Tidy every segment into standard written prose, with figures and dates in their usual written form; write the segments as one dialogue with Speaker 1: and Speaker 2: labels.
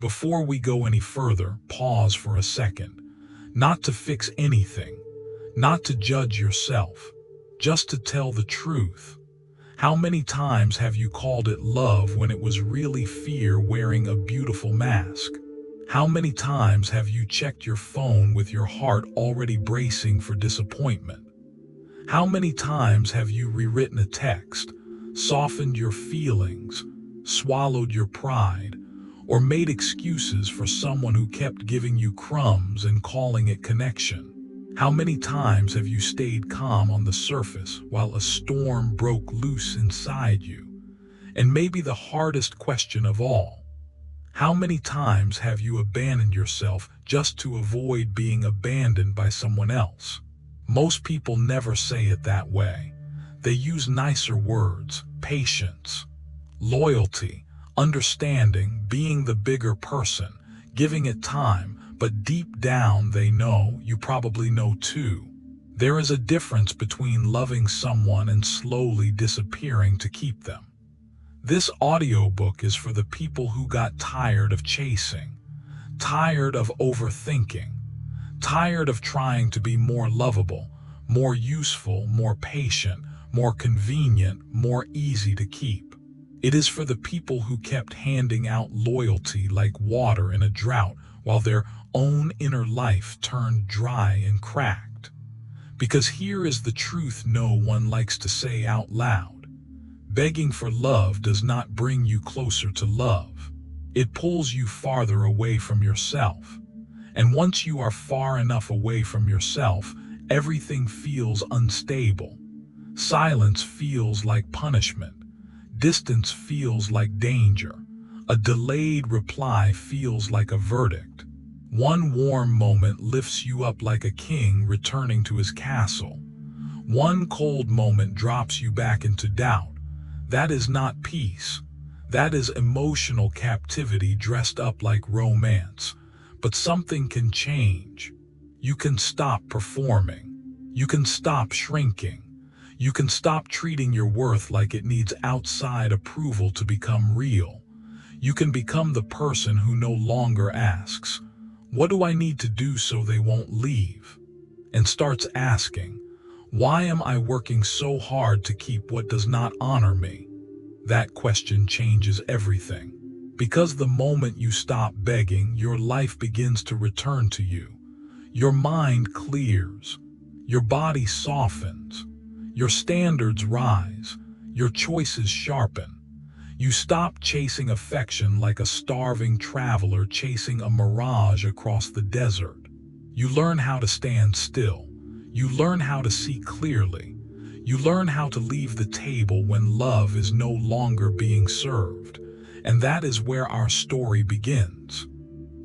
Speaker 1: Before we go any further, pause for a second. Not to fix anything, not to judge yourself, just to tell the truth. How many times have you called it love when it was really fear wearing a beautiful mask? How many times have you checked your phone with your heart already bracing for disappointment? How many times have you rewritten a text, softened your feelings, swallowed your pride, or made excuses for someone who kept giving you crumbs and calling it connection? How many times have you stayed calm on the surface while a storm broke loose inside you? And maybe the hardest question of all, how many times have you abandoned yourself just to avoid being abandoned by someone else? Most people never say it that way. They use nicer words: patience, loyalty, understanding, being the bigger person, giving it time, but deep down they know, you probably know too. There is a difference between loving someone and slowly disappearing to keep them. This audiobook is for the people who got tired of chasing, tired of overthinking, tired of trying to be more lovable, more useful, more patient, more convenient, more easy to keep. It is for the people who kept handing out loyalty like water in a drought while their own inner life turned dry and cracked. Because here is the truth no one likes to say out loud. Begging for love does not bring you closer to love. It pulls you farther away from yourself. And once you are far enough away from yourself, everything feels unstable. Silence feels like punishment. Distance feels like danger. A delayed reply feels like a verdict. One warm moment lifts you up like a king returning to his castle. One cold moment drops you back into doubt. That is not peace. That is emotional captivity dressed up like romance. But something can change. You can stop performing. You can stop shrinking. You can stop treating your worth like it needs outside approval to become real. You can become the person who no longer asks, "What do I need to do so they won't leave?" and starts asking, "Why am I working so hard to keep what does not honor me?" That question changes everything. Because the moment you stop begging, your life begins to return to you. Your mind clears. Your body softens. Your standards rise. Your choices sharpen. You stop chasing affection like a starving traveler chasing a mirage across the desert. You learn how to stand still. You learn how to see clearly. You learn how to leave the table when love is no longer being served. And that is where our story begins.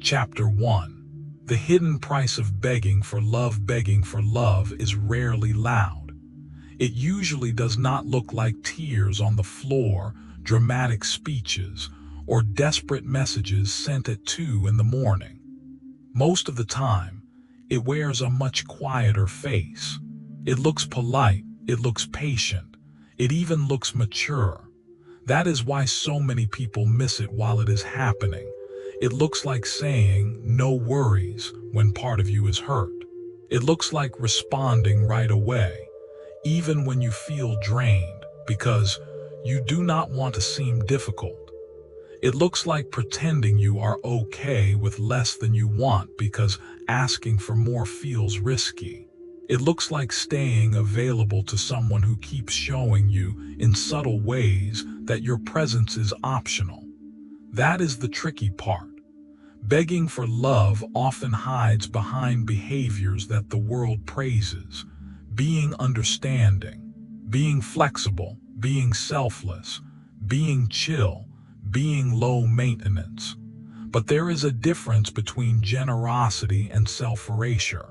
Speaker 1: Chapter 1. The hidden price of begging for love. Begging for love is rarely loud. It usually does not look like tears on the floor, dramatic speeches, or desperate messages sent at 2 in the morning. Most of the time, it wears a much quieter face. It looks polite, it looks patient, it even looks mature. That is why so many people miss it while it is happening. It looks like saying, "No worries," when part of you is hurt. It looks like responding right away, even when you feel drained, because you do not want to seem difficult. It looks like pretending you are okay with less than you want because asking for more feels risky. It looks like staying available to someone who keeps showing you in subtle ways that your presence is optional. That is the tricky part. Begging for love often hides behind behaviors that the world praises: being understanding, being flexible, being selfless, being chill, being low maintenance. But there is a difference between generosity and self-erasure.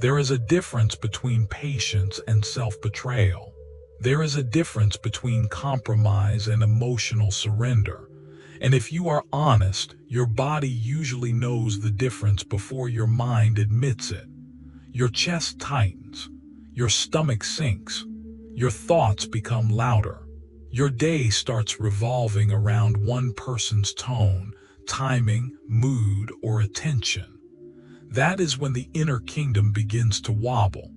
Speaker 1: There is a difference between patience and self-betrayal. There is a difference between compromise and emotional surrender. And if you are honest, your body usually knows the difference before your mind admits it. Your chest tightens. Your stomach sinks. Your thoughts become louder. Your day starts revolving around one person's tone, timing, mood, or attention. That is when the inner kingdom begins to wobble.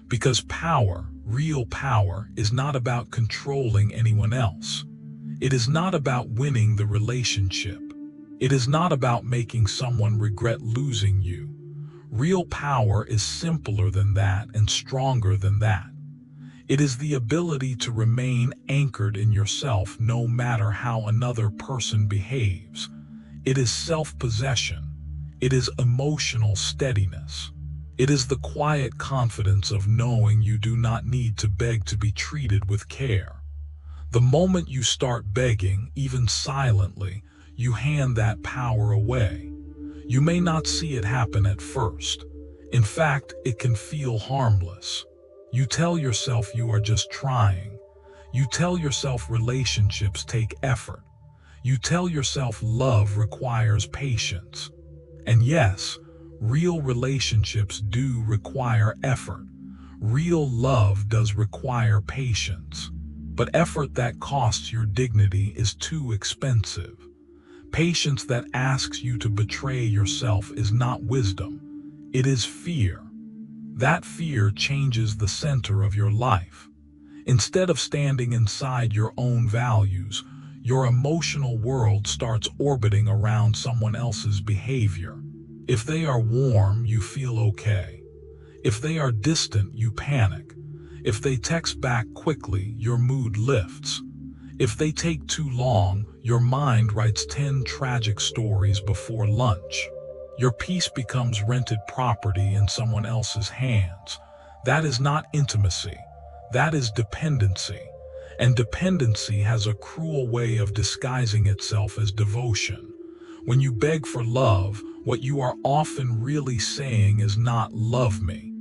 Speaker 1: Because power, real power, is not about controlling anyone else. It is not about winning the relationship. It is not about making someone regret losing you. Real power is simpler than that and stronger than that. It is the ability to remain anchored in yourself no matter how another person behaves. It is self-possession. It is emotional steadiness. It is the quiet confidence of knowing you do not need to beg to be treated with care. The moment you start begging, even silently, you hand that power away. You may not see it happen at first. In fact, it can feel harmless. You tell yourself you are just trying. You tell yourself relationships take effort. You tell yourself love requires patience. And yes, real relationships do require effort. Real love does require patience. But effort that costs your dignity is too expensive. Patience that asks you to betray yourself is not wisdom. It is fear. That fear changes the center of your life. Instead of standing inside your own values, your emotional world starts orbiting around someone else's behavior. If they are warm, you feel okay. If they are distant, you panic. If they text back quickly, your mood lifts. If they take too long, your mind writes 10 tragic stories before lunch. Your peace becomes rented property in someone else's hands. That is not intimacy. That is dependency. And dependency has a cruel way of disguising itself as devotion. When you beg for love, what you are often really saying is not "love me."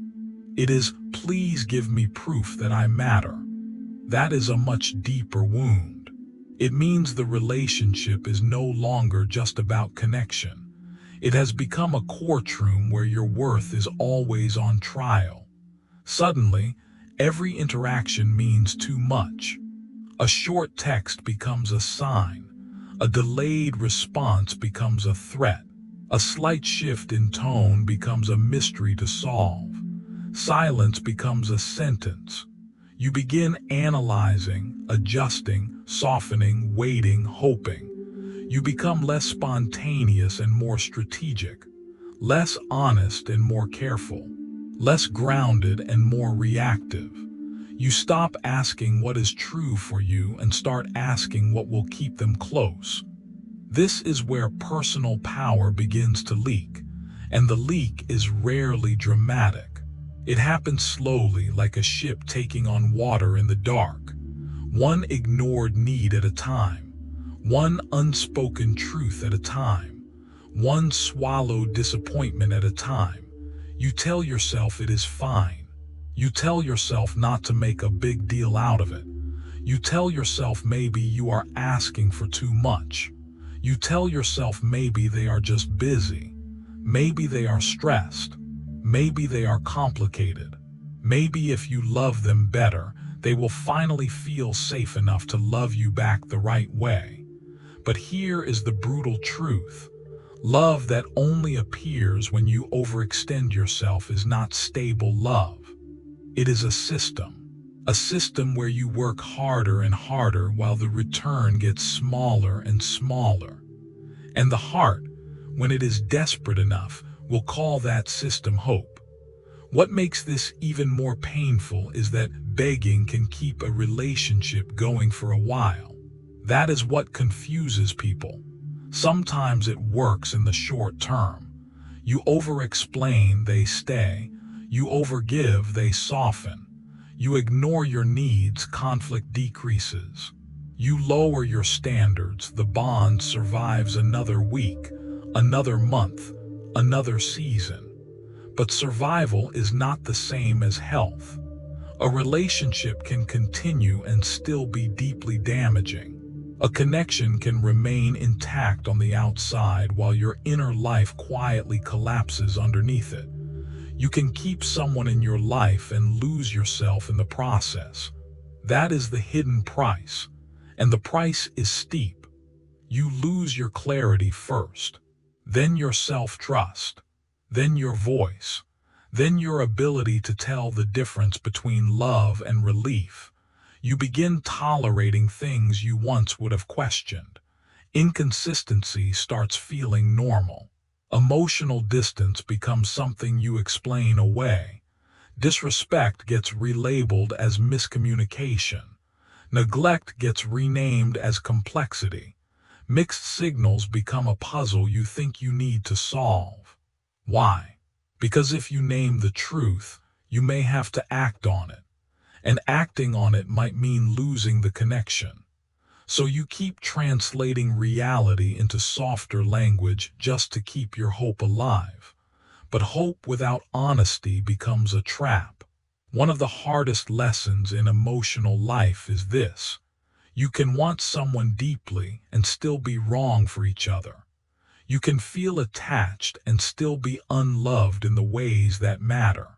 Speaker 1: It is "please give me proof that I matter." That is a much deeper wound. It means the relationship is no longer just about connection. It has become a courtroom where your worth is always on trial. Suddenly, every interaction means too much. A short text becomes a sign. A delayed response becomes a threat. A slight shift in tone becomes a mystery to solve. Silence becomes a sentence. You begin analyzing, adjusting, softening, waiting, hoping. You become less spontaneous and more strategic, less honest and more careful, less grounded and more reactive. You stop asking what is true for you and start asking what will keep them close. This is where personal power begins to leak, and the leak is rarely dramatic. It happens slowly, like a ship taking on water in the dark, one ignored need at a time, one unspoken truth at a time, one swallowed disappointment at a time. You tell yourself it is fine. You tell yourself not to make a big deal out of it. You tell yourself maybe you are asking for too much. You tell yourself maybe they are just busy. Maybe they are stressed. Maybe they are complicated. Maybe if you love them better, they will finally feel safe enough to love you back the right way. But here is the brutal truth. Love that only appears when you overextend yourself is not stable love. It is a system where you work harder and harder while the return gets smaller and smaller. And the heart, when it is desperate enough, will call that system hope. What makes this even more painful is that begging can keep a relationship going for a while. That is what confuses people. Sometimes it works in the short term. You over-explain, they stay. You overgive, they soften. You ignore your needs, conflict decreases. You lower your standards, the bond survives another week, another month, another season. But survival is not the same as health. A relationship can continue and still be deeply damaging. A connection can remain intact on the outside while your inner life quietly collapses underneath it. You can keep someone in your life and lose yourself in the process. That is the hidden price, and the price is steep. You lose your clarity first, then your self-trust, then your voice, then your ability to tell the difference between love and relief. You begin tolerating things you once would have questioned. Inconsistency starts feeling normal. Emotional distance becomes something you explain away. Disrespect gets relabeled as miscommunication. Neglect gets renamed as complexity. Mixed signals become a puzzle you think you need to solve. Why? Because if you name the truth, you may have to act on it. And acting on it might mean losing the connection. So you keep translating reality into softer language just to keep your hope alive. But hope without honesty becomes a trap. One of the hardest lessons in emotional life is this: you can want someone deeply and still be wrong for each other. You can feel attached and still be unloved in the ways that matter.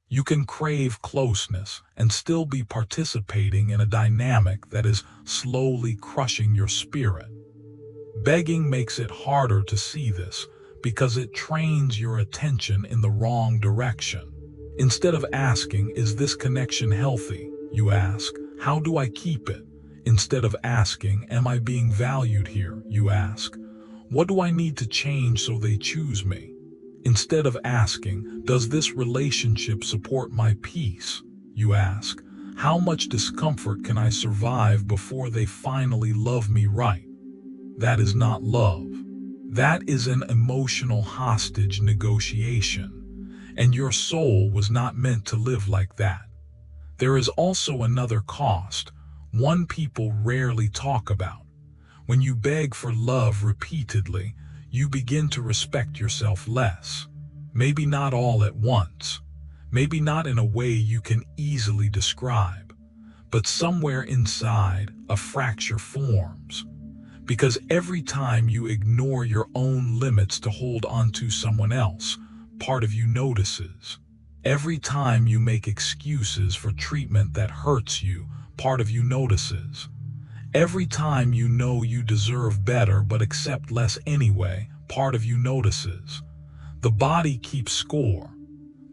Speaker 1: You can crave closeness and still be participating in a dynamic that is slowly crushing your spirit. Begging makes it harder to see this because it trains your attention in the wrong direction. Instead of asking, "Is this connection healthy?" you ask, "How do I keep it?" Instead of asking, "Am I being valued here?" you ask, "What do I need to change so they choose me?" Instead of asking, "Does this relationship support my peace?" you ask, "How much discomfort can I survive before they finally love me right?" That is not love. That is an emotional hostage negotiation, and your soul was not meant to live like that. There is also another cost, one people rarely talk about. When you beg for love repeatedly, you begin to respect yourself less. Maybe not all at once. Maybe not in a way you can easily describe. But somewhere inside, a fracture forms. Because every time you ignore your own limits to hold on to someone else, part of you notices. Every time you make excuses for treatment that hurts you, part of you notices. Every time you know you deserve better but accept less anyway, part of you notices. The body keeps score.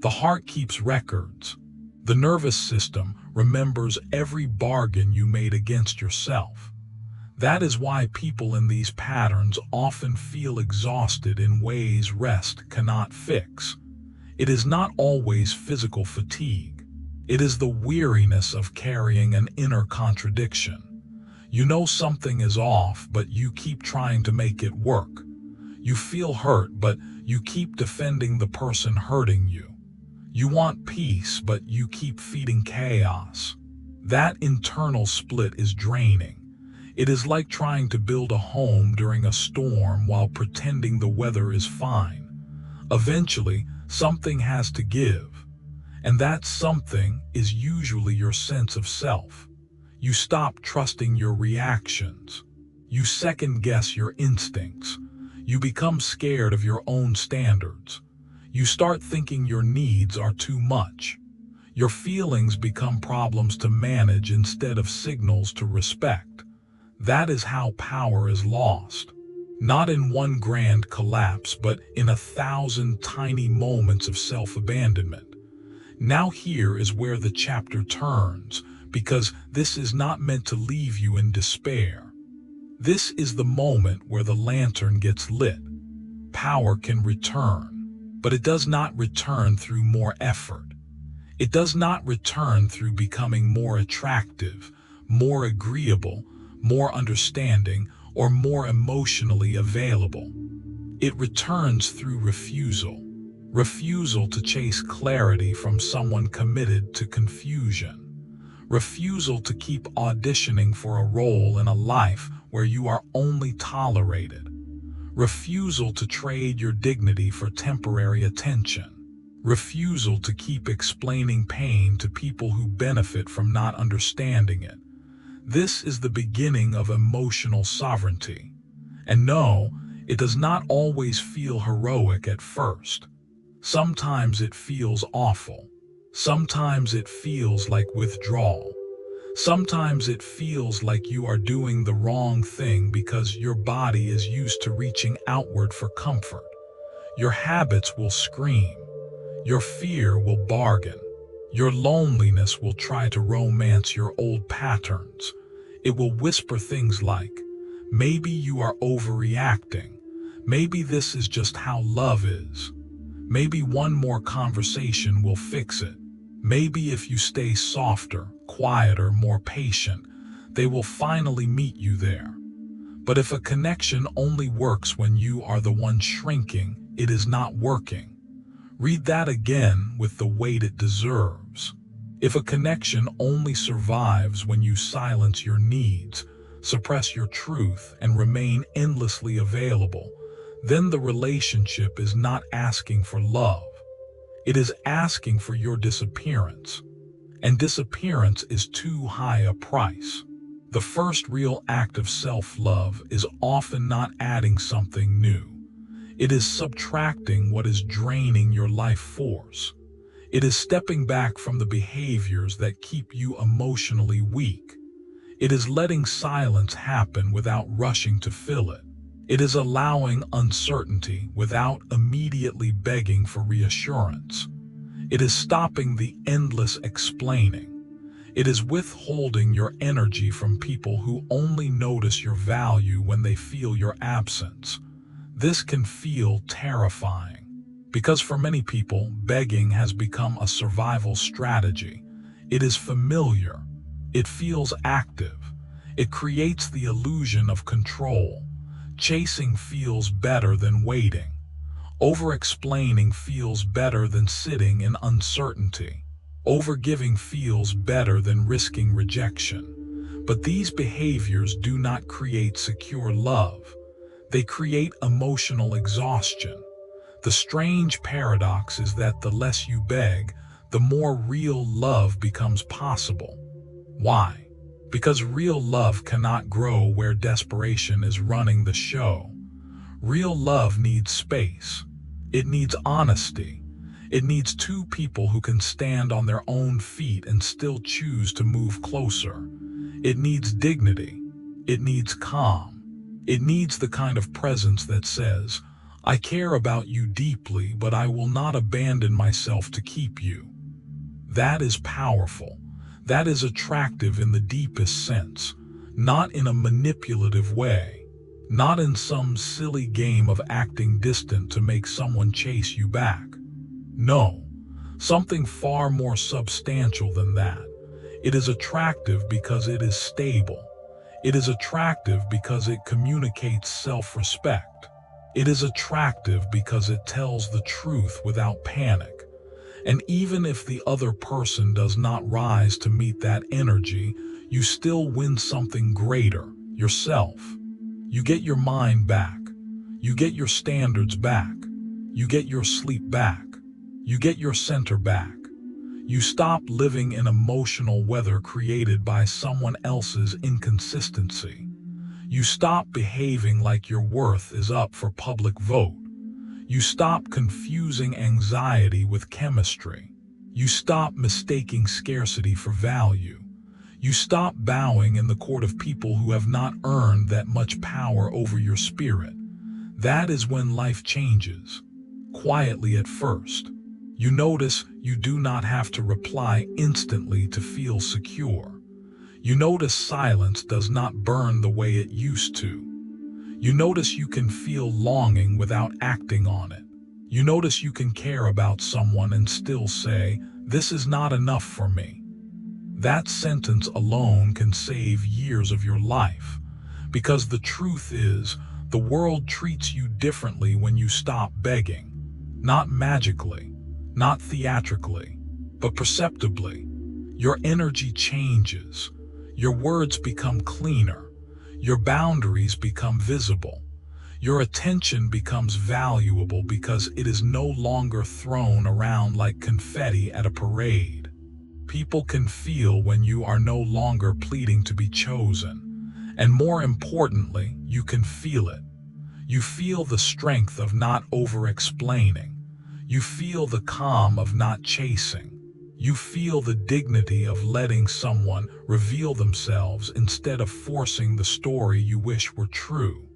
Speaker 1: The heart keeps records. The nervous system remembers every bargain you made against yourself. That is why people in these patterns often feel exhausted in ways rest cannot fix. It is not always physical fatigue. It is the weariness of carrying an inner contradiction. You know something is off, but you keep trying to make it work. You feel hurt, but you keep defending the person hurting you. You want peace, but you keep feeding chaos. That internal split is draining. It is like trying to build a home during a storm while pretending the weather is fine. Eventually, something has to give. And that something is usually your sense of self. You stop trusting your reactions. You second-guess your instincts. You become scared of your own standards. You start thinking your needs are too much. Your feelings become problems to manage instead of signals to respect. That is how power is lost. Not in one grand collapse, but in 1,000 tiny moments of self-abandonment. Now here is where the chapter turns, because this is not meant to leave you in despair. This is the moment where the lantern gets lit. Power can return, but it does not return through more effort. It does not return through becoming more attractive, more agreeable, more understanding, or more emotionally available. It returns through refusal. Refusal to chase clarity from someone committed to confusion. Refusal to keep auditioning for a role in a life where you are only tolerated. Refusal to trade your dignity for temporary attention. Refusal to keep explaining pain to people who benefit from not understanding it. This is the beginning of emotional sovereignty. And no, it does not always feel heroic at first. Sometimes it feels awful. Sometimes it feels like withdrawal. Sometimes it feels like you are doing the wrong thing because your body is used to reaching outward for comfort. Your habits will scream. Your fear will bargain. Your loneliness will try to romance your old patterns. It will whisper things like, maybe you are overreacting. Maybe this is just how love is. Maybe one more conversation will fix it. Maybe if you stay softer, quieter, more patient, they will finally meet you there. But if a connection only works when you are the one shrinking, it is not working. Read that again with the weight it deserves. If a connection only survives when you silence your needs, suppress your truth, and remain endlessly available, then the relationship is not asking for love. It is asking for your disappearance. And disappearance is too high a price. The first real act of self-love is often not adding something new. It is subtracting what is draining your life force. It is stepping back from the behaviors that keep you emotionally weak. It is letting silence happen without rushing to fill it. It is allowing uncertainty without immediately begging for reassurance. It is stopping the endless explaining. It is withholding your energy from people who only notice your value when they feel your absence. This can feel terrifying, because for many people, begging has become a survival strategy. It is familiar. It feels active. It creates the illusion of control. Chasing feels better than waiting. Over-explaining feels better than sitting in uncertainty. Overgiving feels better than risking rejection. But these behaviors do not create secure love. They create emotional exhaustion. The strange paradox is that the less you beg, the more real love becomes possible. Why? Because real love cannot grow where desperation is running the show. Real love needs space. It needs honesty. It needs two people who can stand on their own feet and still choose to move closer. It needs dignity. It needs calm. It needs the kind of presence that says, I care about you deeply, but I will not abandon myself to keep you. That is powerful. That is attractive in the deepest sense, not in a manipulative way, not in some silly game of acting distant to make someone chase you back. No, something far more substantial than that. It is attractive because it is stable. It is attractive because it communicates self-respect. It is attractive because it tells the truth without panic. And even if the other person does not rise to meet that energy, you still win something greater, yourself. You get your mind back. You get your standards back. You get your sleep back. You get your center back. You stop living in emotional weather created by someone else's inconsistency. You stop behaving like your worth is up for public vote. You stop confusing anxiety with chemistry. You stop mistaking scarcity for value. You stop bowing in the court of people who have not earned that much power over your spirit. That is when life changes. Quietly at first. You notice you do not have to reply instantly to feel secure. You notice silence does not burn the way it used to. You notice you can feel longing without acting on it. You notice you can care about someone and still say, this is not enough for me. That sentence alone can save years of your life. Because the truth is, the world treats you differently when you stop begging. Not magically, not theatrically, but perceptibly. Your energy changes. Your words become cleaner. Your boundaries become visible. Your attention becomes valuable because it is no longer thrown around like confetti at a parade. People can feel when you are no longer pleading to be chosen. And more importantly, you can feel it. You feel the strength of not over-explaining. You feel the calm of not chasing. You feel the dignity of letting someone reveal themselves instead of forcing the story you wish were true.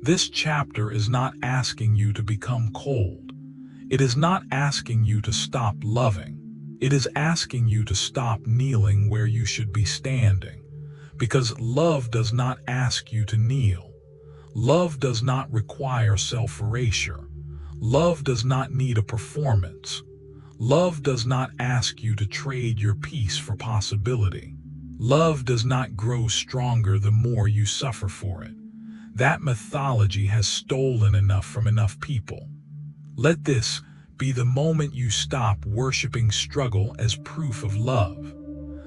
Speaker 1: This chapter is not asking you to become cold. It is not asking you to stop loving. It is asking you to stop kneeling where you should be standing. Because love does not ask you to kneel. Love does not require self-erasure. Love does not need a performance. Love does not ask you to trade your peace for possibility. Love does not grow stronger the more you suffer for it. That mythology has stolen enough from enough people. Let this be the moment you stop worshiping struggle as proof of love.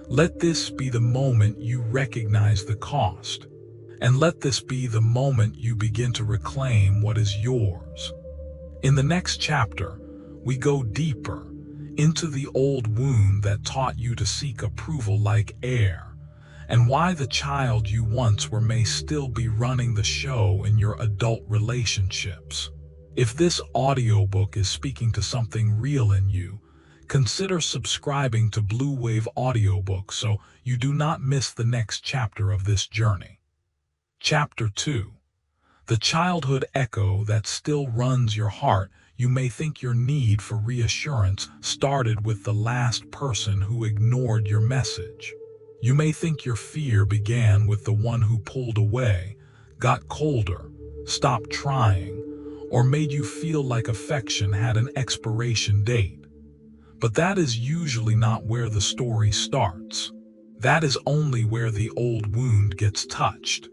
Speaker 1: Let this be the moment you recognize the cost. And let this be the moment you begin to reclaim what is yours. In the next chapter, we go deeper into the old wound that taught you to seek approval like air, and why the child you once were may still be running the show in your adult relationships. If this audiobook is speaking to something real in you, consider subscribing to Blue Wave Audiobook so you do not miss the next chapter of this journey. Chapter 2. The childhood echo that still runs your heart. You may think your need for reassurance started with the last person who ignored your message. You may think your fear began with the one who pulled away, got colder, stopped trying, or made you feel like affection had an expiration date. But that is usually not where the story starts. That is only where the old wound gets touched.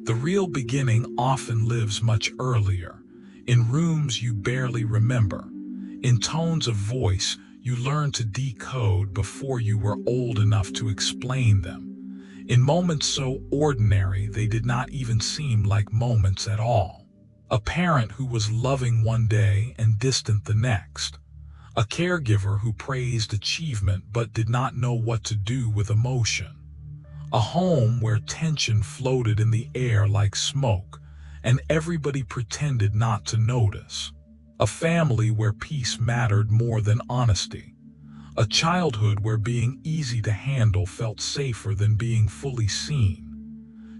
Speaker 1: The real beginning often lives much earlier, in rooms you barely remember, in tones of voice you learned to decode before you were old enough to explain them, in moments so ordinary they did not even seem like moments at all. A parent who was loving one day and distant the next. A caregiver who praised achievement but did not know what to do with emotion. A home where tension floated in the air like smoke, and everybody pretended not to notice. A family where peace mattered more than honesty. A childhood where being easy to handle felt safer than being fully seen.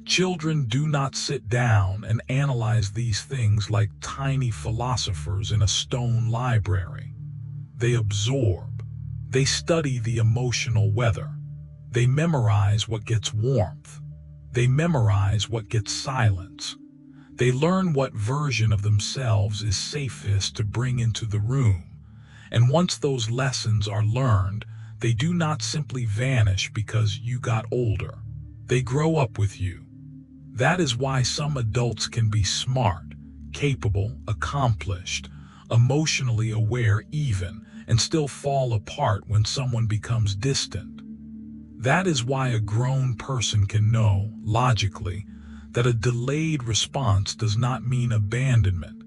Speaker 1: Children do not sit down and analyze these things like tiny philosophers in a stone library. They absorb. They study the emotional weather. They memorize what gets warmth. They memorize what gets silence. They learn what version of themselves is safest to bring into the room. And once those lessons are learned, they do not simply vanish because you got older. They grow up with you. That is why some adults can be smart, capable, accomplished, emotionally aware even, and still fall apart when someone becomes distant. That is why a grown person can know, logically, that a delayed response does not mean abandonment,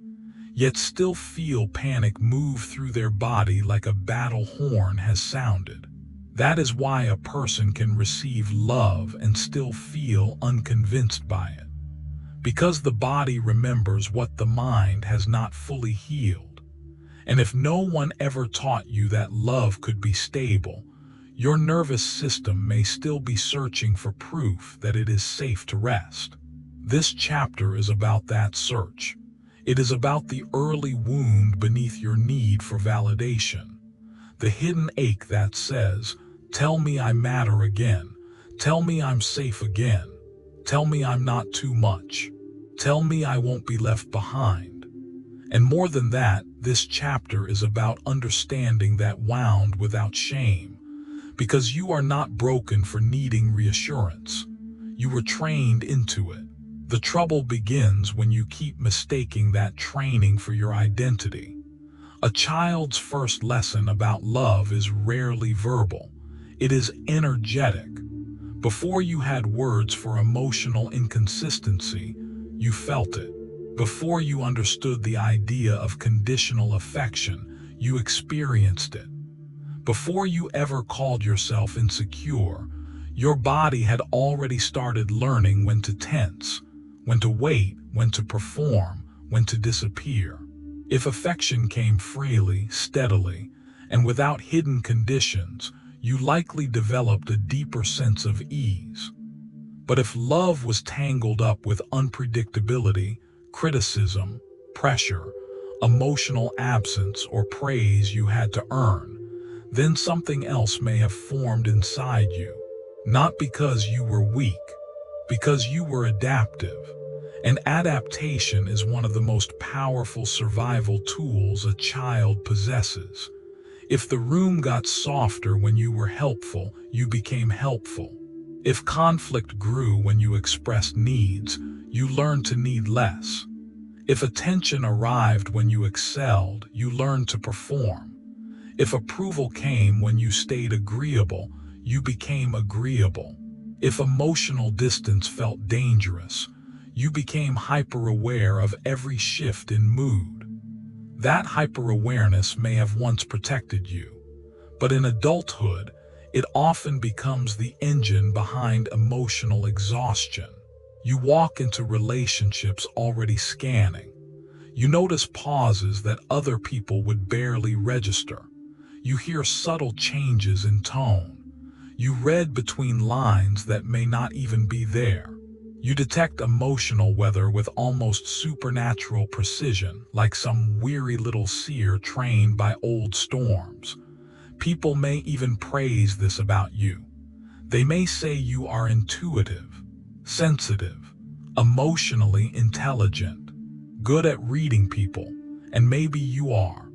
Speaker 1: yet still feel panic move through their body like a battle horn has sounded. That is why a person can receive love and still feel unconvinced by it. Because the body remembers what the mind has not fully healed. And if no one ever taught you that love could be stable, your nervous system may still be searching for proof that it is safe to rest. This chapter is about that search. It is about the early wound beneath your need for validation. The hidden ache that says, "Tell me I matter again. Tell me I'm safe again. Tell me I'm not too much. Tell me I won't be left behind." And more than that, this chapter is about understanding that wound without shame. Because you are not broken for needing reassurance. You were trained into it. The trouble begins when you keep mistaking that training for your identity. A child's first lesson about love is rarely verbal. It is energetic. Before you had words for emotional inconsistency, you felt it. Before you understood the idea of conditional affection, you experienced it. Before you ever called yourself insecure, your body had already started learning when to tense, when to wait, when to perform, when to disappear. If affection came freely, steadily, And without hidden conditions, you likely developed a deeper sense of ease. But if love was tangled up with unpredictability, criticism, pressure, emotional absence, or praise you had to earn, then something else may have formed inside you. Not because you were weak, because you were adaptive. And adaptation is one of the most powerful survival tools a child possesses. If the room got softer when you were helpful, you became helpful. If conflict grew when you expressed needs, you learned to need less. If attention arrived when you excelled, you learned to perform. If approval came when you stayed agreeable, you became agreeable. If emotional distance felt dangerous, you became hyper-aware of every shift in mood. That hyper-awareness may have once protected you, but in adulthood, it often becomes the engine behind emotional exhaustion. You walk into relationships already scanning. You notice pauses that other people would barely register. You hear subtle changes in tone. You read between lines that may not even be there. You detect emotional weather with almost supernatural precision, like some weary little seer trained by old storms. People may even praise this about you. They may say you are intuitive, sensitive, emotionally intelligent, good at reading people, and maybe you are.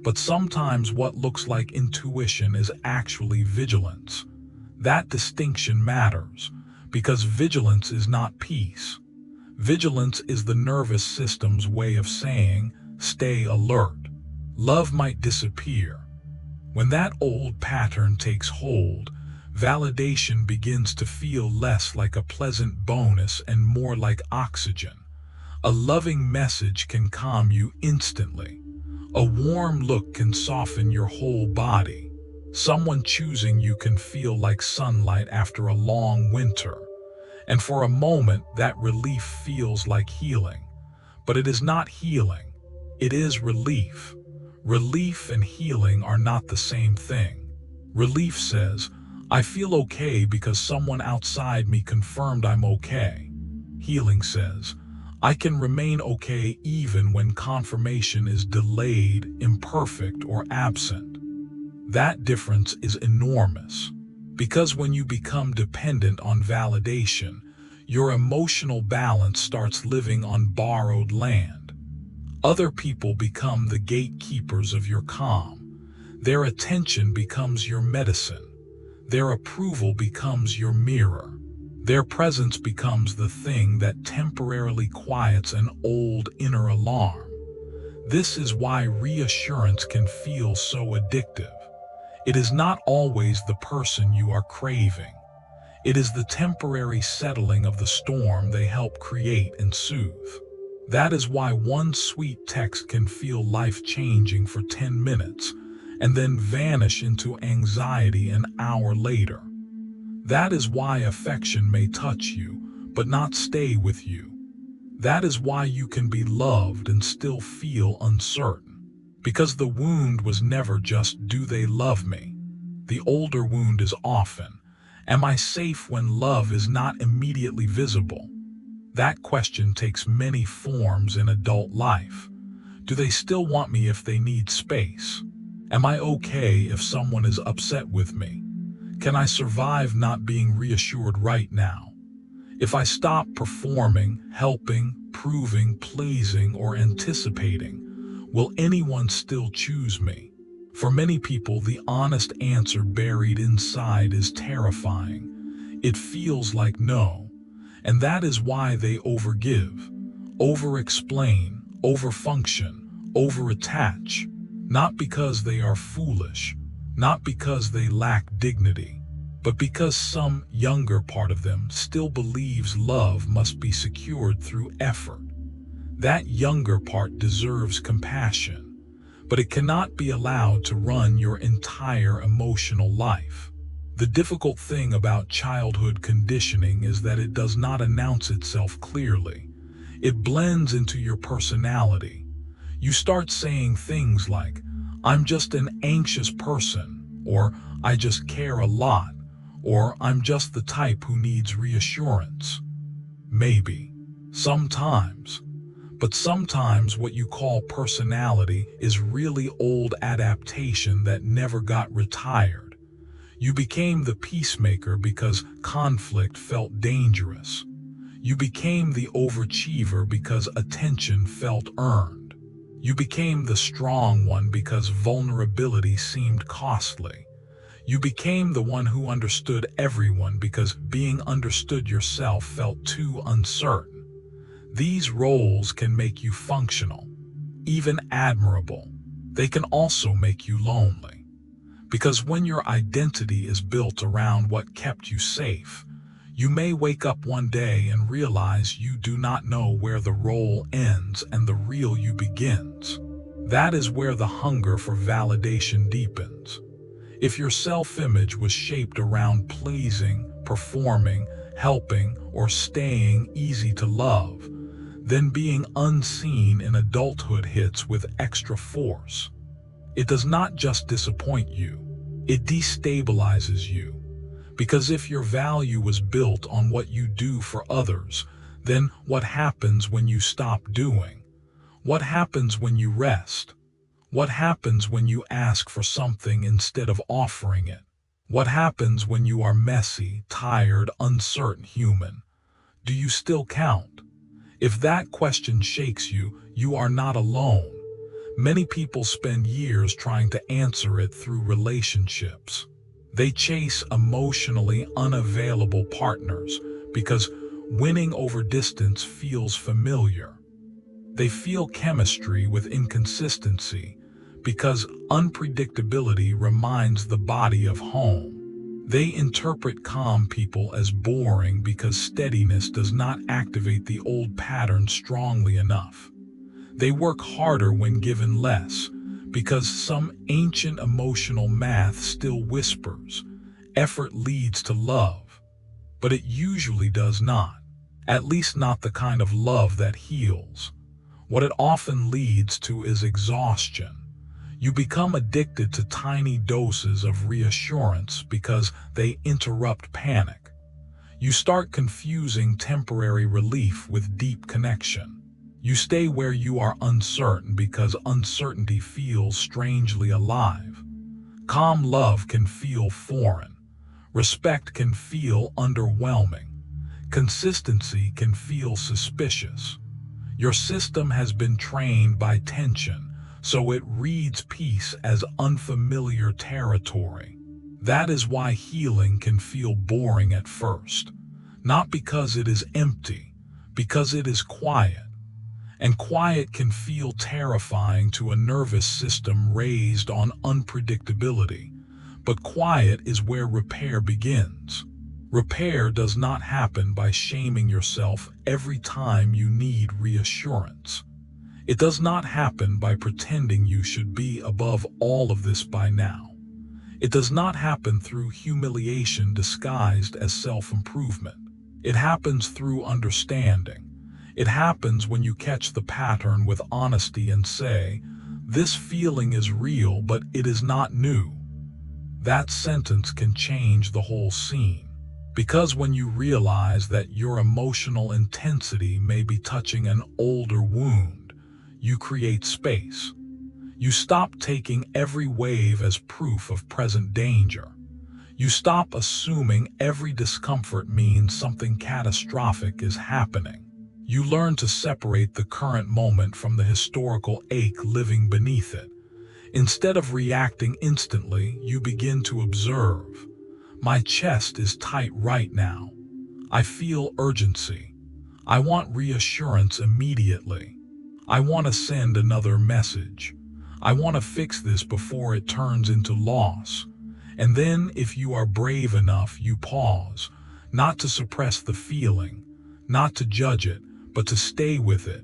Speaker 1: But sometimes what looks like intuition is actually vigilance. That distinction matters, because vigilance is not peace. Vigilance is the nervous system's way of saying, stay alert. Love might disappear. When that old pattern takes hold, validation begins to feel less like a pleasant bonus and more like oxygen. A loving message can calm you instantly. A warm look can soften your whole body. Someone choosing you can feel like sunlight after a long winter. And for a moment, that relief feels like healing. But it is not healing. It is relief. Relief and healing are not the same thing. Relief says, I feel okay because someone outside me confirmed I'm okay. Healing says, I can remain okay even when confirmation is delayed, imperfect, or absent. That difference is enormous, because when you become dependent on validation, your emotional balance starts living on borrowed land. Other people become the gatekeepers of your calm. Their attention becomes your medicine. Their approval becomes your mirror. Their presence becomes the thing that temporarily quiets an old inner alarm. This is why reassurance can feel so addictive. It is not always the person you are craving. It is the temporary settling of the storm they help create and soothe. That is why one sweet text can feel life-changing for 10 minutes and then vanish into anxiety an hour later. That is why affection may touch you, but not stay with you. That is why you can be loved and still feel uncertain. Because the wound was never just, do they love me? The older wound is often, am I safe when love is not immediately visible? That question takes many forms in adult life. Do they still want me if they need space? Am I okay if someone is upset with me? Can I survive not being reassured right now? If I stop performing, helping, proving, pleasing, or anticipating, will anyone still choose me? For many people, the honest answer buried inside is terrifying. It feels like no. And that is why they overgive, over-explain, over-function, over-attach. Not because they are foolish, not because they lack dignity, but because some younger part of them still believes love must be secured through effort. That younger part deserves compassion, but it cannot be allowed to run your entire emotional life. The difficult thing about childhood conditioning is that it does not announce itself clearly. It blends into your personality. You start saying things like, I'm just an anxious person, or I just care a lot, or I'm just the type who needs reassurance. Maybe. Sometimes. But sometimes what you call personality is really old adaptation that never got retired. You became the peacemaker because conflict felt dangerous. You became the overachiever because attention felt earned. You became the strong one because vulnerability seemed costly. You became the one who understood everyone because being understood yourself felt too uncertain. These roles can make you functional, even admirable. They can also make you lonely. Because when your identity is built around what kept you safe, you may wake up one day and realize you do not know where the role ends and the real you begins. That is where the hunger for validation deepens. If your self-image was shaped around pleasing, performing, helping, or staying easy to love, then being unseen in adulthood hits with extra force. It does not just disappoint you, it destabilizes you. Because if your value was built on what you do for others, then what happens when you stop doing? What happens when you rest? What happens when you ask for something instead of offering it? What happens when you are messy, tired, uncertain human? Do you still count? If that question shakes you, you are not alone. Many people spend years trying to answer it through relationships. They chase emotionally unavailable partners because winning over distance feels familiar. They feel chemistry with inconsistency because unpredictability reminds the body of home. They interpret calm people as boring because steadiness does not activate the old pattern strongly enough. They work harder when given less because some ancient emotional math still whispers, effort leads to love. But it usually does not, at least not the kind of love that heals. What it often leads to is exhaustion. You become addicted to tiny doses of reassurance because they interrupt panic. You start confusing temporary relief with deep connection. You stay where you are uncertain because uncertainty feels strangely alive. Calm love can feel foreign. Respect can feel underwhelming. Consistency can feel suspicious. Your system has been trained by tension, so it reads peace as unfamiliar territory. That is why healing can feel boring at first. Not because it is empty, because it is quiet. And quiet can feel terrifying to a nervous system raised on unpredictability. But quiet is where repair begins. Repair does not happen by shaming yourself every time you need reassurance. It does not happen by pretending you should be above all of this by now. It does not happen through humiliation disguised as self-improvement. It happens through understanding. It happens when you catch the pattern with honesty and say, "This feeling is real, but it is not new." That sentence can change the whole scene. Because when you realize that your emotional intensity may be touching an older wound, you create space. You stop taking every wave as proof of present danger. You stop assuming every discomfort means something catastrophic is happening. You learn to separate the current moment from the historical ache living beneath it. Instead of reacting instantly, you begin to observe. My chest is tight right now. I feel urgency. I want reassurance immediately. I want to send another message. I want to fix this before it turns into loss. And then, if you are brave enough, you pause, not to suppress the feeling, not to judge it, but to stay with it.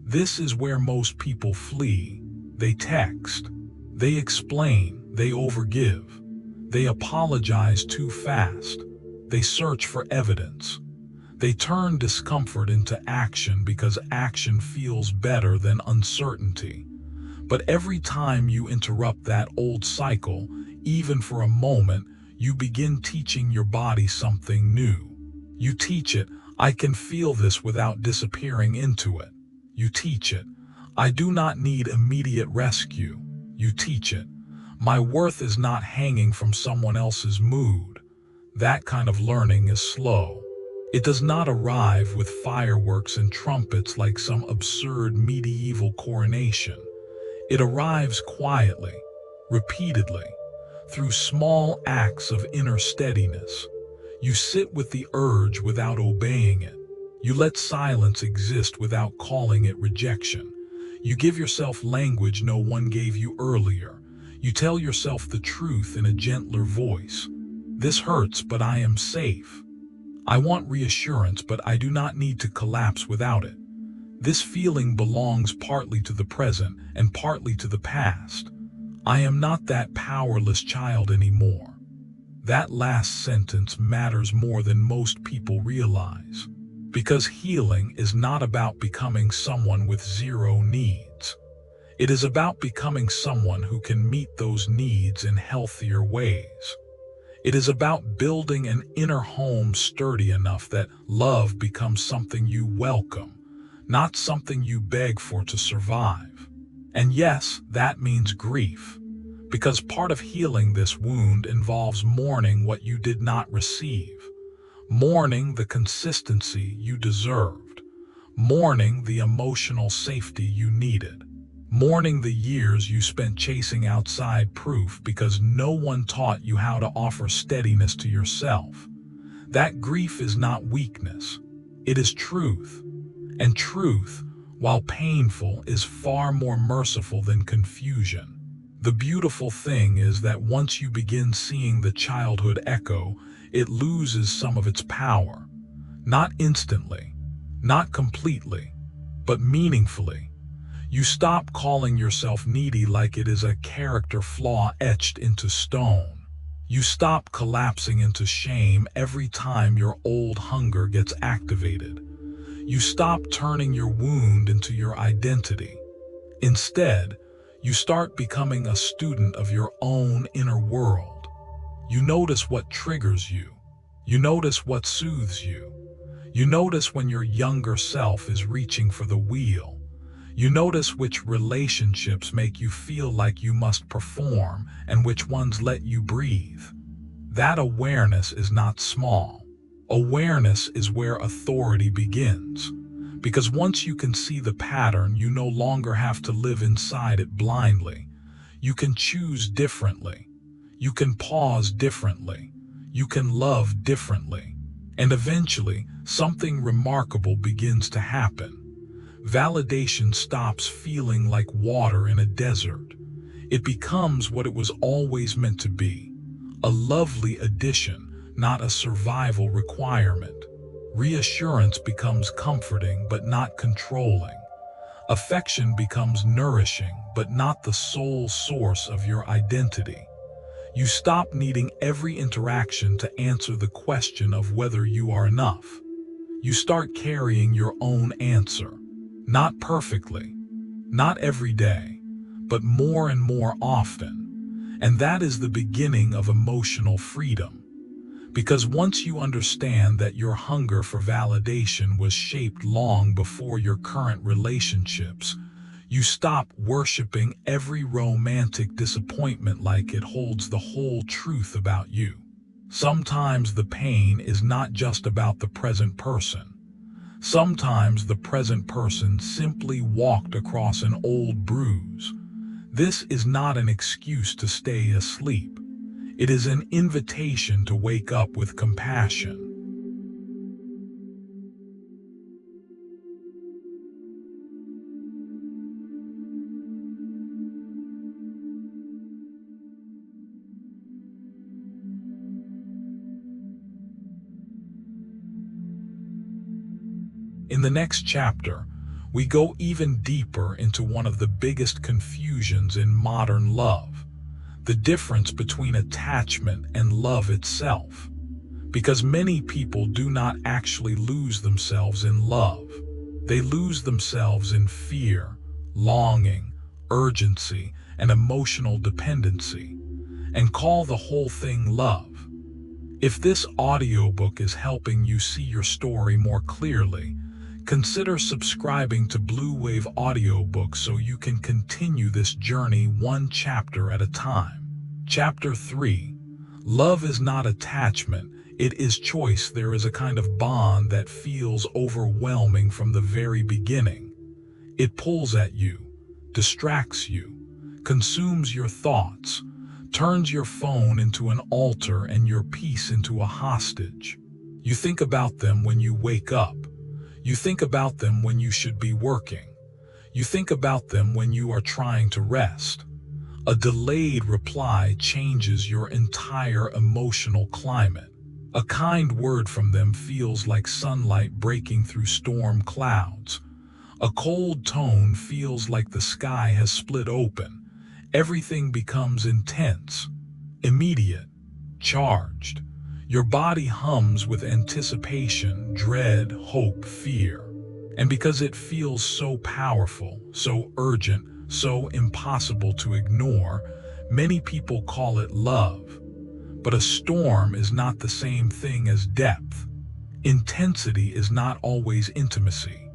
Speaker 1: This is where most people flee. They text. They explain. They overgive. They apologize too fast. They search for evidence. They turn discomfort into action because action feels better than uncertainty. But every time you interrupt that old cycle, even for a moment, you begin teaching your body something new. You teach it, I can feel this without disappearing into it. You teach it, I do not need immediate rescue. You teach it, my worth is not hanging from someone else's mood. That kind of learning is slow. It does not arrive with fireworks and trumpets like some absurd medieval coronation. It arrives quietly, repeatedly, through small acts of inner steadiness. You sit with the urge without obeying it. You let silence exist without calling it rejection. You give yourself language no one gave you earlier. You tell yourself the truth in a gentler voice. This hurts, but I am safe. I want reassurance, but I do not need to collapse without it. This feeling belongs partly to the present and partly to the past. I am not that powerless child anymore. That last sentence matters more than most people realize. Because healing is not about becoming someone with zero needs. It is about becoming someone who can meet those needs in healthier ways. It is about building an inner home sturdy enough that love becomes something you welcome, not something you beg for to survive. And yes, that means grief, because part of healing this wound involves mourning what you did not receive, mourning the consistency you deserved, mourning the emotional safety you needed, mourning the years you spent chasing outside proof because no one taught you how to offer steadiness to yourself. That grief is not weakness, it is truth. And truth, while painful, is far more merciful than confusion. The beautiful thing is that once you begin seeing the childhood echo, it loses some of its power. Not instantly, not completely, but meaningfully. You stop calling yourself needy like it is a character flaw etched into stone. You stop collapsing into shame every time your old hunger gets activated. You stop turning your wound into your identity. Instead, you start becoming a student of your own inner world. You notice what triggers you. You notice what soothes you. You notice when your younger self is reaching for the wheel. You notice which relationships make you feel like you must perform and which ones let you breathe. That awareness is not small. Awareness is where authority begins, because once you can see the pattern, you no longer have to live inside it blindly. You can choose differently. You can pause differently. You can love differently. And eventually, something remarkable begins to happen. Validation stops feeling like water in a desert. It becomes what it was always meant to be, a lovely addition, not a survival requirement. Reassurance becomes comforting but not controlling. Affection becomes nourishing but not the sole source of your identity. You stop needing every interaction to answer the question of whether you are enough. You start carrying your own answer. Not perfectly, not every day, but more and more often. And that is the beginning of emotional freedom. Because once you understand that your hunger for validation was shaped long before your current relationships, you stop worshiping every romantic disappointment like it holds the whole truth about you. Sometimes the pain is not just about the present person. Sometimes the present person simply walked across an old bruise. This is not an excuse to stay asleep. It is an invitation to wake up with compassion. In the next chapter, we go even deeper into one of the biggest confusions in modern love, the difference between attachment and love itself. Because many people do not actually lose themselves in love. They lose themselves in fear, longing, urgency, and emotional dependency, and call the whole thing love. If this audiobook is helping you see your story more clearly, consider subscribing to Blue Wave Audiobooks so you can continue this journey one chapter at a time. Chapter 3. Love is not attachment, it is choice. There is a kind of bond that feels overwhelming from the very beginning. It pulls at you, distracts you, consumes your thoughts, turns your phone into an altar and your peace into a hostage. You think about them when you wake up. You think about them when you should be working. You think about them when you are trying to rest. A delayed reply changes your entire emotional climate. A kind word from them feels like sunlight breaking through storm clouds. A cold tone feels like the sky has split open. Everything becomes intense, immediate, charged. Your body hums with anticipation, dread, hope, fear. And because it feels so powerful, so urgent, so impossible to ignore, many people call it love. But a storm is not the same thing as depth. Intensity is not always intimacy.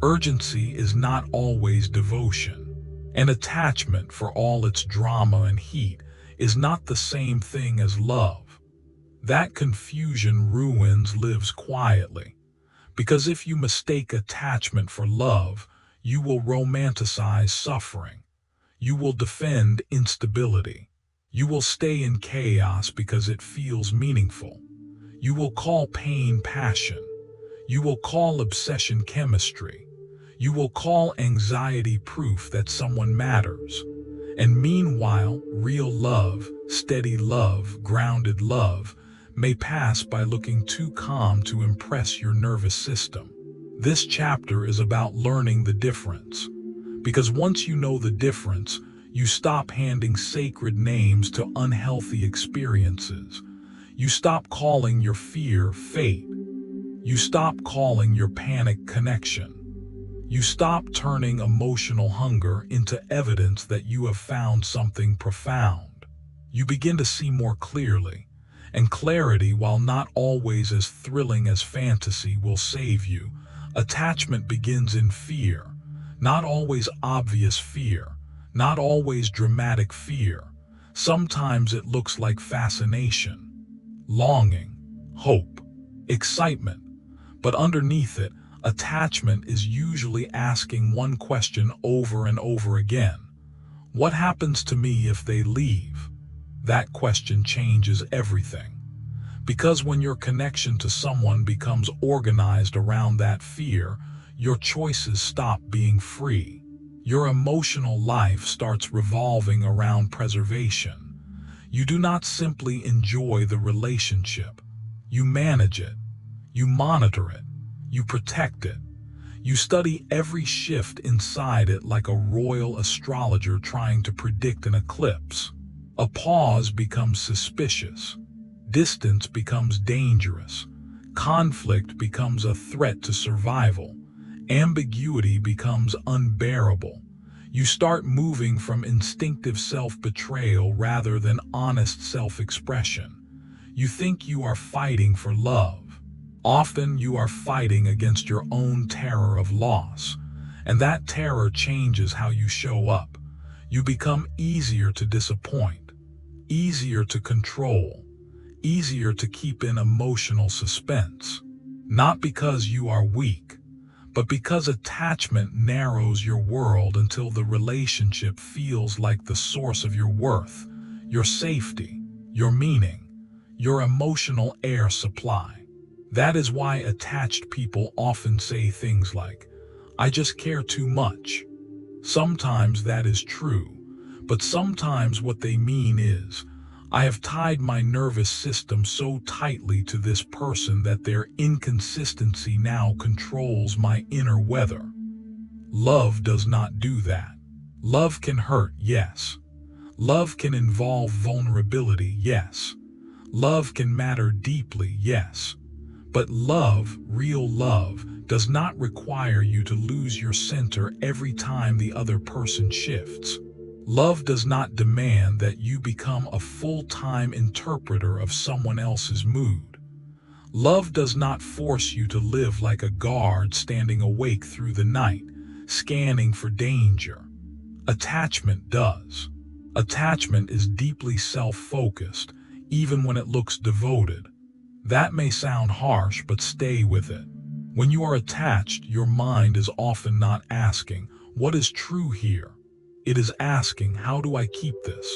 Speaker 1: Urgency is not always devotion. And attachment, for all its drama and heat, is not the same thing as love. That confusion lives quietly. Because if you mistake attachment for love, you will romanticize suffering. You will defend instability. You will stay in chaos because it feels meaningful. You will call pain passion. You will call obsession chemistry. You will call anxiety proof that someone matters. And meanwhile, real love, steady love, grounded love, may pass by looking too calm to impress your nervous system. This chapter is about learning the difference. Because once you know the difference, you stop handing sacred names to unhealthy experiences. You stop calling your fear fate. You stop calling your panic connection. You stop turning emotional hunger into evidence that you have found something profound. You begin to see more clearly. And clarity, while not always as thrilling as fantasy, will save you. Attachment begins in fear. Not always obvious fear. Not always dramatic fear. Sometimes it looks like fascination, longing, hope, excitement. But underneath it, attachment is usually asking one question over and over again. What happens to me if they leave? That question changes everything. Because when your connection to someone becomes organized around that fear, your choices stop being free. Your emotional life starts revolving around preservation. You do not simply enjoy the relationship. You manage it. You monitor it. You protect it. You study every shift inside it like a royal astrologer trying to predict an eclipse. A pause becomes suspicious. Distance becomes dangerous. Conflict becomes a threat to survival. Ambiguity becomes unbearable. You start moving from instinctive self-betrayal rather than honest self-expression. You think you are fighting for love. Often you are fighting against your own terror of loss, and that terror changes how you show up. You become easier to disappoint, easier to control, easier to keep in emotional suspense. Not because you are weak, but because attachment narrows your world until the relationship feels like the source of your worth, your safety, your meaning, your emotional air supply. That is why attached people often say things like, "I just care too much." Sometimes that is true, but sometimes what they mean is, "I have tied my nervous system so tightly to this person that their inconsistency now controls my inner weather." Love does not do that. Love can hurt, yes. Love can involve vulnerability, yes. Love can matter deeply, yes. But love, real love, does not require you to lose your center every time the other person shifts. Love does not demand that you become a full-time interpreter of someone else's mood. Love does not force you to live like a guard standing awake through the night, scanning for danger. Attachment does. Attachment is deeply self-focused, even when it looks devoted. That may sound harsh, but stay with it. When you are attached, your mind is often not asking, "What is true here?" It is asking, "How do I keep this?"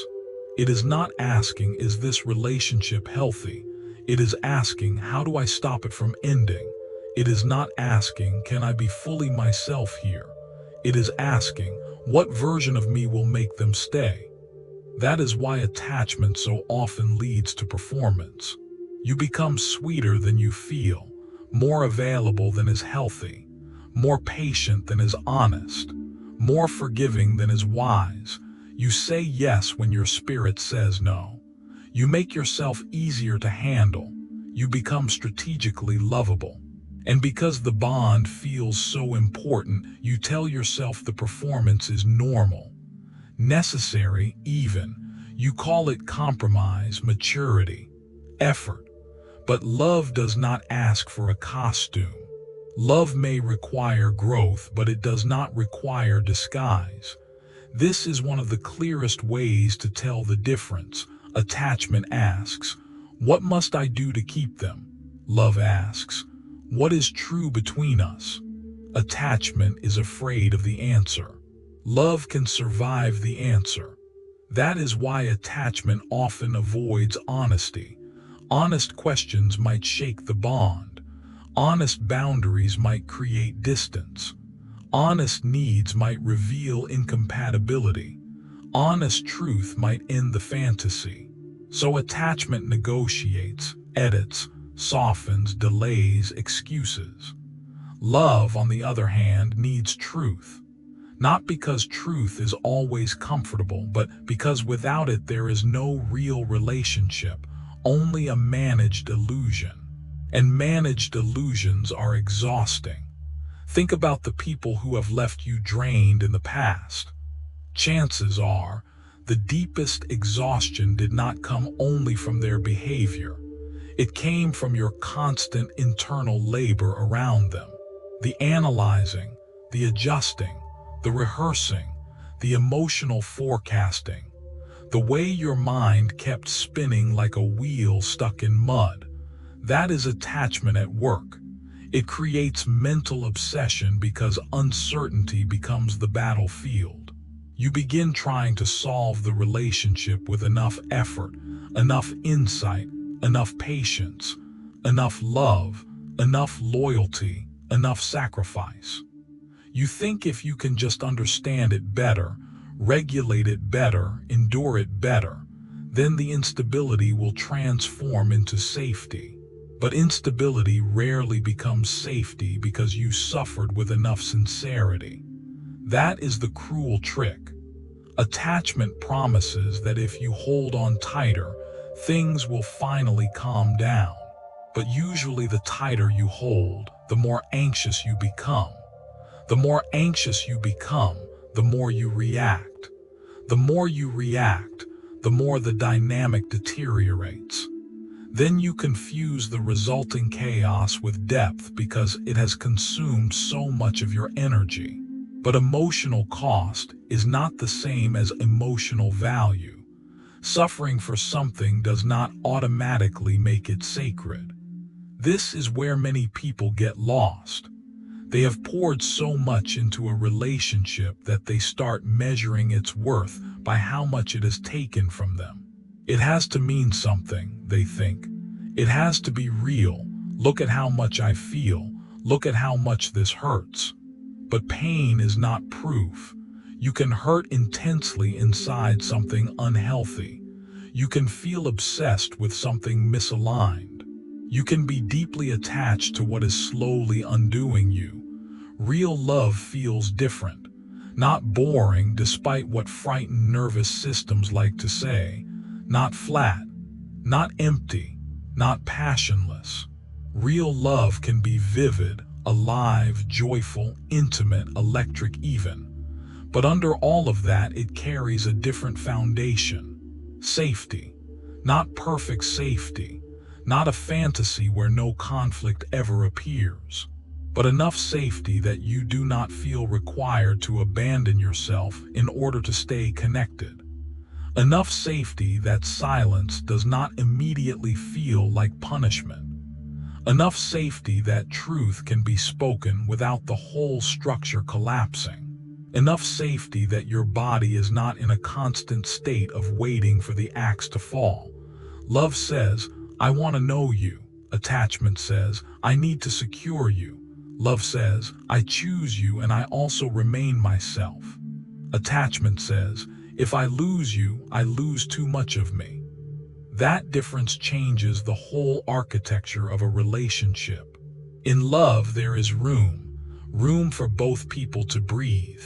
Speaker 1: It is not asking, "Is this relationship healthy?" It is asking, "How do I stop it from ending?" It is not asking, "Can I be fully myself here?" It is asking, "What version of me will make them stay?" That is why attachment so often leads to performance. You become sweeter than you feel, more available than is healthy, more patient than is honest, more forgiving than is wise. You say yes when your spirit says no. You make yourself easier to handle. You become strategically lovable. And because the bond feels so important, you tell yourself the performance is normal, necessary even. You call it compromise, maturity, effort. But love does not ask for a costume. Love may require growth, but it does not require disguise. This is one of the clearest ways to tell the difference. Attachment asks, "What must I do to keep them?" Love asks, "What is true between us?" Attachment is afraid of the answer. Love can survive the answer. That is why attachment often avoids honesty. Honest questions might shake the bond. Honest boundaries might create distance. Honest needs might reveal incompatibility. Honest truth might end the fantasy. So attachment negotiates, edits, softens, delays, excuses. Love, on the other hand, needs truth. Not because truth is always comfortable, but because without it there is no real relationship, only a managed illusion. And managed illusions are exhausting. Think about the people who have left you drained in the past. Chances are, the deepest exhaustion did not come only from their behavior. It came from your constant internal labor around them. The analyzing, the adjusting, the rehearsing, the emotional forecasting. The way your mind kept spinning like a wheel stuck in mud. That is attachment at work. It creates mental obsession because uncertainty becomes the battlefield. You begin trying to solve the relationship with enough effort, enough insight, enough patience, enough love, enough loyalty, enough sacrifice. You think if you can just understand it better, regulate it better, endure it better, then the instability will transform into safety. But instability rarely becomes safety because you suffered with enough sincerity. That is the cruel trick. Attachment promises that if you hold on tighter, things will finally calm down. But usually the tighter you hold, the more anxious you become. The more anxious you become, the more you react. The more you react, the more the dynamic deteriorates. Then you confuse the resulting chaos with depth because it has consumed so much of your energy. But emotional cost is not the same as emotional value. Suffering for something does not automatically make it sacred. This is where many people get lost. They have poured so much into a relationship that they start measuring its worth by how much it has taken from them. It has to mean something, they think. It has to be real. Look at how much I feel. Look at how much this hurts. But pain is not proof. You can hurt intensely inside something unhealthy. You can feel obsessed with something misaligned. You can be deeply attached to what is slowly undoing you. Real love feels different. Not boring, despite what frightened nervous systems like to say. Not flat. Not empty. Not passionless. Real love can be vivid, alive, joyful, intimate, electric even. But under all of that, it carries a different foundation. Safety. Not perfect safety. Not a fantasy where no conflict ever appears. But enough safety that you do not feel required to abandon yourself in order to stay connected. Enough safety that silence does not immediately feel like punishment. Enough safety that truth can be spoken without the whole structure collapsing. Enough safety that your body is not in a constant state of waiting for the axe to fall. Love says, I want to know you. Attachment says, I need to secure you. Love says, I choose you and I also remain myself. Attachment says, if I lose you, I lose too much of me. That difference changes the whole architecture of a relationship. In love, there is room for both people to breathe,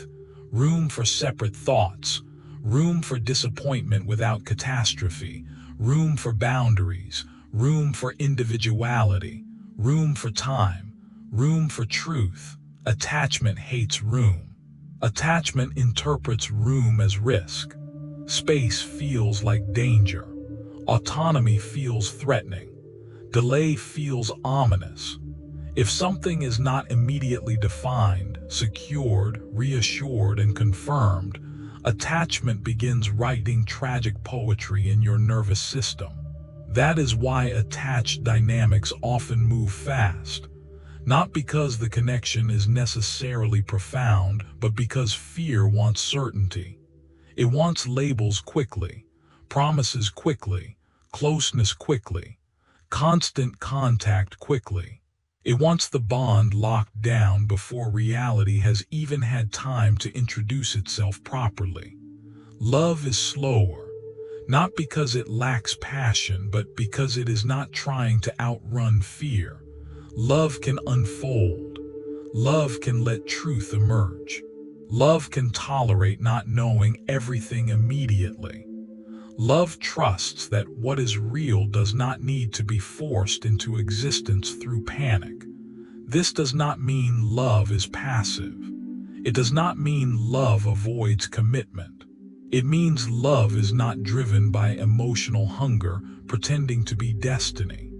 Speaker 1: room for separate thoughts, room for disappointment without catastrophe, room for boundaries, room for individuality, room for time, room for truth. Attachment hates room. Attachment interprets room as risk. Space feels like danger. Autonomy feels threatening. Delay feels ominous. If something is not immediately defined, secured, reassured, and confirmed, attachment begins writing tragic poetry in your nervous system. That is why attached dynamics often move fast. Not because the connection is necessarily profound, but because fear wants certainty. It wants labels quickly, promises quickly, closeness quickly, constant contact quickly. It wants the bond locked down before reality has even had time to introduce itself properly. Love is slower, not because it lacks passion, but because it is not trying to outrun fear. Love can unfold. Love can let truth emerge. Love can tolerate not knowing everything immediately. Love trusts that what is real does not need to be forced into existence through panic. This does not mean love is passive. It does not mean love avoids commitment. It means love is not driven by emotional hunger, pretending to be destiny.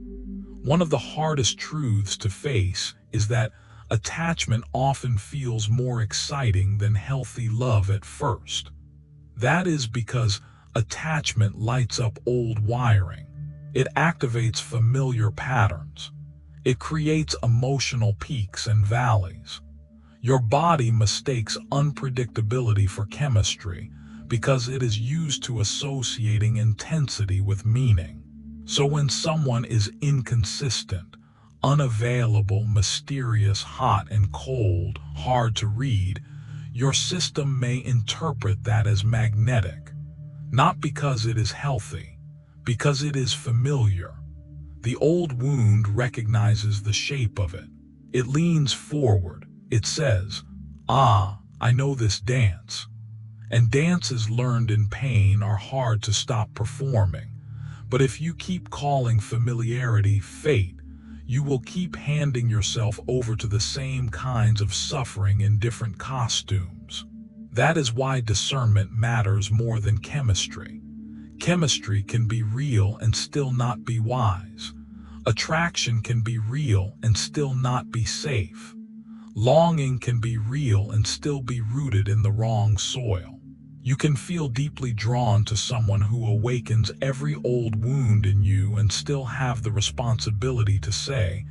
Speaker 1: One of the hardest truths to face is that attachment often feels more exciting than healthy love at first. That is because attachment lights up old wiring. It activates familiar patterns. It creates emotional peaks and valleys. Your body mistakes unpredictability for chemistry because it is used to associating intensity with meaning. So when someone is inconsistent, unavailable, mysterious, hot and cold, hard to read, your system may interpret that as magnetic. Not because it is healthy, because it is familiar. The old wound recognizes the shape of it. It leans forward. It says, "Ah, I know this dance." And dances learned in pain are hard to stop performing. But if you keep calling familiarity fate, you will keep handing yourself over to the same kinds of suffering in different costumes. That is why discernment matters more than chemistry. Chemistry can be real and still not be wise. Attraction can be real and still not be safe. Longing can be real and still be rooted in the wrong soil. You can feel deeply drawn to someone who awakens every old wound in you and still have the responsibility to say,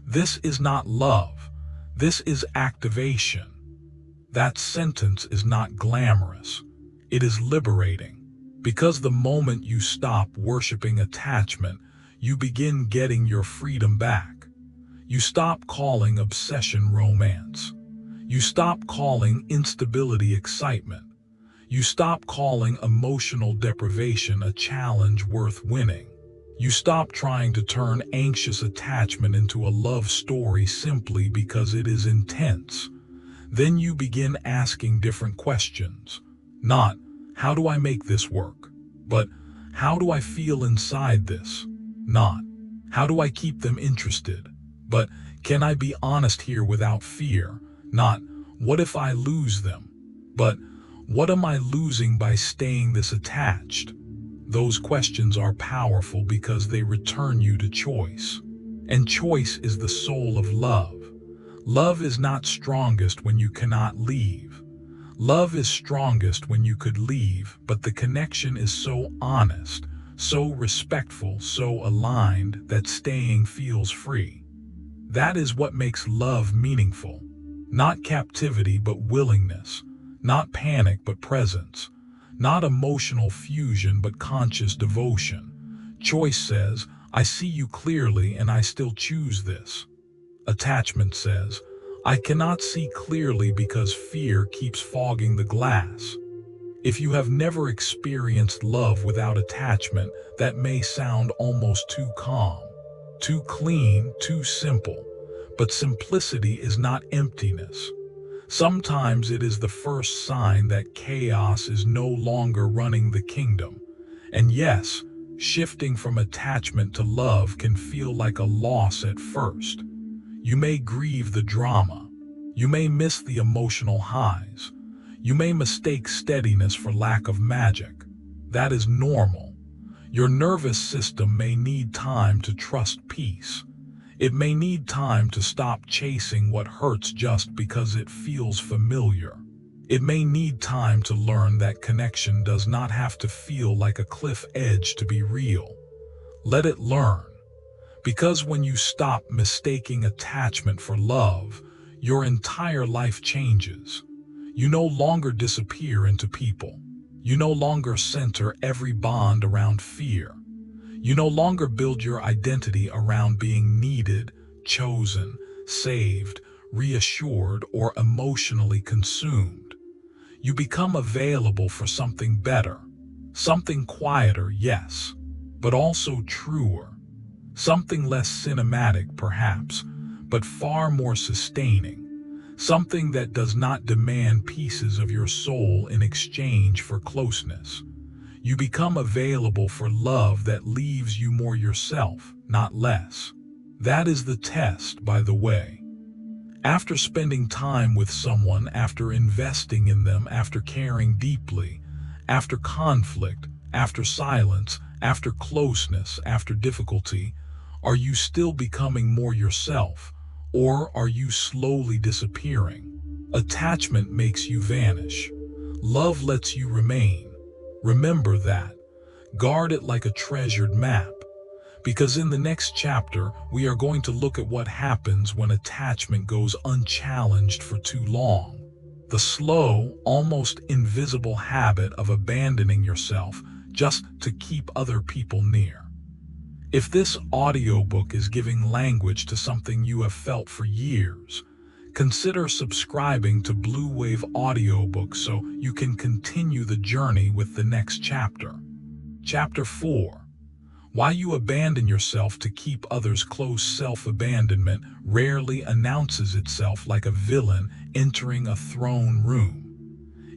Speaker 1: "This is not love. This is activation." That sentence is not glamorous. It is liberating. Because the moment you stop worshiping attachment, you begin getting your freedom back. You stop calling obsession romance. You stop calling instability excitement. You stop calling emotional deprivation a challenge worth winning. You stop trying to turn anxious attachment into a love story simply because it is intense. Then you begin asking different questions. Not, how do I make this work? But, how do I feel inside this? Not, how do I keep them interested? But can I be honest here without fear? Not, what if I lose them? But, what am I losing by staying this attached? Those questions are powerful because they return you to choice. And choice is the soul of love. Love is not strongest when you cannot leave. Love is strongest when you could leave, but the connection is so honest, so respectful, so aligned that staying feels free. That is what makes love meaningful. Not captivity but willingness. Not panic but presence. Not emotional fusion but conscious devotion. Choice says, I see you clearly and I still choose this. Attachment says, I cannot see clearly because fear keeps fogging the glass. If you have never experienced love without attachment, that may sound almost too calm, too clean, too simple. But simplicity is not emptiness. Sometimes it is the first sign that chaos is no longer running the kingdom. And yes, shifting from attachment to love can feel like a loss at first. You may grieve the drama. You may miss the emotional highs. You may mistake steadiness for lack of magic. That is normal. Your nervous system may need time to trust peace. It may need time to stop chasing what hurts just because it feels familiar. It may need time to learn that connection does not have to feel like a cliff edge to be real. Let it learn. Because when you stop mistaking attachment for love, your entire life changes. You no longer disappear into people. You no longer center every bond around fear. You no longer build your identity around being needed, chosen, saved, reassured, or emotionally consumed. You become available for something better, something quieter, yes, but also truer. Something less cinematic, perhaps, but far more sustaining. Something that does not demand pieces of your soul in exchange for closeness. You become available for love that leaves you more yourself, not less. That is the test, by the way. After spending time with someone, after investing in them, after caring deeply, after conflict, after silence, after closeness, after difficulty, are you still becoming more yourself, or are you slowly disappearing? Attachment makes you vanish. Love lets you remain. Remember that. Guard it like a treasured map. Because in the next chapter, we are going to look at what happens when attachment goes unchallenged for too long. The slow, almost invisible habit of abandoning yourself just to keep other people near. If this audiobook is giving language to something you have felt for years, consider subscribing to Blue Wave Audiobook so you can continue the journey with the next chapter. Chapter 4. Why you abandon yourself to keep others close. Self-abandonment rarely announces itself like a villain entering a throne room.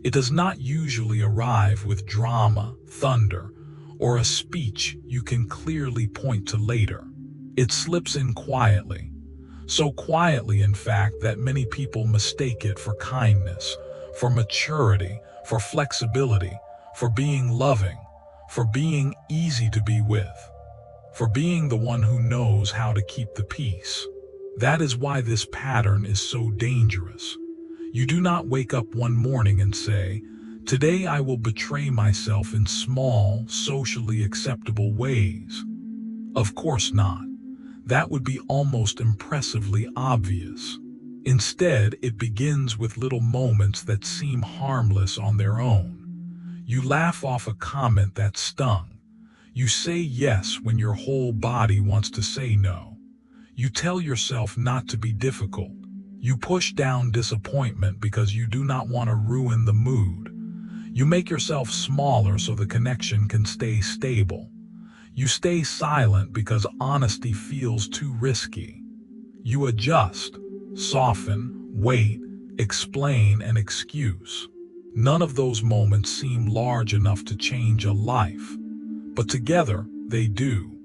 Speaker 1: It does not usually arrive with drama, thunder, or a speech you can clearly point to later. It slips in quietly. So quietly, in fact, that many people mistake it for kindness, for maturity, for flexibility, for being loving, for being easy to be with, for being the one who knows how to keep the peace. That is why this pattern is so dangerous. You do not wake up one morning and say, "Today I will betray myself in small, socially acceptable ways." Of course not. That would be almost impressively obvious. Instead, it begins with little moments that seem harmless on their own. You laugh off a comment that stung. You say yes when your whole body wants to say no. You tell yourself not to be difficult. You push down disappointment because you do not want to ruin the mood. You make yourself smaller so the connection can stay stable. You stay silent because honesty feels too risky. You adjust, soften, wait, explain, and excuse. None of those moments seem large enough to change a life, but together they do.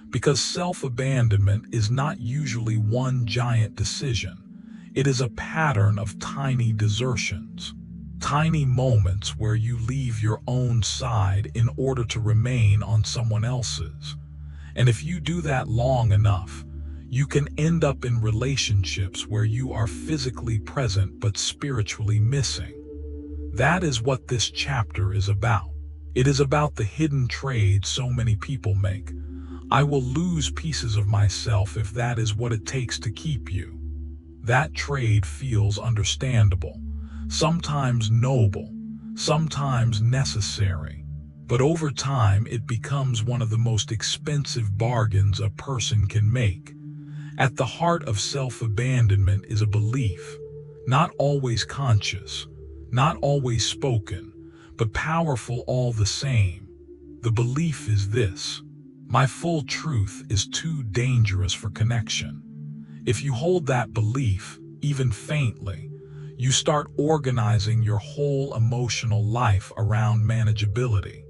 Speaker 1: Because self-abandonment is not usually one giant decision. It is a pattern of tiny desertions, tiny moments where you leave your own side in order to remain on someone else's. And if you do that long enough, you can end up in relationships where you are physically present but spiritually missing. That is what this chapter is about. It is about the hidden trade so many people make. I will lose pieces of myself if that is what it takes to keep you. That trade feels understandable, sometimes noble, sometimes necessary. But over time, it becomes one of the most expensive bargains a person can make. At the heart of self-abandonment is a belief, not always conscious, not always spoken, but powerful all the same. The belief is this: my full truth is too dangerous for connection. If you hold that belief, even faintly, you start organizing your whole emotional life around manageability.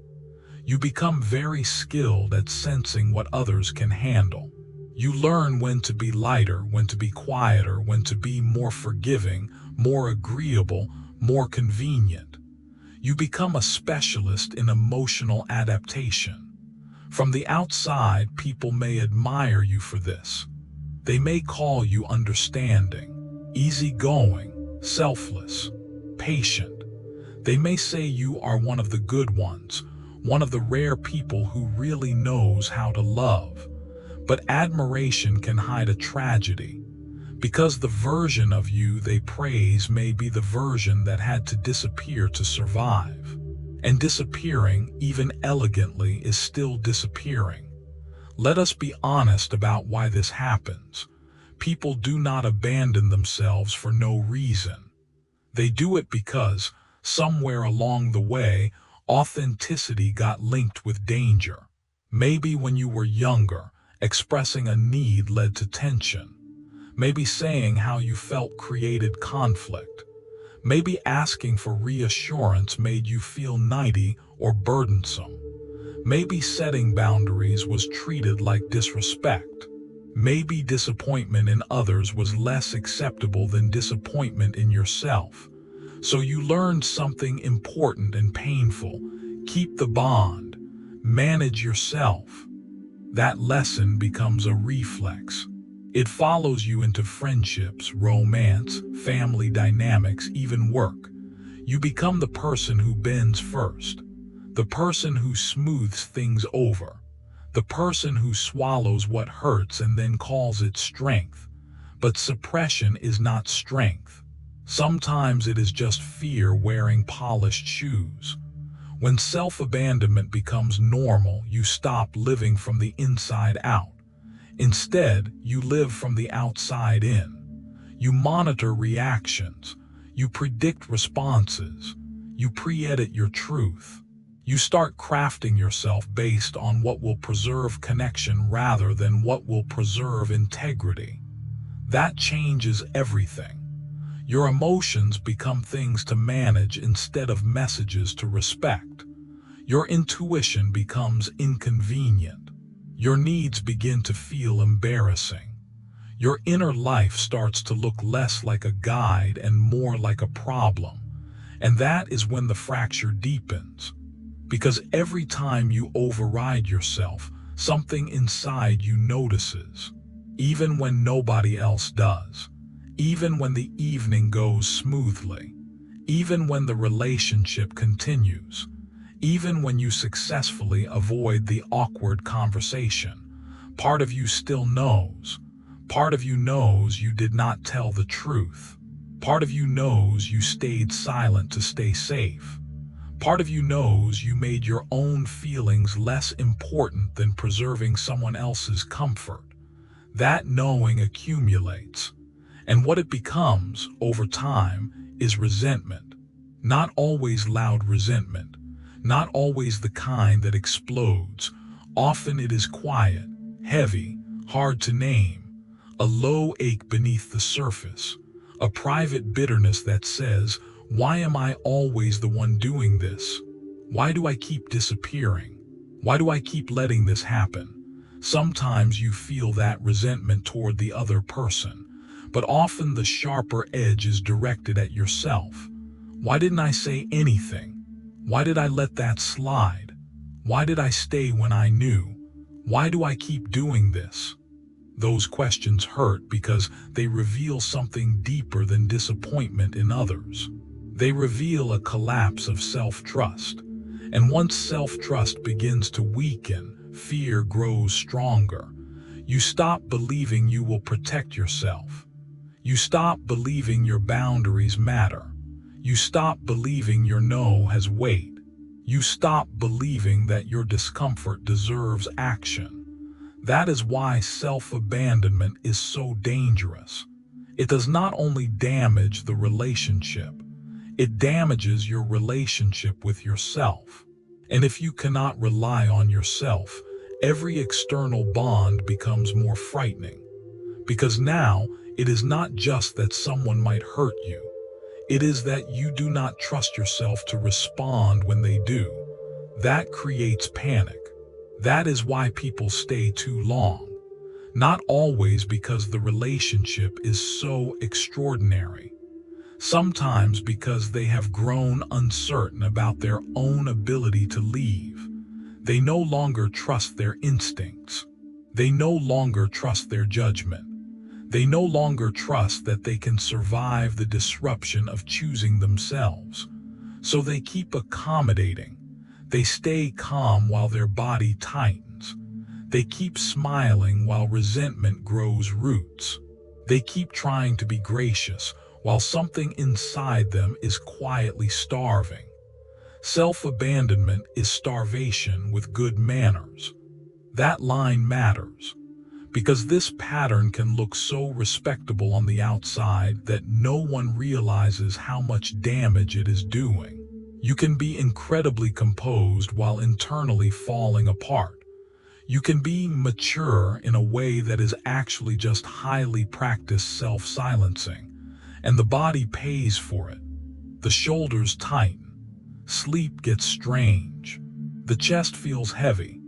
Speaker 1: You become very skilled at sensing what others can handle. You learn when to be lighter, when to be quieter, when to be more forgiving, more agreeable, more convenient. You become a specialist in emotional adaptation. From the outside, people may admire you for this. They may call you understanding, easygoing, selfless, patient. They may say you are one of the good ones, one of the rare people who really knows how to love. But admiration can hide a tragedy, because the version of you they praise may be the version that had to disappear to survive. And disappearing, even elegantly, is still disappearing. Let us be honest about why this happens. People do not abandon themselves for no reason. They do it because, somewhere along the way, authenticity got linked with danger. Maybe when you were younger, expressing a need led to tension. Maybe saying how you felt created conflict. Maybe asking for reassurance made you feel needy or burdensome. Maybe setting boundaries was treated like disrespect. Maybe disappointment in others was less acceptable than disappointment in yourself. So you learned something important and painful. Keep the bond. Manage yourself. That lesson becomes a reflex. It follows you into friendships, romance, family dynamics, even work. You become the person who bends first, the person who smooths things over, the person who swallows what hurts and then calls it strength. But suppression is not strength. Sometimes it is just fear wearing polished shoes. When self-abandonment becomes normal, you stop living from the inside out. Instead, you live from the outside in. You monitor reactions. You predict responses. You pre-edit your truth. You start crafting yourself based on what will preserve connection rather than what will preserve integrity. That changes everything. Your emotions become things to manage instead of messages to respect. Your intuition becomes inconvenient. Your needs begin to feel embarrassing. Your inner life starts to look less like a guide and more like a problem. And that is when the fracture deepens. Because every time you override yourself, something inside you notices, even when nobody else does. Even when the evening goes smoothly, even when the relationship continues, even when you successfully avoid the awkward conversation, part of you still knows. Part of you knows you did not tell the truth. Part of you knows you stayed silent to stay safe. Part of you knows you made your own feelings less important than preserving someone else's comfort. That knowing accumulates. And what it becomes, over time, is resentment. Not always loud resentment. Not always the kind that explodes. Often it is quiet, heavy, hard to name. A low ache beneath the surface. A private bitterness that says, why am I always the one doing this? Why do I keep disappearing? Why do I keep letting this happen? Sometimes you feel that resentment toward the other person, but often the sharper edge is directed at yourself. Why didn't I say anything? Why did I let that slide? Why did I stay when I knew? Why do I keep doing this? Those questions hurt because they reveal something deeper than disappointment in others. They reveal a collapse of self-trust. And once self-trust begins to weaken, fear grows stronger. You stop believing you will protect yourself. You stop believing your boundaries matter. You stop believing your no has weight. You stop believing that your discomfort deserves action. That is why self-abandonment is so dangerous. It does not only damage the relationship, it damages your relationship with yourself. And if you cannot rely on yourself, every external bond becomes more frightening. Because now, it is not just that someone might hurt you. It is that you do not trust yourself to respond when they do. That creates panic. That is why people stay too long. Not always because the relationship is so extraordinary. Sometimes because they have grown uncertain about their own ability to leave. They no longer trust their instincts. They no longer trust their judgment. They no longer trust that they can survive the disruption of choosing themselves. So they keep accommodating. They stay calm while their body tightens. They keep smiling while resentment grows roots. They keep trying to be gracious while something inside them is quietly starving. Self-abandonment is starvation with good manners. That line matters, because this pattern can look so respectable on the outside that no one realizes how much damage it is doing. You can be incredibly composed while internally falling apart. You can be mature in a way that is actually just highly practiced self-silencing, and the body pays for it. The shoulders tighten. Sleep gets strange. The chest feels heavy.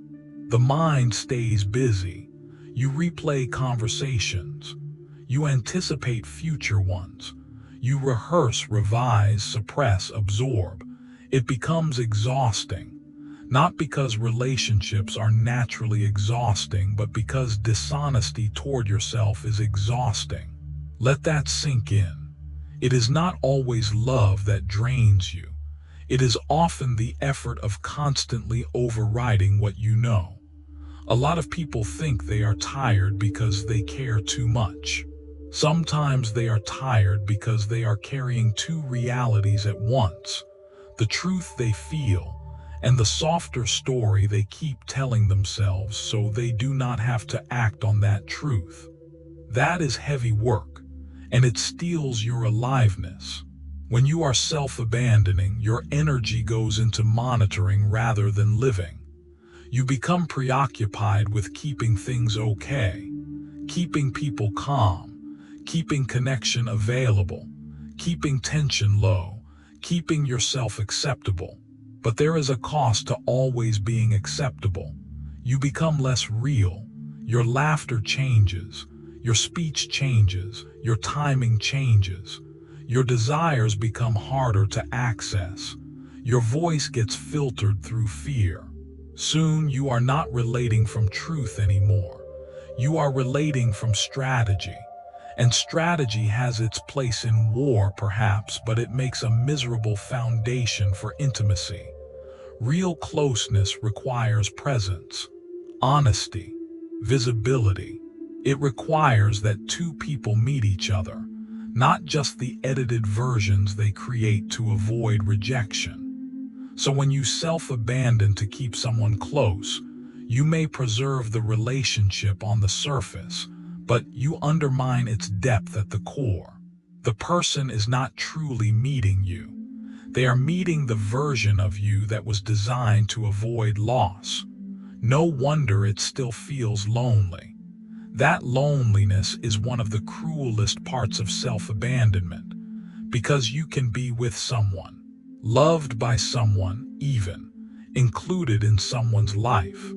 Speaker 1: The mind stays busy. You replay conversations. You anticipate future ones. You rehearse, revise, suppress, absorb. It becomes exhausting, not because relationships are naturally exhausting, but because dishonesty toward yourself is exhausting. Let that sink in. It is not always love that drains you. It is often the effort of constantly overriding what you know. A lot of people think they are tired because they care too much. Sometimes they are tired because they are carrying two realities at once. The truth they feel, and the softer story they keep telling themselves so they do not have to act on that truth. That is heavy work, and it steals your aliveness. When you are self-abandoning, your energy goes into monitoring rather than living. You become preoccupied with keeping things okay, keeping people calm, keeping connection available, keeping tension low, keeping yourself acceptable. But there is a cost to always being acceptable. You become less real. Your laughter changes. Your speech changes. Your timing changes. Your desires become harder to access. Your voice gets filtered through fear. Soon you are not relating from truth anymore. You are relating from strategy. And strategy has its place in war, perhaps, but it makes a miserable foundation for intimacy. Real closeness requires presence, honesty, visibility. It requires that two people meet each other, not just the edited versions they create to avoid rejection. So when you self-abandon to keep someone close, you may preserve the relationship on the surface, but you undermine its depth at the core. The person is not truly meeting you. They are meeting the version of you that was designed to avoid loss. No wonder it still feels lonely. That loneliness is one of the cruelest parts of self-abandonment, because you can be with someone, loved by someone even, included in someone's life,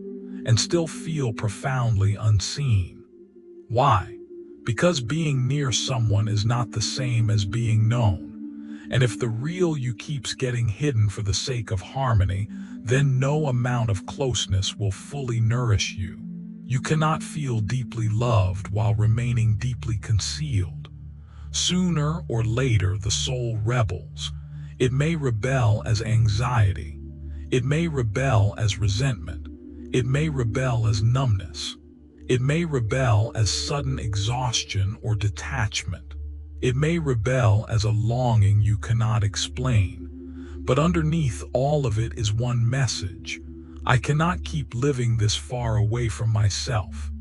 Speaker 1: and still feel profoundly unseen. Why? Because being near someone is not the same as being known. And if the real you keeps getting hidden for the sake of harmony, then no amount of closeness will fully nourish you. You cannot feel deeply loved while remaining deeply concealed. Sooner or later, the soul rebels. It may rebel as anxiety. It may rebel as resentment. It may rebel as numbness. It may rebel as sudden exhaustion or detachment. It may rebel as a longing you cannot explain. But underneath all of it is one message: I cannot keep living this far away from myself.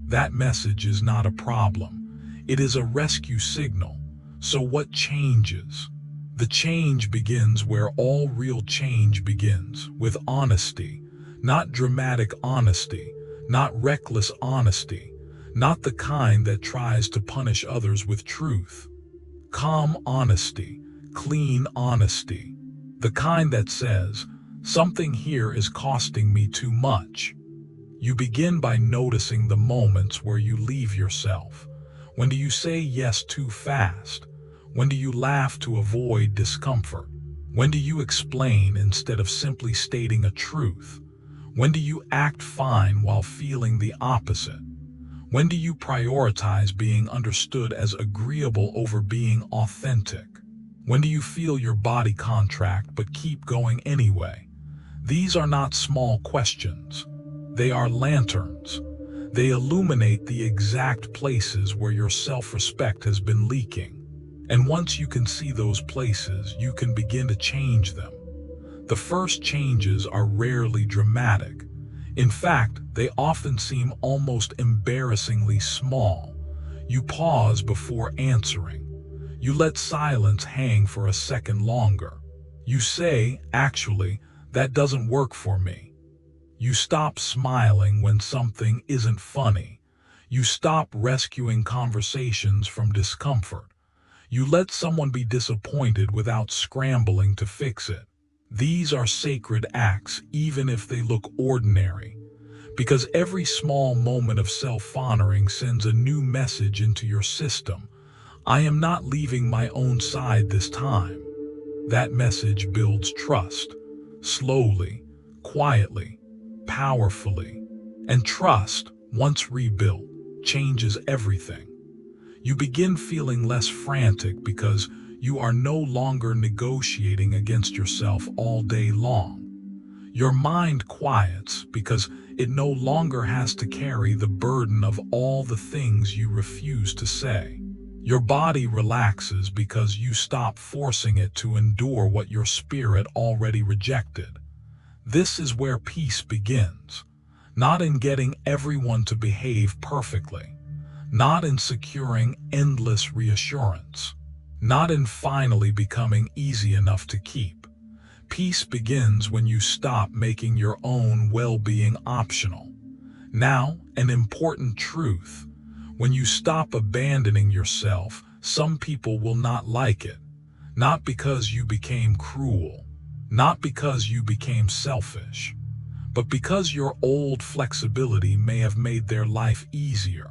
Speaker 1: That message is not a problem. It is a rescue signal. So what changes? The change begins where all real change begins, with honesty. Not dramatic honesty, not reckless honesty, not the kind that tries to punish others with truth. Calm honesty, clean honesty, the kind that says, something here is costing me too much. You begin by noticing the moments where you leave yourself. When do you say yes too fast? When do you laugh to avoid discomfort? When do you explain instead of simply stating a truth? When do you act fine while feeling the opposite? When do you prioritize being understood as agreeable over being authentic? When do you feel your body contract but keep going anyway? These are not small questions. They are lanterns. They illuminate the exact places where your self-respect has been leaking. And once you can see those places, you can begin to change them. The first changes are rarely dramatic. In fact, they often seem almost embarrassingly small. You pause before answering. You let silence hang for a second longer. You say, actually, that doesn't work for me. You stop smiling when something isn't funny. You stop rescuing conversations from discomfort. You let someone be disappointed without scrambling to fix it. These are sacred acts, even if they look ordinary, because every small moment of self-honoring sends a new message into your system. I am not leaving my own side this time. That message builds trust, slowly, quietly, powerfully. And trust, once rebuilt, changes everything. You begin feeling less frantic because you are no longer negotiating against yourself all day long. Your mind quiets because it no longer has to carry the burden of all the things you refuse to say. Your body relaxes because you stop forcing it to endure what your spirit already rejected. This is where peace begins, not in getting everyone to behave perfectly, not in securing endless reassurance, not in finally becoming easy enough to keep. Peace begins when you stop making your own well-being optional. Now, an important truth. When you stop abandoning yourself, some people will not like it. Not because you became cruel, not because you became selfish, but because your old flexibility may have made their life easier.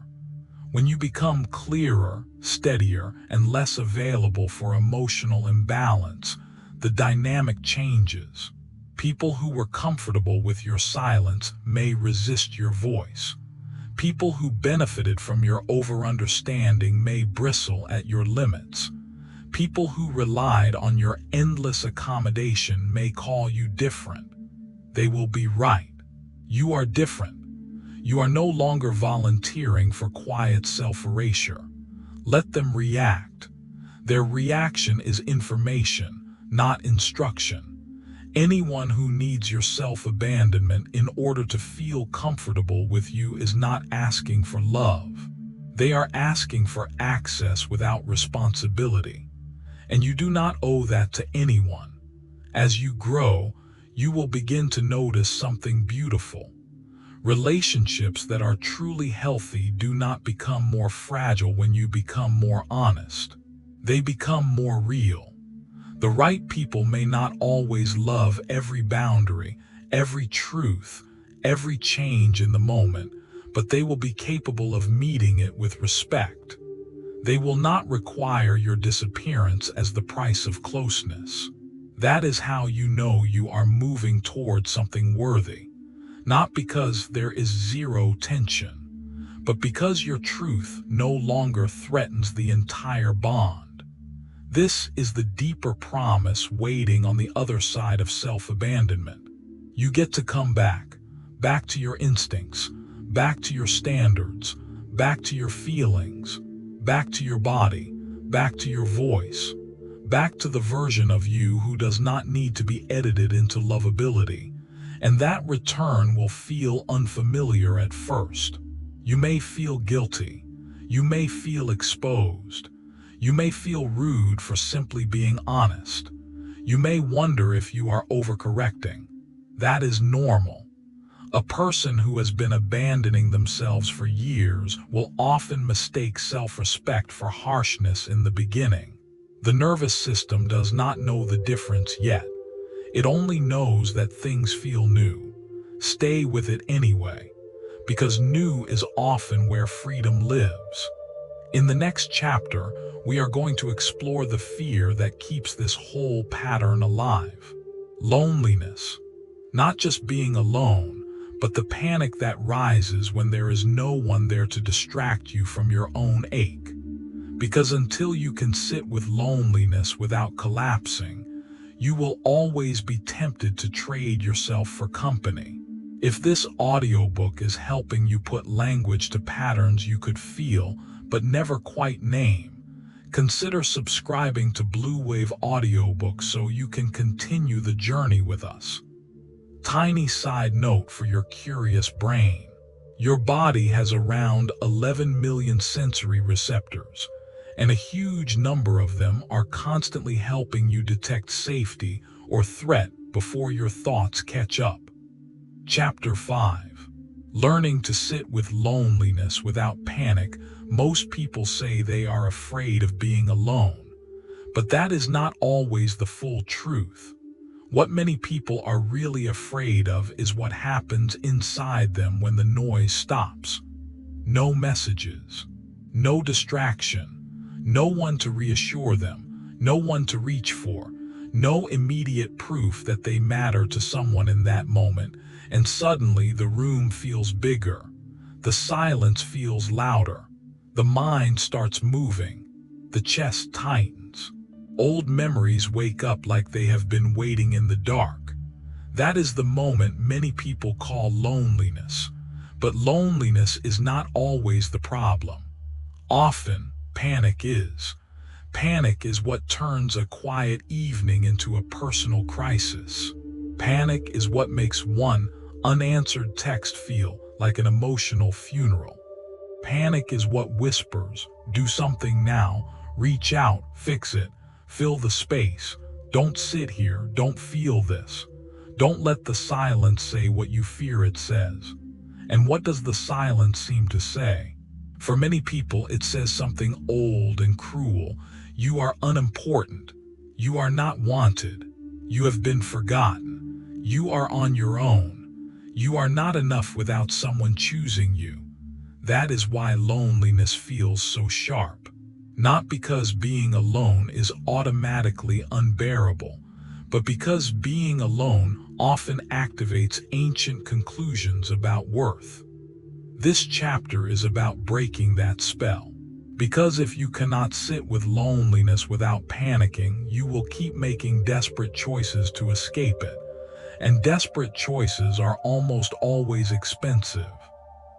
Speaker 1: When you become clearer, steadier, and less available for emotional imbalance, the dynamic changes. People who were comfortable with your silence may resist your voice. People who benefited from your over-understanding may bristle at your limits. People who relied on your endless accommodation may call you different. They will be right. You are different. You are no longer volunteering for quiet self-erasure. Let them react. Their reaction is information, not instruction. Anyone who needs your self-abandonment in order to feel comfortable with you is not asking for love. They are asking for access without responsibility. And you do not owe that to anyone. As you grow, you will begin to notice something beautiful. Relationships that are truly healthy do not become more fragile when you become more honest. They become more real. The right people may not always love every boundary, every truth, every change in the moment, but they will be capable of meeting it with respect. They will not require your disappearance as the price of closeness. That is how you know you are moving toward something worthy, not because there is zero tension, but because your truth no longer threatens the entire bond. This is the deeper promise waiting on the other side of self-abandonment. You get to come back to your instincts, back to your standards, back to your feelings, back to your body, back to your voice, back to the version of you who does not need to be edited into lovability. And that return will feel unfamiliar at first. You may feel guilty. You may feel exposed. You may feel rude for simply being honest. You may wonder if you are overcorrecting. That is normal. A person who has been abandoning themselves for years will often mistake self-respect for harshness in the beginning. The nervous system does not know the difference yet. It only knows that things feel new. Stay with it anyway, because new is often where freedom lives. In the next chapter, we are going to explore the fear that keeps this whole pattern alive. Loneliness. Not just being alone, but the panic that rises when there is no one there to distract you from your own ache. Because until you can sit with loneliness without collapsing, you will always be tempted to trade yourself for company. If this audiobook is helping you put language to patterns you could feel but never quite name, consider subscribing to Blue Wave Audiobook so you can continue the journey with us. Tiny side note for your curious brain. Your body has around 11 million sensory receptors, and a huge number of them are constantly helping you detect safety or threat before your thoughts catch up. Chapter 5. Learning to sit with loneliness without panic. Most people say they are afraid of being alone, but that is not always the full truth. What many people are really afraid of is what happens inside them when the noise stops. No messages, no distraction, no one to reassure them, no one to reach for, no immediate proof that they matter to someone in that moment, and suddenly the room feels bigger, the silence feels louder, the mind starts moving, the chest tightens. Old memories wake up like they have been waiting in the dark. That is the moment many people call loneliness. But loneliness is not always the problem. Often, panic is. Panic is what turns a quiet evening into a personal crisis. Panic is what makes one unanswered text feel like an emotional funeral. Panic is what whispers, "Do something now, reach out, fix it, fill the space, don't sit here, don't feel this." Don't let the silence say what you fear it says. And what does the silence seem to say? For many people, it says something old and cruel. You are unimportant. You are not wanted. You have been forgotten. You are on your own. You are not enough without someone choosing you. That is why loneliness feels so sharp. Not because being alone is automatically unbearable, but because being alone often activates ancient conclusions about worth. This chapter is about breaking that spell. Because if you cannot sit with loneliness without panicking, you will keep making desperate choices to escape it. And desperate choices are almost always expensive.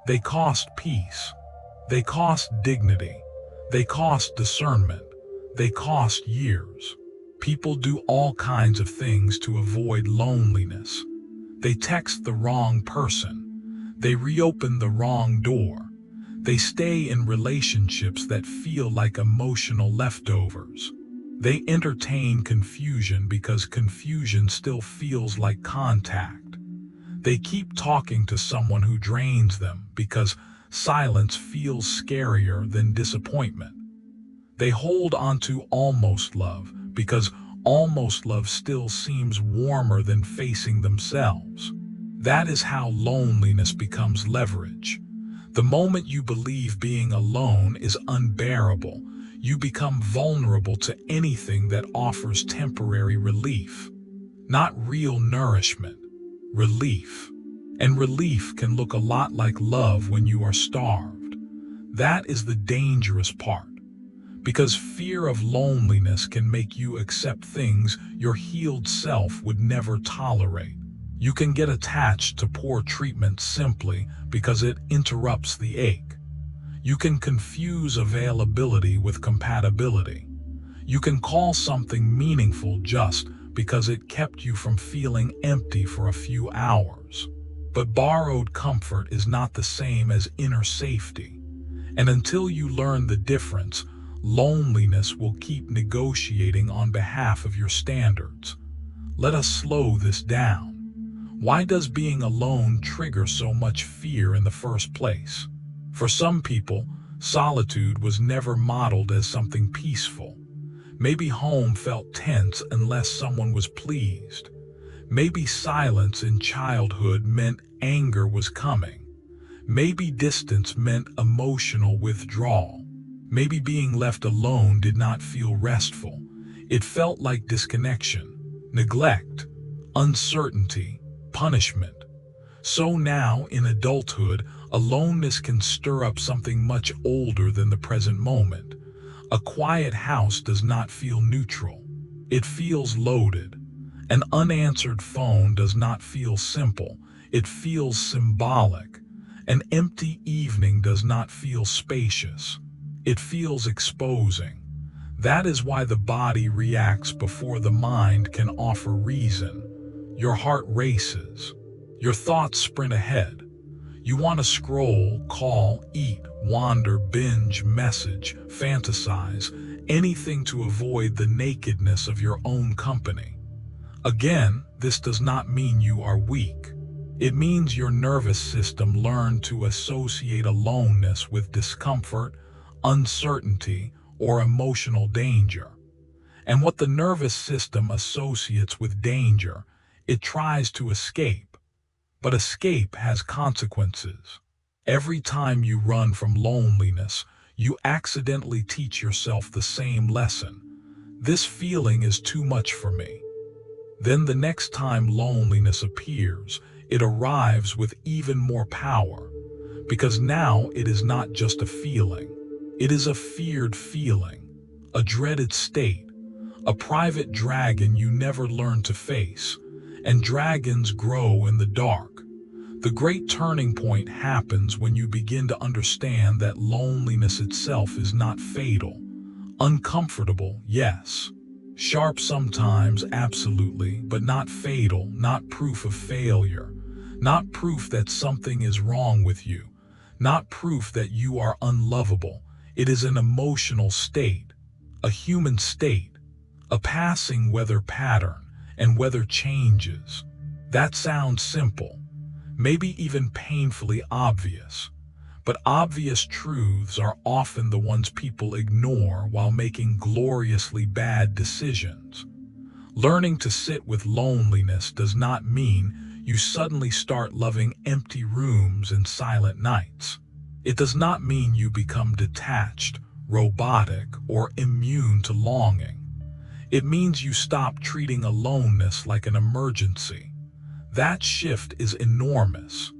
Speaker 1: They cost peace. They cost dignity. They cost discernment. They cost years. People do all kinds of things to avoid loneliness. They text the wrong person. They reopen the wrong door. They stay in relationships that feel like emotional leftovers. They entertain confusion because confusion still feels like contact. They keep talking to someone who drains them because silence feels scarier than disappointment. They hold on to almost love because almost love still seems warmer than facing themselves. That is how loneliness becomes leverage. The moment you believe being alone is unbearable, you become vulnerable to anything that offers temporary relief. Not real nourishment, relief. And relief can look a lot like love when you are starved. That is the dangerous part. Because fear of loneliness can make you accept things your healed self would never tolerate. You can get attached to poor treatment simply because it interrupts the ache. You can confuse availability with compatibility. You can call something meaningful just because it kept you from feeling empty for a few hours. But borrowed comfort is not the same as inner safety. And until you learn the difference, loneliness will keep negotiating on behalf of your standards. Let us slow this down. Why does being alone trigger so much fear in the first place? For some people, solitude was never modeled as something peaceful. Maybe home felt tense unless someone was pleased. Maybe silence in childhood meant anger was coming. Maybe distance meant emotional withdrawal. Maybe being left alone did not feel restful. It felt like disconnection, neglect, uncertainty, punishment. So now, in adulthood, aloneness can stir up something much older than the present moment. A quiet house does not feel neutral. It feels loaded. An unanswered phone does not feel simple. It feels symbolic. An empty evening does not feel spacious. It feels exposing. That is why the body reacts before the mind can offer reason. Your heart races. Your thoughts sprint ahead. You want to scroll, call, eat, wander, binge, message, fantasize, anything to avoid the nakedness of your own company. Again, this does not mean you are weak. It means your nervous system learned to associate aloneness with discomfort, uncertainty, or emotional danger. And what the nervous system associates with danger, it tries to escape. But escape has consequences. Every time you run from loneliness, you accidentally teach yourself the same lesson. This feeling is too much for me. Then the next time loneliness appears, it arrives with even more power. Because now it is not just a feeling. It is a feared feeling, a dreaded state, a private dragon you never learn to face. And dragons grow in the dark. The great turning point happens when you begin to understand that loneliness itself is not fatal. Uncomfortable, yes. Sharp sometimes, absolutely, but not fatal, not proof of failure. Not proof that something is wrong with you. Not proof that you are unlovable. It is an emotional state, a human state, a passing weather pattern. And weather changes. That sounds simple, maybe even painfully obvious. But obvious truths are often the ones people ignore while making gloriously bad decisions. Learning to sit with loneliness does not mean you suddenly start loving empty rooms and silent nights. It does not mean you become detached, robotic, or immune to longing. It means you stop treating aloneness like an emergency. That shift is enormous.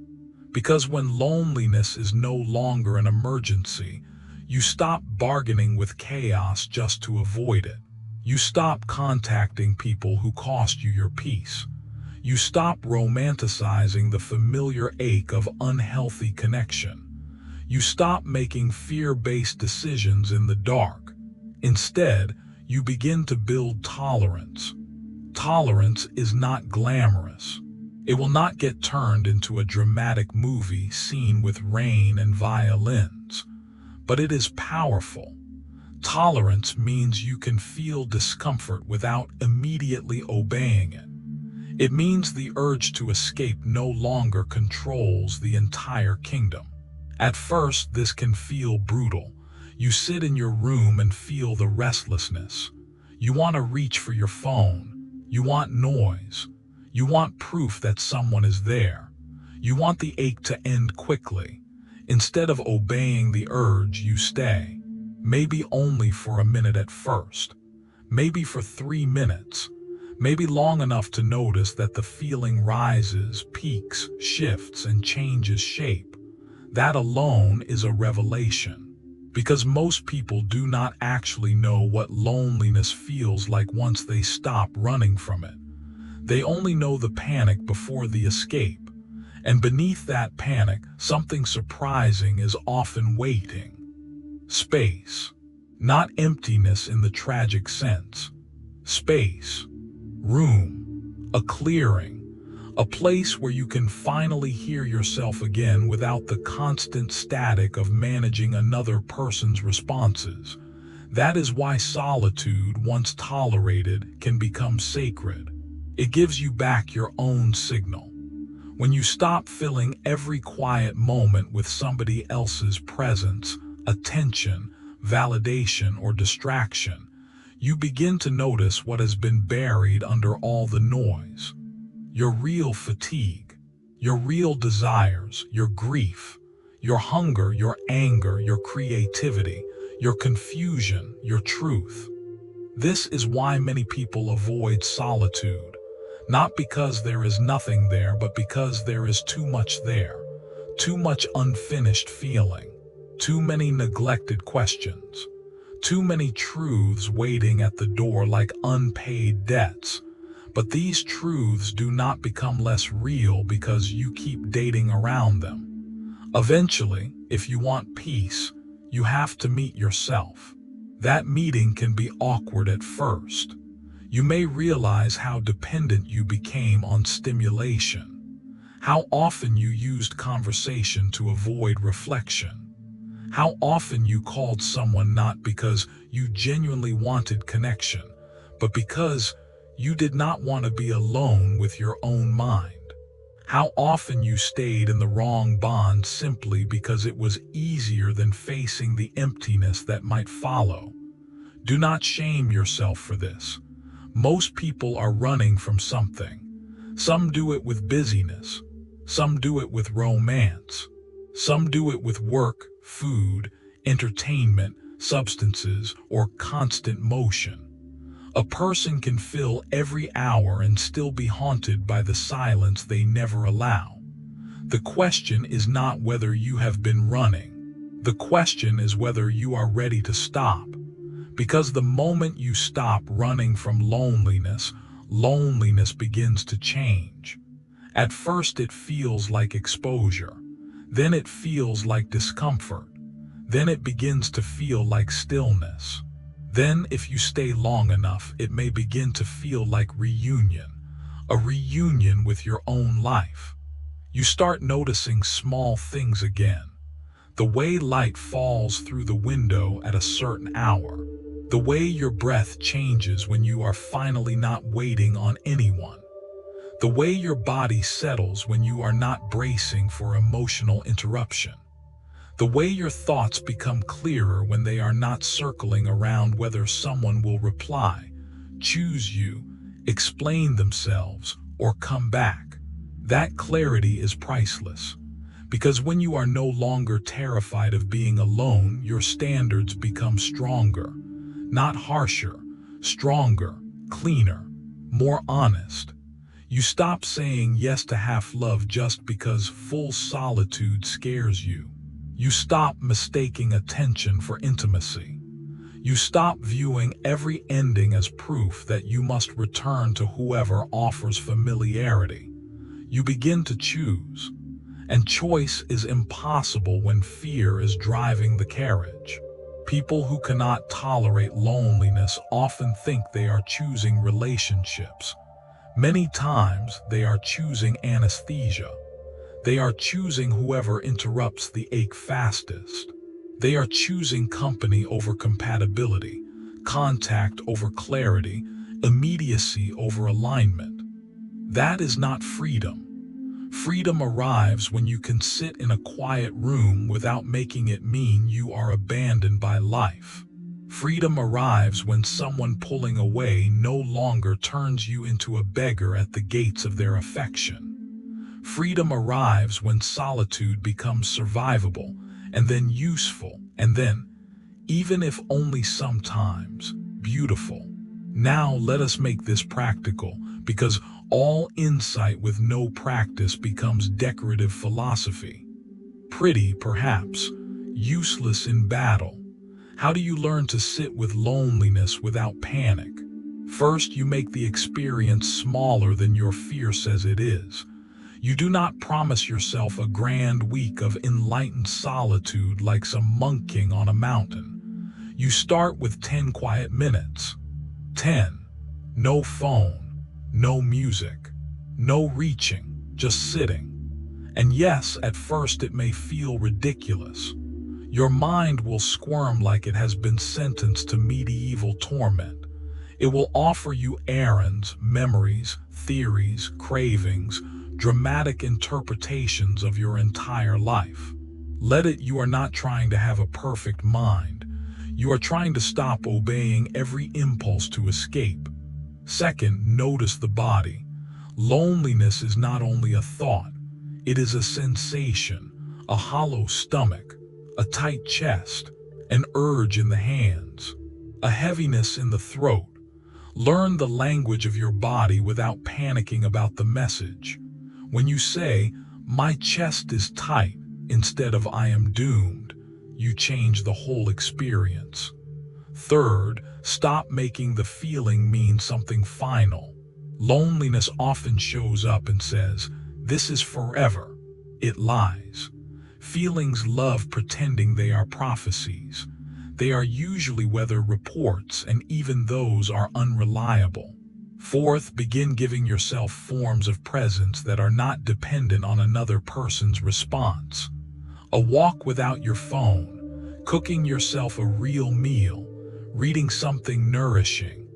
Speaker 1: Because when loneliness is no longer an emergency, you stop bargaining with chaos just to avoid it. You stop contacting people who cost you your peace. You stop romanticizing the familiar ache of unhealthy connection. You stop making fear-based decisions in the dark. Instead, you begin to build tolerance. Tolerance is not glamorous. It will not get turned into a dramatic movie scene with rain and violins. But it is powerful. Tolerance means you can feel discomfort without immediately obeying it. It means the urge to escape no longer controls the entire kingdom. At first, this can feel brutal. You sit in your room and feel the restlessness. You want to reach for your phone. You want noise. You want proof that someone is there. You want the ache to end quickly. Instead of obeying the urge, you stay. Maybe only for a minute at first. Maybe for 3 minutes. Maybe long enough to notice that the feeling rises, peaks, shifts, and changes shape. That alone is a revelation. Because most people do not actually know what loneliness feels like once they stop running from it. They only know the panic before the escape. And beneath that panic, something surprising is often waiting. Space. Not emptiness in the tragic sense. Space. Room. A clearing. A place where you can finally hear yourself again without the constant static of managing another person's responses. That is why solitude, once tolerated, can become sacred. It gives you back your own signal. When you stop filling every quiet moment with somebody else's presence, attention, validation, or distraction, you begin to notice what has been buried under all the noise. Your real fatigue, your real desires, your grief, your hunger, your anger, your creativity, your confusion, your truth. This is why many people avoid solitude. Not because there is nothing there, but because there is too much there. Too much unfinished feeling. Too many neglected questions. Too many truths waiting at the door like unpaid debts. But these truths do not become less real because you keep dating around them. Eventually, if you want peace, you have to meet yourself. That meeting can be awkward at first. You may realize how dependent you became on stimulation, how often you used conversation to avoid reflection, how often you called someone not because you genuinely wanted connection, but because you did not want to be alone with your own mind, how often you stayed in the wrong bond simply because it was easier than facing the emptiness that might follow. Do not shame yourself for this. Most people are running from something. Some do it with busyness. Some do it with romance. Some do it with work, food, entertainment, substances, or constant motion. A person can fill every hour and still be haunted by the silence they never allow. The question is not whether you have been running. The question is whether you are ready to stop. Because the moment you stop running from loneliness, loneliness begins to change. At first it feels like exposure. Then it feels like discomfort. Then it begins to feel like stillness. Then, if you stay long enough, it may begin to feel like reunion. A reunion with your own life. You start noticing small things again. The way light falls through the window at a certain hour. The way your breath changes when you are finally not waiting on anyone. The way your body settles when you are not bracing for emotional interruption. The way your thoughts become clearer when they are not circling around whether someone will reply, choose you, explain themselves, or come back. That clarity is priceless. Because when you are no longer terrified of being alone, your standards become stronger. Not harsher, stronger, cleaner, more honest. You stop saying yes to half love just because full solitude scares you. You stop mistaking attention for intimacy. You stop viewing every ending as proof that you must return to whoever offers familiarity. You begin to choose. And choice is impossible when fear is driving the carriage. People who cannot tolerate loneliness often think they are choosing relationships. Many times they are choosing anesthesia. They are choosing whoever interrupts the ache fastest. They are choosing company over compatibility, contact over clarity, immediacy over alignment. That is not freedom. Freedom arrives when you can sit in a quiet room without making it mean you are abandoned by life. Freedom arrives when someone pulling away no longer turns you into a beggar at the gates of their affection. Freedom arrives when solitude becomes survivable, and then useful, and then, even if only sometimes, beautiful. Now let us make this practical, because all insight with no practice becomes decorative philosophy. Pretty, perhaps, useless in battle. How do you learn to sit with loneliness without panic? First, you make the experience smaller than your fear says it is. You do not promise yourself a grand week of enlightened solitude like some monk king on a mountain. You start with 10 quiet minutes. 10. No phone, no music, no reaching, just sitting. And yes, at first it may feel ridiculous. Your mind will squirm like it has been sentenced to medieval torment. It will offer you errands, memories, theories, cravings, dramatic interpretations of your entire life. Let it. You are not trying to have a perfect mind. You are trying to stop obeying every impulse to escape. Second, notice the body. Loneliness is not only a thought, it is a sensation, a hollow stomach, a tight chest, an urge in the hands, a heaviness in the throat. Learn the language of your body without panicking about the message. When you say, "My chest is tight," instead of "I am doomed," you change the whole experience. Third, stop making the feeling mean something final. Loneliness often shows up and says, "This is forever." It lies. Feelings love pretending they are prophecies. They are usually weather reports, and even those are unreliable. Fourth, begin giving yourself forms of presence that are not dependent on another person's response. A walk without your phone, cooking yourself a real meal, reading something nourishing,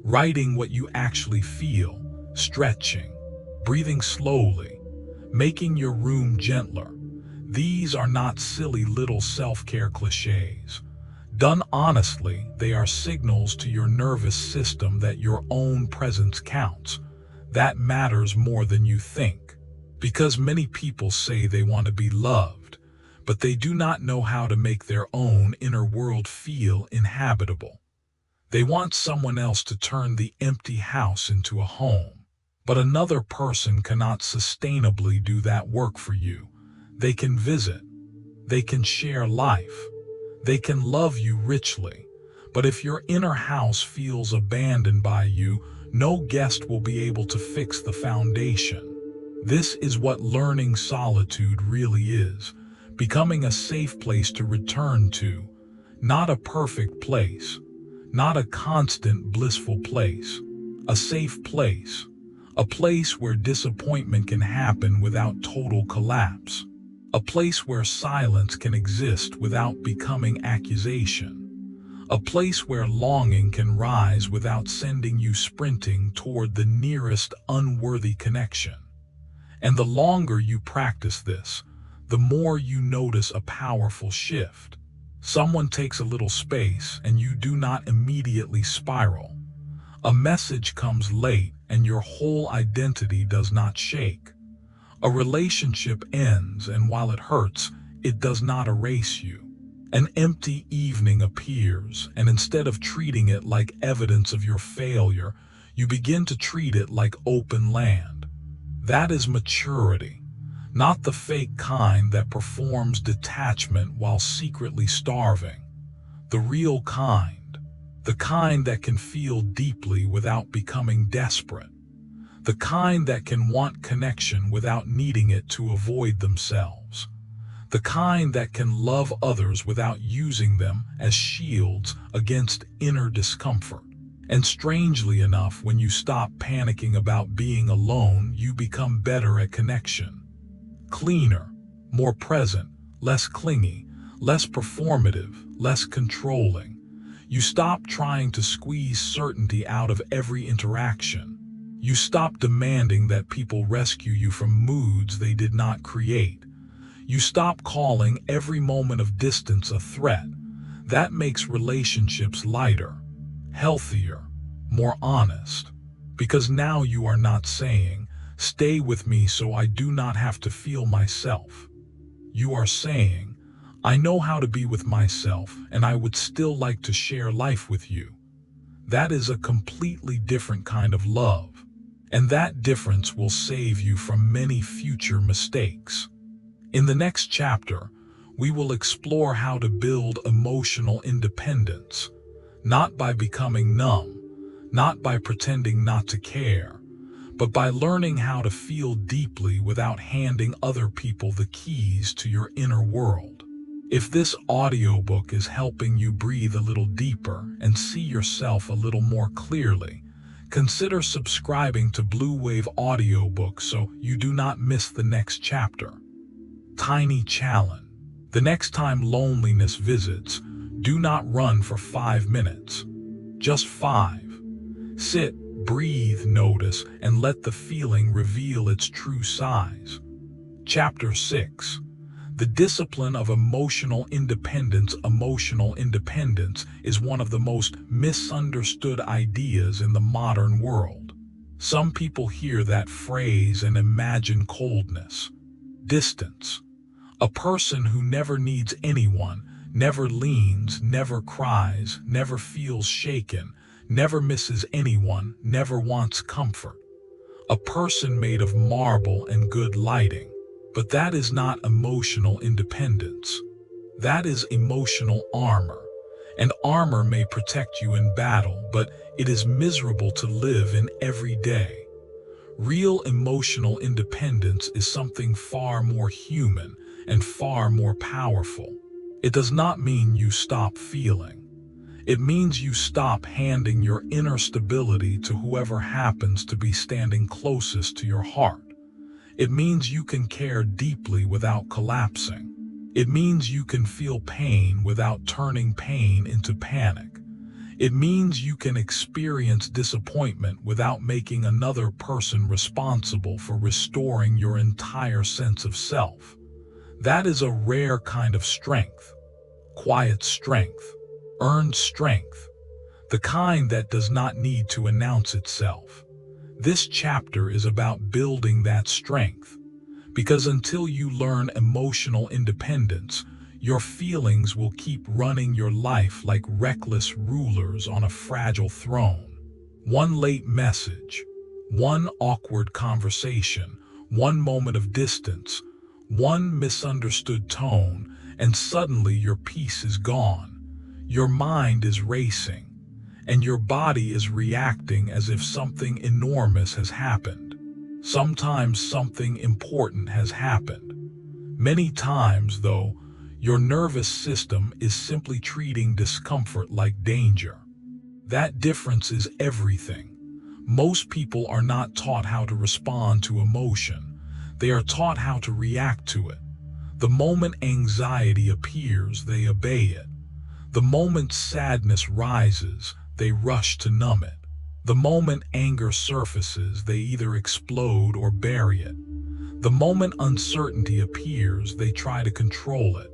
Speaker 1: writing what you actually feel, stretching, breathing slowly, making your room gentler. These are not silly little self-care cliches. Done honestly, they are signals to your nervous system that your own presence counts. That matters more than you think. Because many people say they want to be loved, but they do not know how to make their own inner world feel inhabitable. They want someone else to turn the empty house into a home. But another person cannot sustainably do that work for you. They can visit. They can share life. They can love you richly. But if your inner house feels abandoned by you, no guest will be able to fix the foundation. This is what learning solitude really is. Becoming a safe place to return to. Not a perfect place. Not a constant blissful place. A safe place. A place where disappointment can happen without total collapse. A place where silence can exist without becoming accusation. A place where longing can rise without sending you sprinting toward the nearest unworthy connection. And the longer you practice this, the more you notice a powerful shift. Someone takes a little space and you do not immediately spiral. A message comes late and your whole identity does not shake. A relationship ends, and while it hurts, it does not erase you. An empty evening appears, and instead of treating it like evidence of your failure, you begin to treat it like open land. That is maturity, not the fake kind that performs detachment while secretly starving. The real kind, the kind that can feel deeply without becoming desperate. The kind that can want connection without needing it to avoid themselves. The kind that can love others without using them as shields against inner discomfort. And strangely enough, when you stop panicking about being alone, you become better at connection. Cleaner, more present, less clingy, less performative, less controlling. You stop trying to squeeze certainty out of every interaction. You stop demanding that people rescue you from moods they did not create. You stop calling every moment of distance a threat. That makes relationships lighter, healthier, more honest. Because now you are not saying, Stay with me so I do not have to feel myself. You are saying, I know how to be with myself and I would still like to share life with you. That is a completely different kind of love, and that difference will save you from many future mistakes. In the next chapter, we will explore how to build emotional independence, not by becoming numb, not by pretending not to care, but by learning how to feel deeply without handing other people the keys to your inner world. If this audiobook is helping you breathe a little deeper and see yourself a little more clearly, consider subscribing to Blue Wave Audiobook so you do not miss the next chapter. Tiny challenge. The next time loneliness visits, do not run for 5 minutes. Just 5. Sit, breathe, notice, and let the feeling reveal its true size. Chapter 6. The discipline of emotional independence. Emotional independence is one of the most misunderstood ideas in the modern world. Some people hear that phrase and imagine coldness, distance. A person who never needs anyone, never leans, never cries, never feels shaken, never misses anyone, never wants comfort. A person made of marble and good lighting. But that is not emotional independence. That is emotional armor. And armor may protect you in battle, but it is miserable to live in every day. Real emotional independence is something far more human and far more powerful. It does not mean you stop feeling. It means you stop handing your inner stability to whoever happens to be standing closest to your heart. It means you can care deeply without collapsing. It means you can feel pain without turning pain into panic. It means you can experience disappointment without making another person responsible for restoring your entire sense of self. That is a rare kind of strength. Quiet strength. Earned strength. The kind that does not need to announce itself. This chapter is about building that strength, because until you learn emotional independence, your feelings will keep running your life like reckless rulers on a fragile throne. One late message, one awkward conversation, one moment of distance, one misunderstood tone, and suddenly your peace is gone. Your mind is racing, and your body is reacting as if something enormous has happened. Sometimes something important has happened. Many times, though, your nervous system is simply treating discomfort like danger. That difference is everything. Most people are not taught how to respond to emotion. They are taught how to react to it. The moment anxiety appears, they obey it. The moment sadness rises, they rush to numb it. The moment anger surfaces, they either explode or bury it. The moment uncertainty appears, they try to control it.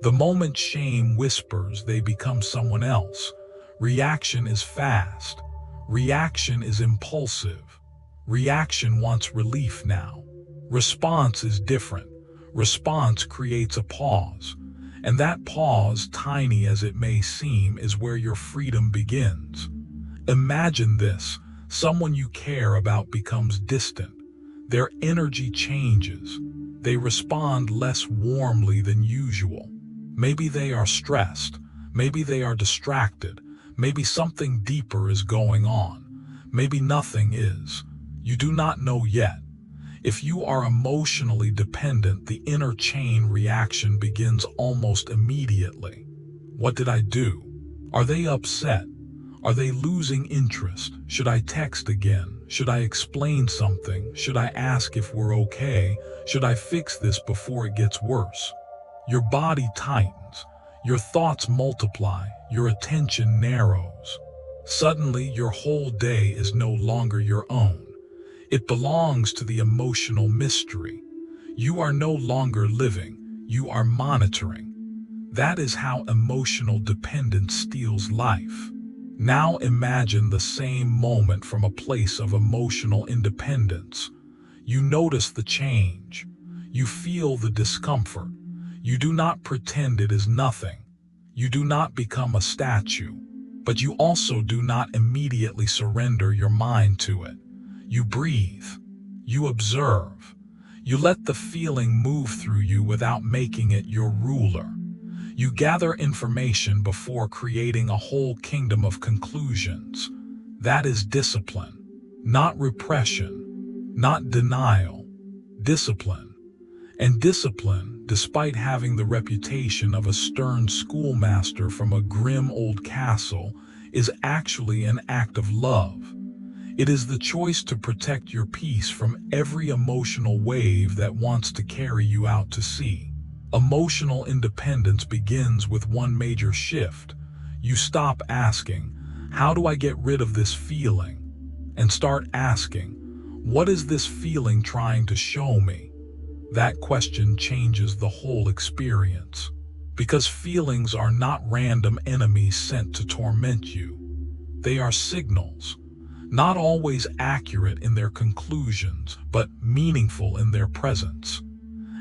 Speaker 1: The moment shame whispers, they become someone else. Reaction is fast. Reaction is impulsive. Reaction wants relief now. Response is different. Response creates a pause. And that pause, tiny as it may seem, is where your freedom begins. Imagine this. Someone you care about becomes distant. Their energy changes. They respond less warmly than usual. Maybe they are stressed. Maybe they are distracted. Maybe something deeper is going on. Maybe nothing is. You do not know yet. If you are emotionally dependent, the inner chain reaction begins almost immediately. What did I do? Are they upset? Are they losing interest? Should I text again? Should I explain something? Should I ask if we're okay? Should I fix this before it gets worse? Your body tightens. Your thoughts multiply. Your attention narrows. Suddenly, your whole day is no longer your own. It belongs to the emotional mystery. You are no longer living, you are monitoring. That is how emotional dependence steals life. Now imagine the same moment from a place of emotional independence. You notice the change. You feel the discomfort. You do not pretend it is nothing. You do not become a statue, but you also do not immediately surrender your mind to it. You breathe. You observe. You let the feeling move through you without making it your ruler. You gather information before creating a whole kingdom of conclusions. That is discipline, not repression, not denial. Discipline. And discipline, despite having the reputation of a stern schoolmaster from a grim old castle, is actually an act of love. It is the choice to protect your peace from every emotional wave that wants to carry you out to sea. Emotional independence begins with one major shift. You stop asking, "How do I get rid of this feeling?" and start asking, "What is this feeling trying to show me?" That question changes the whole experience. Because feelings are not random enemies sent to torment you. They are signals, not always accurate in their conclusions, but meaningful in their presence.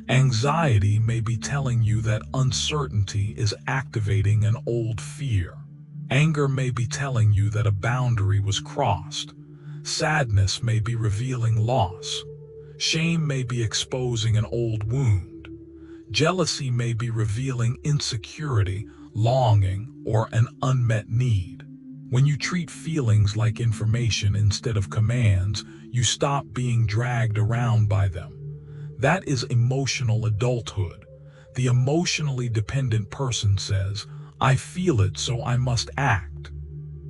Speaker 1: Anxiety may be telling you that uncertainty is activating an old fear. Anger may be telling you that a boundary was crossed. Sadness may be revealing loss. Shame may be exposing an old wound. Jealousy may be revealing insecurity, longing, or an unmet need. When you treat feelings like information instead of commands, you stop being dragged around by them. That is emotional adulthood. The emotionally dependent person says, "I feel it, so I must act."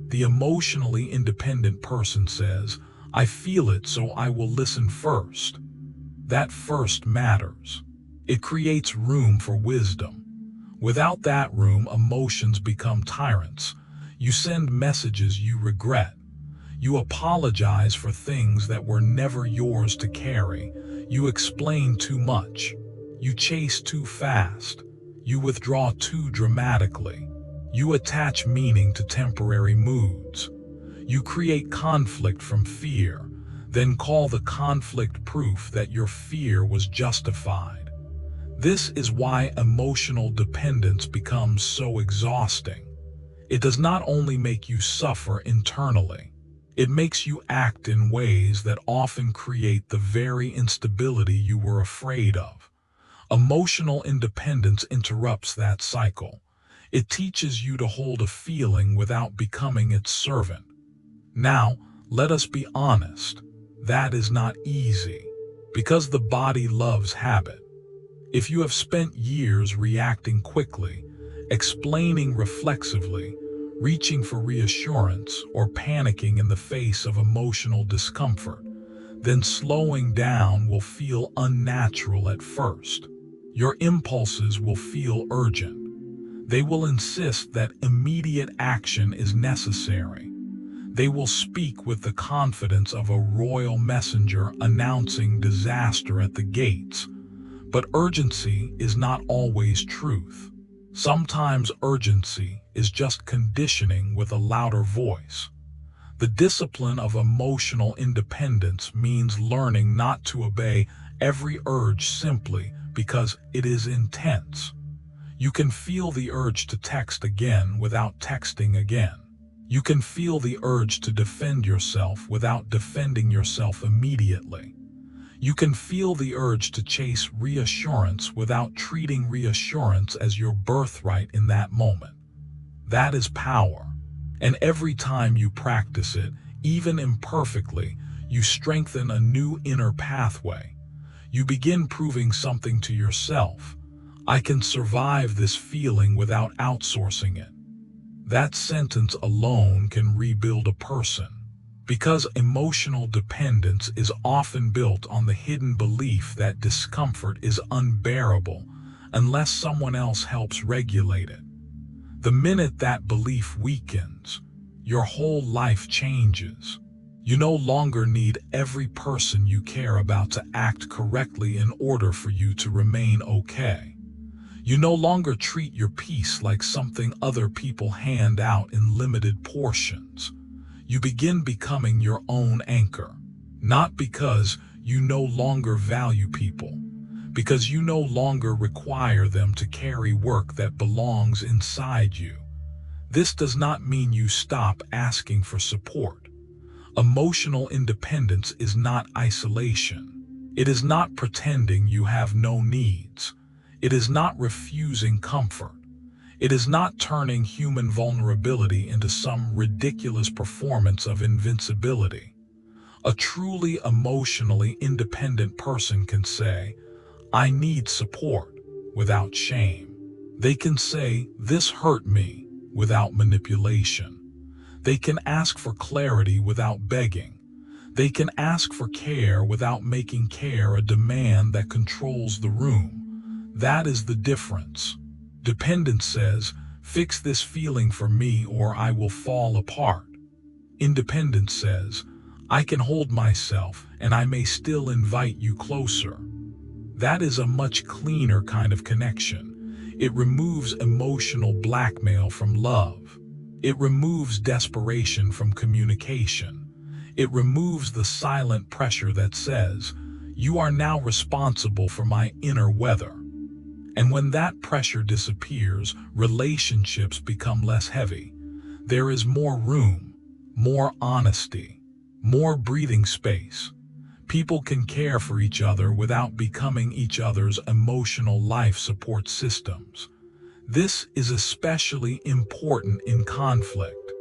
Speaker 1: The emotionally independent person says, "I feel it, so I will listen first." That first matters. It creates room for wisdom. Without that room, emotions become tyrants. You send messages you regret. You apologize for things that were never yours to carry. You explain too much. You chase too fast. You withdraw too dramatically. You attach meaning to temporary moods. You create conflict from fear, then call the conflict proof that your fear was justified. This is why emotional dependence becomes so exhausting. It does not only make you suffer internally, it makes you act in ways that often create the very instability you were afraid of. Emotional independence interrupts that cycle. It teaches you to hold a feeling without becoming its servant. Now, let us be honest. That is not easy, because the body loves habit. If you have spent years reacting quickly, explaining reflexively, reaching for reassurance, or panicking in the face of emotional discomfort, then slowing down will feel unnatural at first. Your impulses will feel urgent. They will insist that immediate action is necessary. They will speak with the confidence of a royal messenger announcing disaster at the gates. But urgency is not always truth. Sometimes urgency is just conditioning with a louder voice. The discipline of emotional independence means learning not to obey every urge simply because it is intense. You can feel the urge to text again without texting again. You can feel the urge to defend yourself without defending yourself immediately. You can feel the urge to chase reassurance without treating reassurance as your birthright in that moment. That is power. And every time you practice it, even imperfectly, you strengthen a new inner pathway. You begin proving something to yourself. I can survive this feeling without outsourcing it. That sentence alone can rebuild a person. Because emotional dependence is often built on the hidden belief that discomfort is unbearable unless someone else helps regulate it. The minute that belief weakens, your whole life changes. You no longer need every person you care about to act correctly in order for you to remain okay. You no longer treat your peace like something other people hand out in limited portions. You begin becoming your own anchor, not because you no longer value people, because you no longer require them to carry work that belongs inside you. This does not mean you stop asking for support. Emotional independence is not isolation. It is not pretending you have no needs. It is not refusing comfort. It is not turning human vulnerability into some ridiculous performance of invincibility. A truly emotionally independent person can say, "I need support," without shame. They can say, "This hurt me," without manipulation. They can ask for clarity without begging. They can ask for care without making care a demand that controls the room. That is the difference. Dependence says, "Fix this feeling for me or I will fall apart." Independence says, "I can hold myself and I may still invite you closer." That is a much cleaner kind of connection. It removes emotional blackmail from love. It removes desperation from communication. It removes the silent pressure that says, "You are now responsible for my inner weather." And when that pressure disappears, relationships become less heavy. There is more room, more honesty, more breathing space. People can care for each other without becoming each other's emotional life support systems. This is especially important in conflict.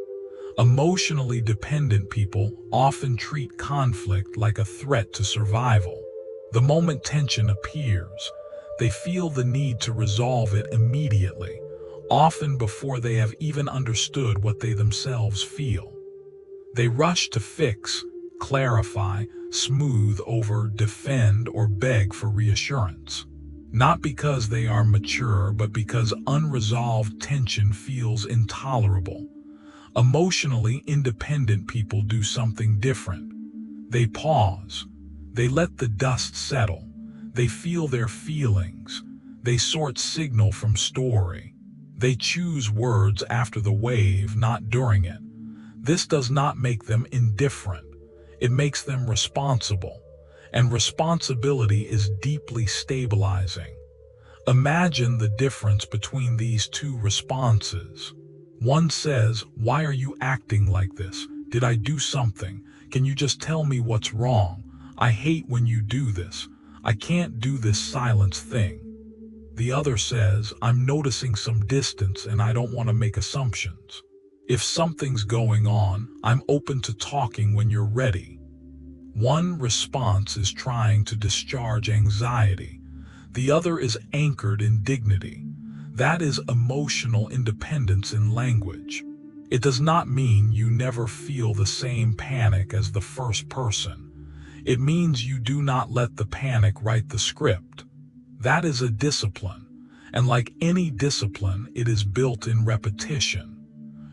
Speaker 1: Emotionally dependent people often treat conflict like a threat to survival. The moment tension appears, they feel the need to resolve it immediately, often before they have even understood what they themselves feel. They rush to fix, clarify, smooth over, defend, or beg for reassurance. Not because they are mature, but because unresolved tension feels intolerable. Emotionally independent people do something different. They pause. They let the dust settle. They feel their feelings. They sort signal from story. They choose words after the wave, not during it. This does not make them indifferent. It makes them responsible. And responsibility is deeply stabilizing. Imagine the difference between these two responses. One says, "Why are you acting like this? Did I do something? Can you just tell me what's wrong? I hate when you do this. I can't do this silence thing." The other says, "I'm noticing some distance and I don't want to make assumptions. If something's going on, I'm open to talking when you're ready." One response is trying to discharge anxiety. The other is anchored in dignity. That is emotional independence in language. It does not mean you never feel the same panic as the first person. It means you do not let the panic write the script. That is a discipline, and like any discipline, it is built in repetition.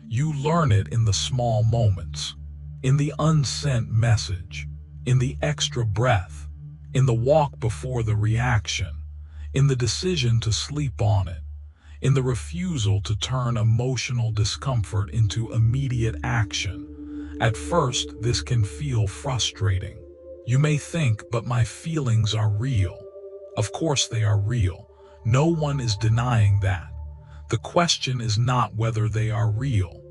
Speaker 1: You learn it in the small moments, in the unsent message, in the extra breath, in the walk before the reaction, in the decision to sleep on it, in the refusal to turn emotional discomfort into immediate action. At first, this can feel frustrating. You may think, "But my feelings are real." Of course they are real. No one is denying that. The question is not whether they are real.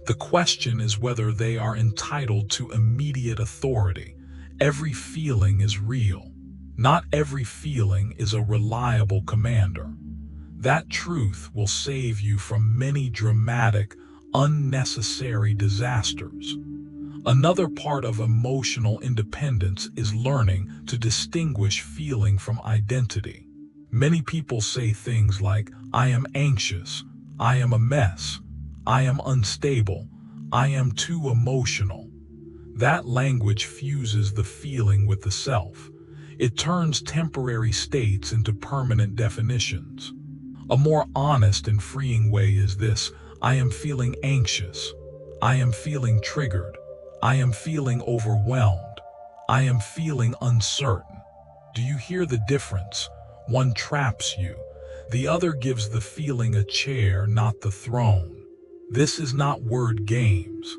Speaker 1: The question is whether they are entitled to immediate authority. Every feeling is real. Not every feeling is a reliable commander. That truth will save you from many dramatic, unnecessary disasters. Another part of emotional independence is learning to distinguish feeling from identity. Many people say things like, "I am anxious," "I am a mess," "I am unstable," "I am too emotional." That language fuses the feeling with the self. It turns temporary states into permanent definitions. A more honest and freeing way is this: "I am feeling anxious. I am feeling triggered. I am feeling overwhelmed. I am feeling uncertain." Do you hear the difference? One traps you. The other gives the feeling a chair, not the throne. This is not word games.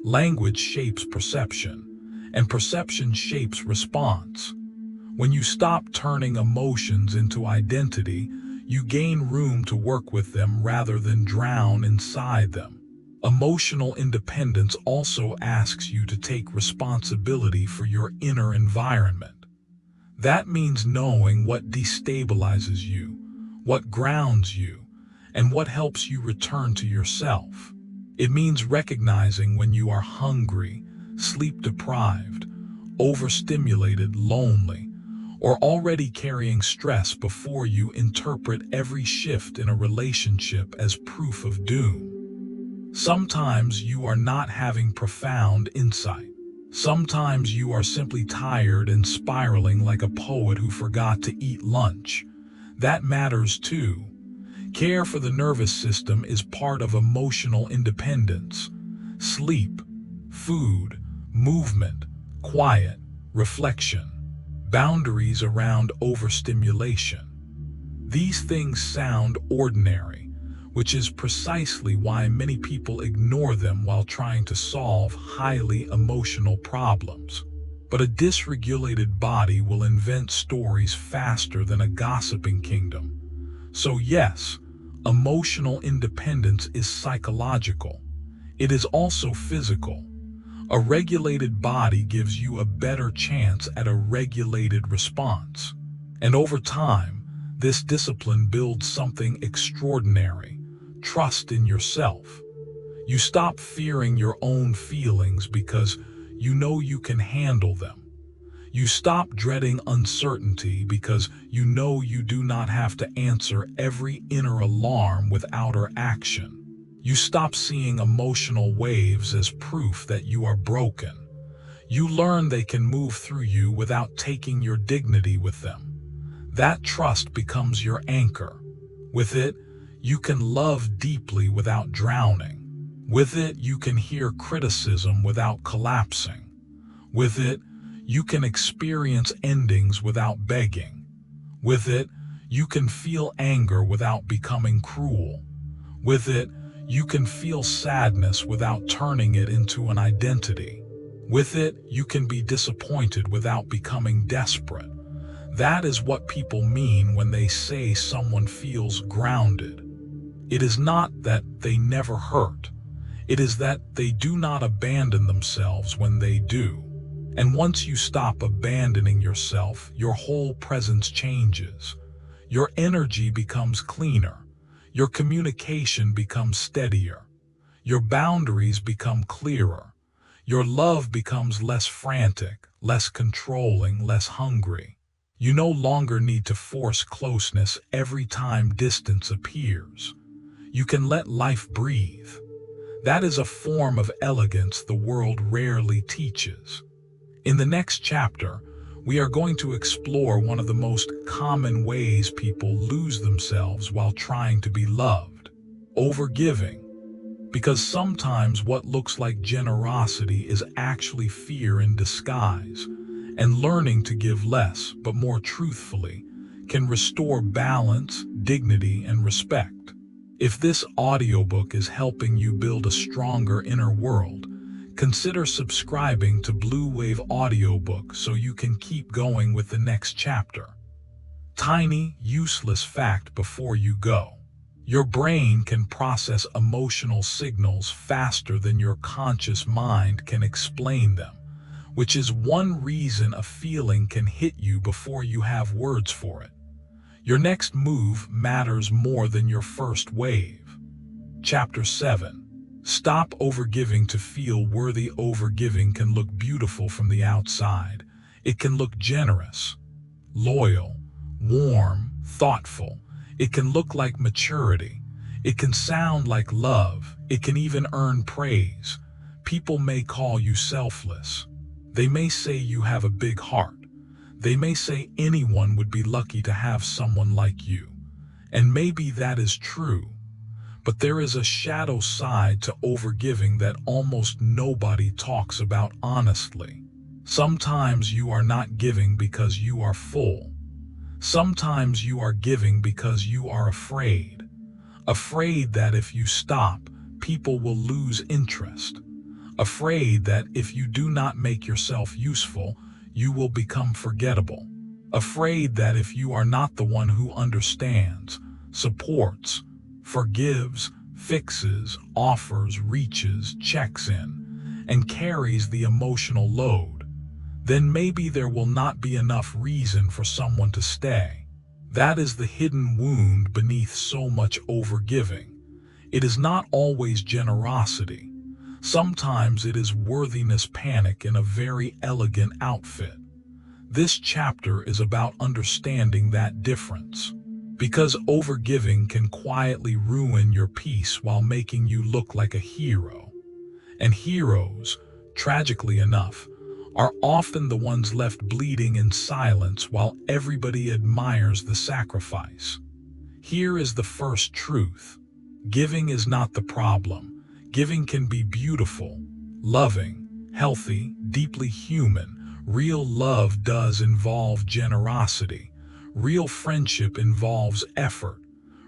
Speaker 1: Language shapes perception, and perception shapes response. When you stop turning emotions into identity, you gain room to work with them rather than drown inside them. Emotional independence also asks you to take responsibility for your inner environment. That means knowing what destabilizes you, what grounds you, and what helps you return to yourself. It means recognizing when you are hungry, sleep-deprived, overstimulated, lonely, or already carrying stress before you interpret every shift in a relationship as proof of doom. Sometimes you are not having profound insight. Sometimes you are simply tired and spiraling like a poet who forgot to eat lunch. That matters too. Care for the nervous system is part of emotional independence. Sleep, food, movement, quiet, reflection, boundaries around overstimulation. These things sound ordinary, which is precisely why many people ignore them while trying to solve highly emotional problems. But a dysregulated body will invent stories faster than a gossiping kingdom. So yes, emotional independence is psychological. It is also physical. A regulated body gives you a better chance at a regulated response. And over time, this discipline builds something extraordinary: trust in yourself. You stop fearing your own feelings because you know you can handle them. You stop dreading uncertainty because you know you do not have to answer every inner alarm with outer action. You stop seeing emotional waves as proof that you are broken. You learn they can move through you without taking your dignity with them. That trust becomes your anchor. With it, you can love deeply without drowning. With it, you can hear criticism without collapsing. With it, you can experience endings without begging. With it, you can feel anger without becoming cruel. With it, you can feel sadness without turning it into an identity. With it, you can be disappointed without becoming desperate. That is what people mean when they say someone feels grounded. It is not that they never hurt. It is that they do not abandon themselves when they do. And once you stop abandoning yourself, your whole presence changes. Your energy becomes cleaner. Your communication becomes steadier. Your boundaries become clearer. Your love becomes less frantic, less controlling, less hungry. You no longer need to force closeness every time distance appears. You can let life breathe. That is a form of elegance the world rarely teaches. In the next chapter, we are going to explore one of the most common ways people lose themselves while trying to be loved: overgiving. Because sometimes what looks like generosity is actually fear in disguise, and learning to give less, but more truthfully, can restore balance, dignity, and respect. If this audiobook is helping you build a stronger inner world, consider subscribing to Blue Wave Audiobook so you can keep going with the next chapter. Tiny, useless fact before you go. Your brain can process emotional signals faster than your conscious mind can explain them, which is one reason a feeling can hit you before you have words for it. Your next move matters more than your first wave. Chapter 7. Stop overgiving to feel worthy. Overgiving can look beautiful from the outside. It can look generous, loyal, warm, thoughtful. It can look like maturity. It can sound like love. It can even earn praise. People may call you selfless. They may say you have a big heart. They may say anyone would be lucky to have someone like you. And maybe that is true. But there is a shadow side to overgiving that almost nobody talks about honestly. Sometimes you are not giving because you are full. Sometimes you are giving because you are afraid. Afraid that if you stop, people will lose interest. Afraid that if you do not make yourself useful, you will become forgettable. afraid that if you are not the one who understands, supports, forgives, fixes, offers, reaches, checks in, and carries the emotional load, then maybe there will not be enough reason for someone to stay. That is the hidden wound beneath so much overgiving. It is not always generosity. Sometimes it is worthiness panic in a very elegant outfit. This chapter is about understanding that difference, because overgiving can quietly ruin your peace while making you look like a hero. And heroes, tragically enough, are often the ones left bleeding in silence while everybody admires the sacrifice. Here is the first truth. Giving is not the problem. Giving can be beautiful, loving, healthy, deeply human. Real love does involve generosity. Real friendship involves effort.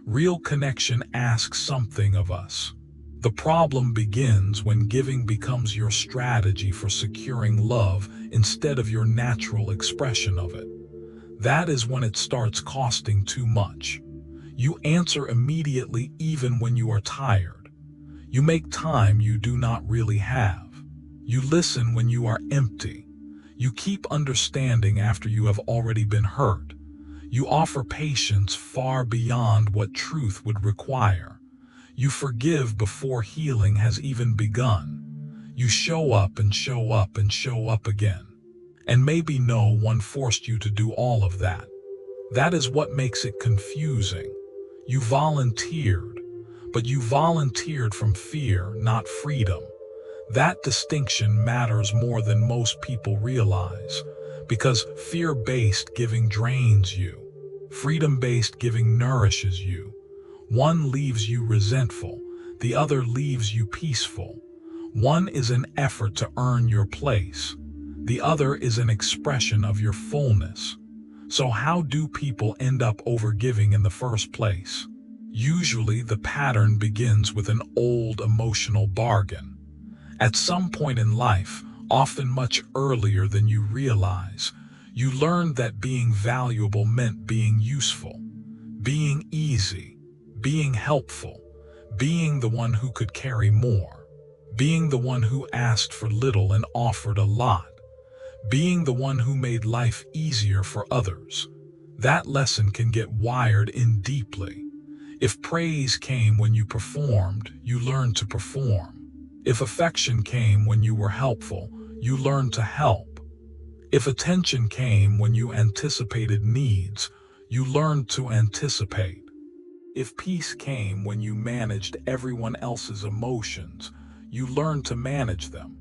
Speaker 1: Real connection asks something of us. The problem begins when giving becomes your strategy for securing love instead of your natural expression of it. That is when it starts costing too much. You answer immediately even when you are tired. You make time you do not really have. You listen when you are empty. You keep understanding after you have already been hurt. You offer patience far beyond what truth would require. You forgive before healing has even begun. You show up and show up and show up again. And maybe no one forced you to do all of that. That is what makes it confusing. You volunteered, but you volunteered from fear, not freedom. That distinction matters more than most people realize, because fear-based giving drains you. Freedom-based giving nourishes you. One leaves you resentful, the other leaves you peaceful. One is an effort to earn your place. The other is an expression of your fullness. So how do people end up overgiving in the first place? Usually the pattern begins with an old emotional bargain. At some point in life, often much earlier than you realize, you learned that being valuable meant being useful, being easy, being helpful, being the one who could carry more, being the one who asked for little and offered a lot, being the one who made life easier for others. That lesson can get wired in deeply. If praise came when you performed, you learned to perform. If affection came when you were helpful, you learned to help. If attention came when you anticipated needs, you learned to anticipate. If peace came when you managed everyone else's emotions, you learned to manage them.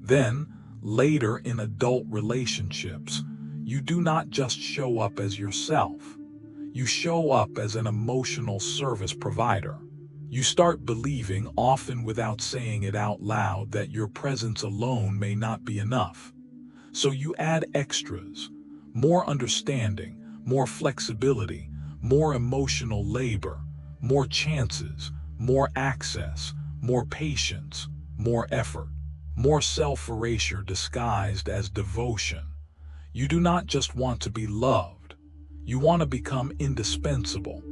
Speaker 1: Then, later in adult relationships, you do not just show up as yourself. You show up as an emotional service provider. You start believing, often without saying it out loud, that your presence alone may not be enough. So you add extras, more understanding, more flexibility, more emotional labor, more chances, more access, more patience, more effort, more self-erasure disguised as devotion. You do not just want to be loved. You want to become indispensable.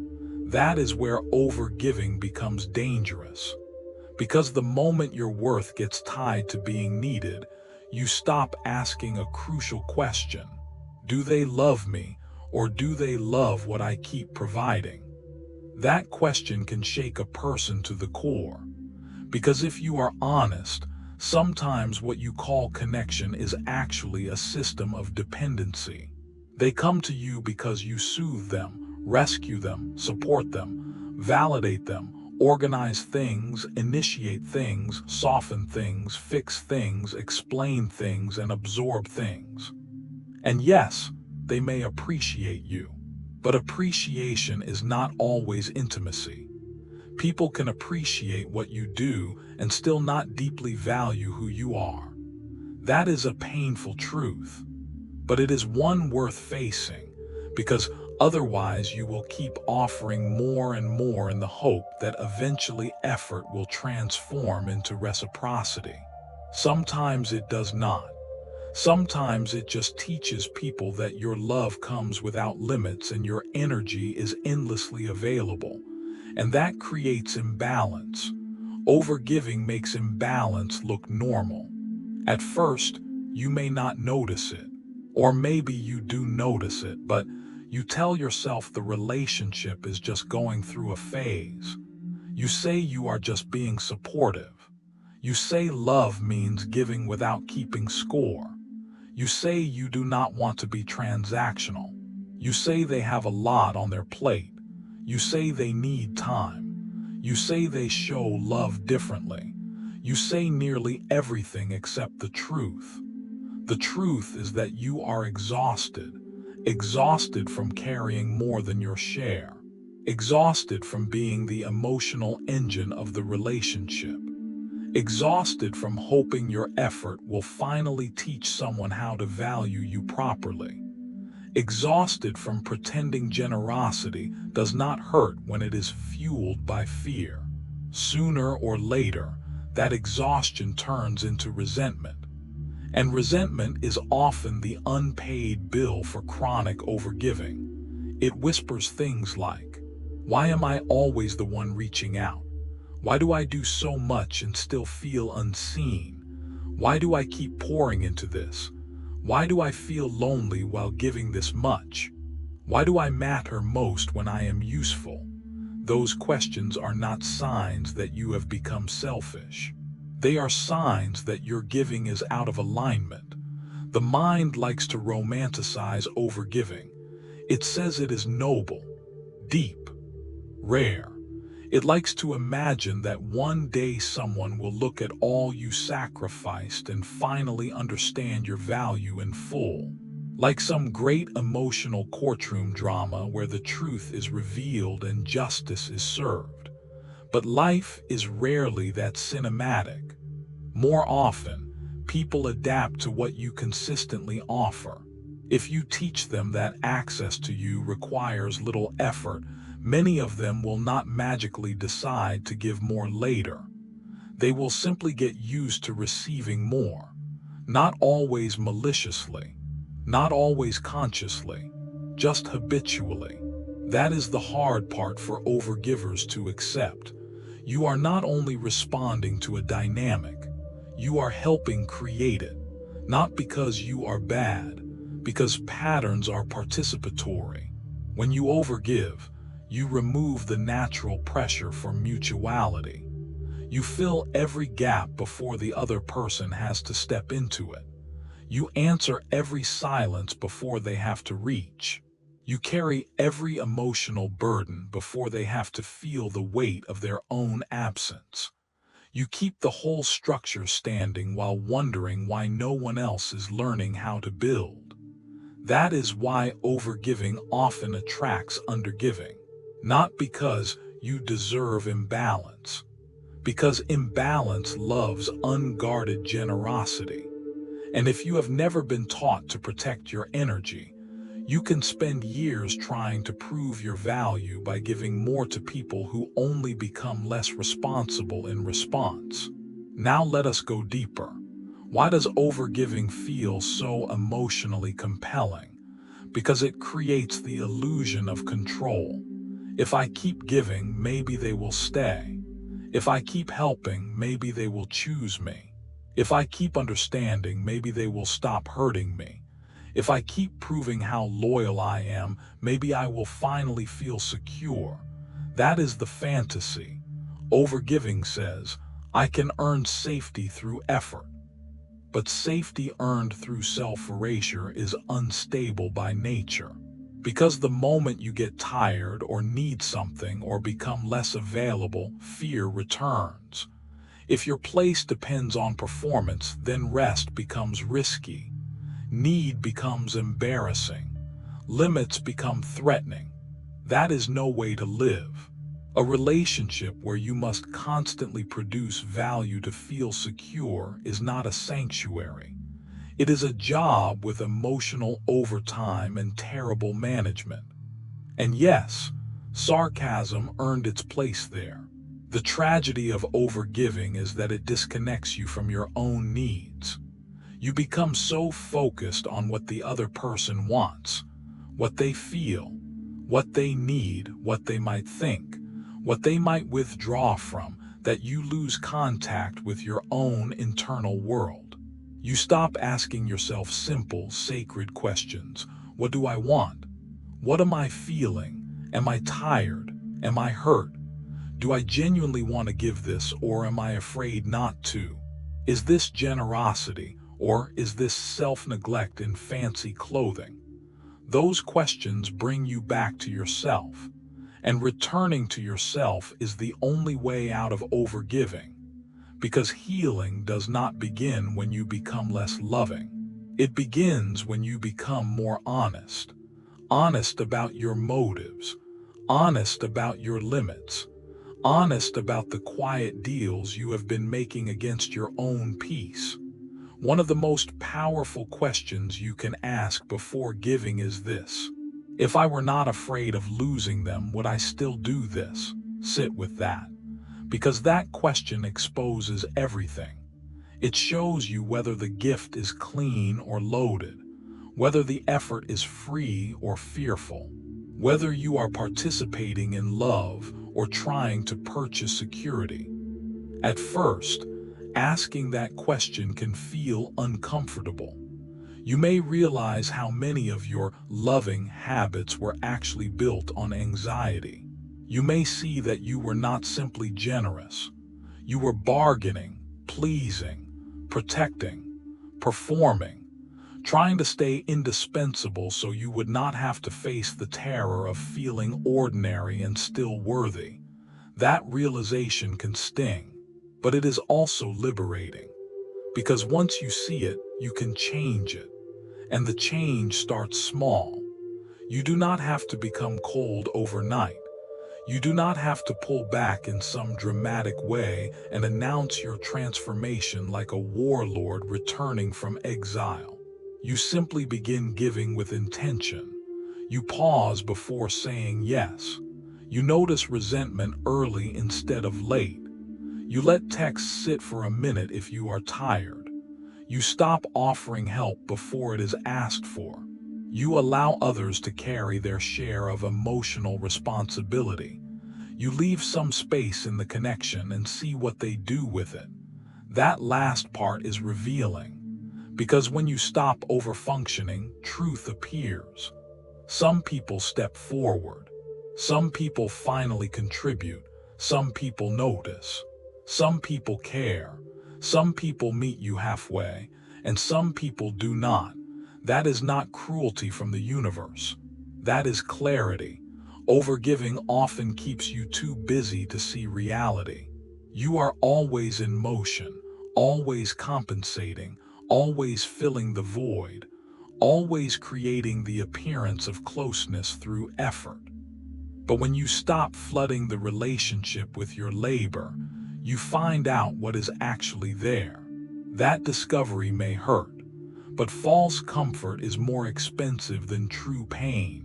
Speaker 1: That is where overgiving becomes dangerous. Because the moment your worth gets tied to being needed, you stop asking a crucial question. Do they love me, or do they love what I keep providing? That question can shake a person to the core. Because if you are honest, sometimes what you call connection is actually a system of dependency. They come to you because you soothe them, rescue them, support them, validate them, organize things, initiate things, soften things, fix things, explain things, and absorb things. And yes, they may appreciate you, but appreciation is not always intimacy. People can appreciate what you do and still not deeply value who you are. That is a painful truth, but it is one worth facing, because otherwise you will keep offering more and more in the hope that eventually effort will transform into reciprocity. Sometimes it does not. Sometimes it just teaches people that your love comes without limits and your energy is endlessly available, and that creates imbalance. Overgiving makes imbalance look normal. At first, you may not notice it, or maybe you do notice it, but you tell yourself the relationship is just going through a phase. You say you are just being supportive. You say love means giving without keeping score. You say you do not want to be transactional. You say they have a lot on their plate. You say they need time. You say they show love differently. You say nearly everything except the truth. The truth is that you are exhausted from carrying more than your share, exhausted from being the emotional engine of the relationship, exhausted from hoping your effort will finally teach someone how to value you properly, exhausted from pretending generosity does not hurt when it is fueled by fear. Sooner or later, that exhaustion turns into resentment. And resentment is often the unpaid bill for chronic overgiving. It whispers things like, "Why am I always the one reaching out? Why do I do so much and still feel unseen? Why do I keep pouring into this? Why do I feel lonely while giving this much? Why do I matter most when I am useful?" Those questions are not signs that you have become selfish. They are signs that your giving is out of alignment. The mind likes to romanticize overgiving. It says it is noble, deep, rare. It likes to imagine that one day someone will look at all you sacrificed and finally understand your value in full. Like some great emotional courtroom drama where the truth is revealed and justice is served. But life is rarely that cinematic. More often, people adapt to what you consistently offer. If you teach them that access to you requires little effort, many of them will not magically decide to give more later. They will simply get used to receiving more, not always maliciously, not always consciously, just habitually. That is the hard part for overgivers to accept. You are not only responding to a dynamic, you are helping create it, not because you are bad, because patterns are participatory. When you overgive, you remove the natural pressure for mutuality. You fill every gap before the other person has to step into it. You answer every silence before they have to reach. You carry every emotional burden before they have to feel the weight of their own absence. You keep the whole structure standing while wondering why no one else is learning how to build. That is why overgiving often attracts undergiving. Not because you deserve imbalance, because imbalance loves unguarded generosity. And if you have never been taught to protect your energy, you can spend years trying to prove your value by giving more to people who only become less responsible in response. Now let us go deeper. Why does overgiving feel so emotionally compelling? Because it creates the illusion of control. If I keep giving, maybe they will stay. If I keep helping, maybe they will choose me. If I keep understanding, maybe they will stop hurting me. If I keep proving how loyal I am, maybe I will finally feel secure. That is the fantasy. Overgiving says, I can earn safety through effort. But safety earned through self-erasure is unstable by nature. Because the moment you get tired or need something or become less available, fear returns. If your place depends on performance, then rest becomes risky. Need becomes embarrassing. Limits become threatening. That is no way to live. A relationship where you must constantly produce value to feel secure is not a sanctuary. It is a job with emotional overtime and terrible management. And yes, sarcasm earned its place there. The tragedy of overgiving is that it disconnects you from your own needs. You become so focused on what the other person wants, what they feel, what they need, what they might think, what they might withdraw from, that you lose contact with your own internal world. You stop asking yourself simple, sacred questions. What do I want? What am I feeling? Am I tired? Am I hurt? Do I genuinely want to give this, or am I afraid not to? Is this generosity, or is this self-neglect in fancy clothing? Those questions bring you back to yourself, and returning to yourself is the only way out of overgiving, because healing does not begin when you become less loving. It begins when you become more honest. Honest about your motives, honest about your limits, honest about the quiet deals you have been making against your own peace. One of the most powerful questions you can ask before giving is this: if I were not afraid of losing them, would I still do this? Sit with that, because that question exposes everything. It shows you whether the gift is clean or loaded, whether the effort is free or fearful, whether you are participating in love or trying to purchase security. At first, asking that question can feel uncomfortable. You may realize how many of your loving habits were actually built on anxiety. You may see that you were not simply generous. You were bargaining, pleasing, protecting, performing, trying to stay indispensable so you would not have to face the terror of feeling ordinary and still worthy. That realization can sting, but it is also liberating, because once you see it, you can change it, and the change starts small. You do not have to become cold overnight. You do not have to pull back in some dramatic way and announce your transformation like a warlord returning from exile. You simply begin giving with intention. You pause before saying yes. You notice resentment early instead of late. You let texts sit for a minute if you are tired. You stop offering help before it is asked for. You allow others to carry their share of emotional responsibility. You leave some space in the connection and see what they do with it. That last part is revealing, because when you stop overfunctioning, truth appears. Some people step forward. Some people finally contribute. Some people notice. Some people care. Some people meet you halfway, and some people do not. That is not cruelty from the universe. That is clarity. Overgiving often keeps you too busy to see reality. You are always in motion, always compensating, always filling the void, always creating the appearance of closeness through effort. But when you stop flooding the relationship with your labor, you find out what is actually there. That discovery may hurt, but false comfort is more expensive than true pain.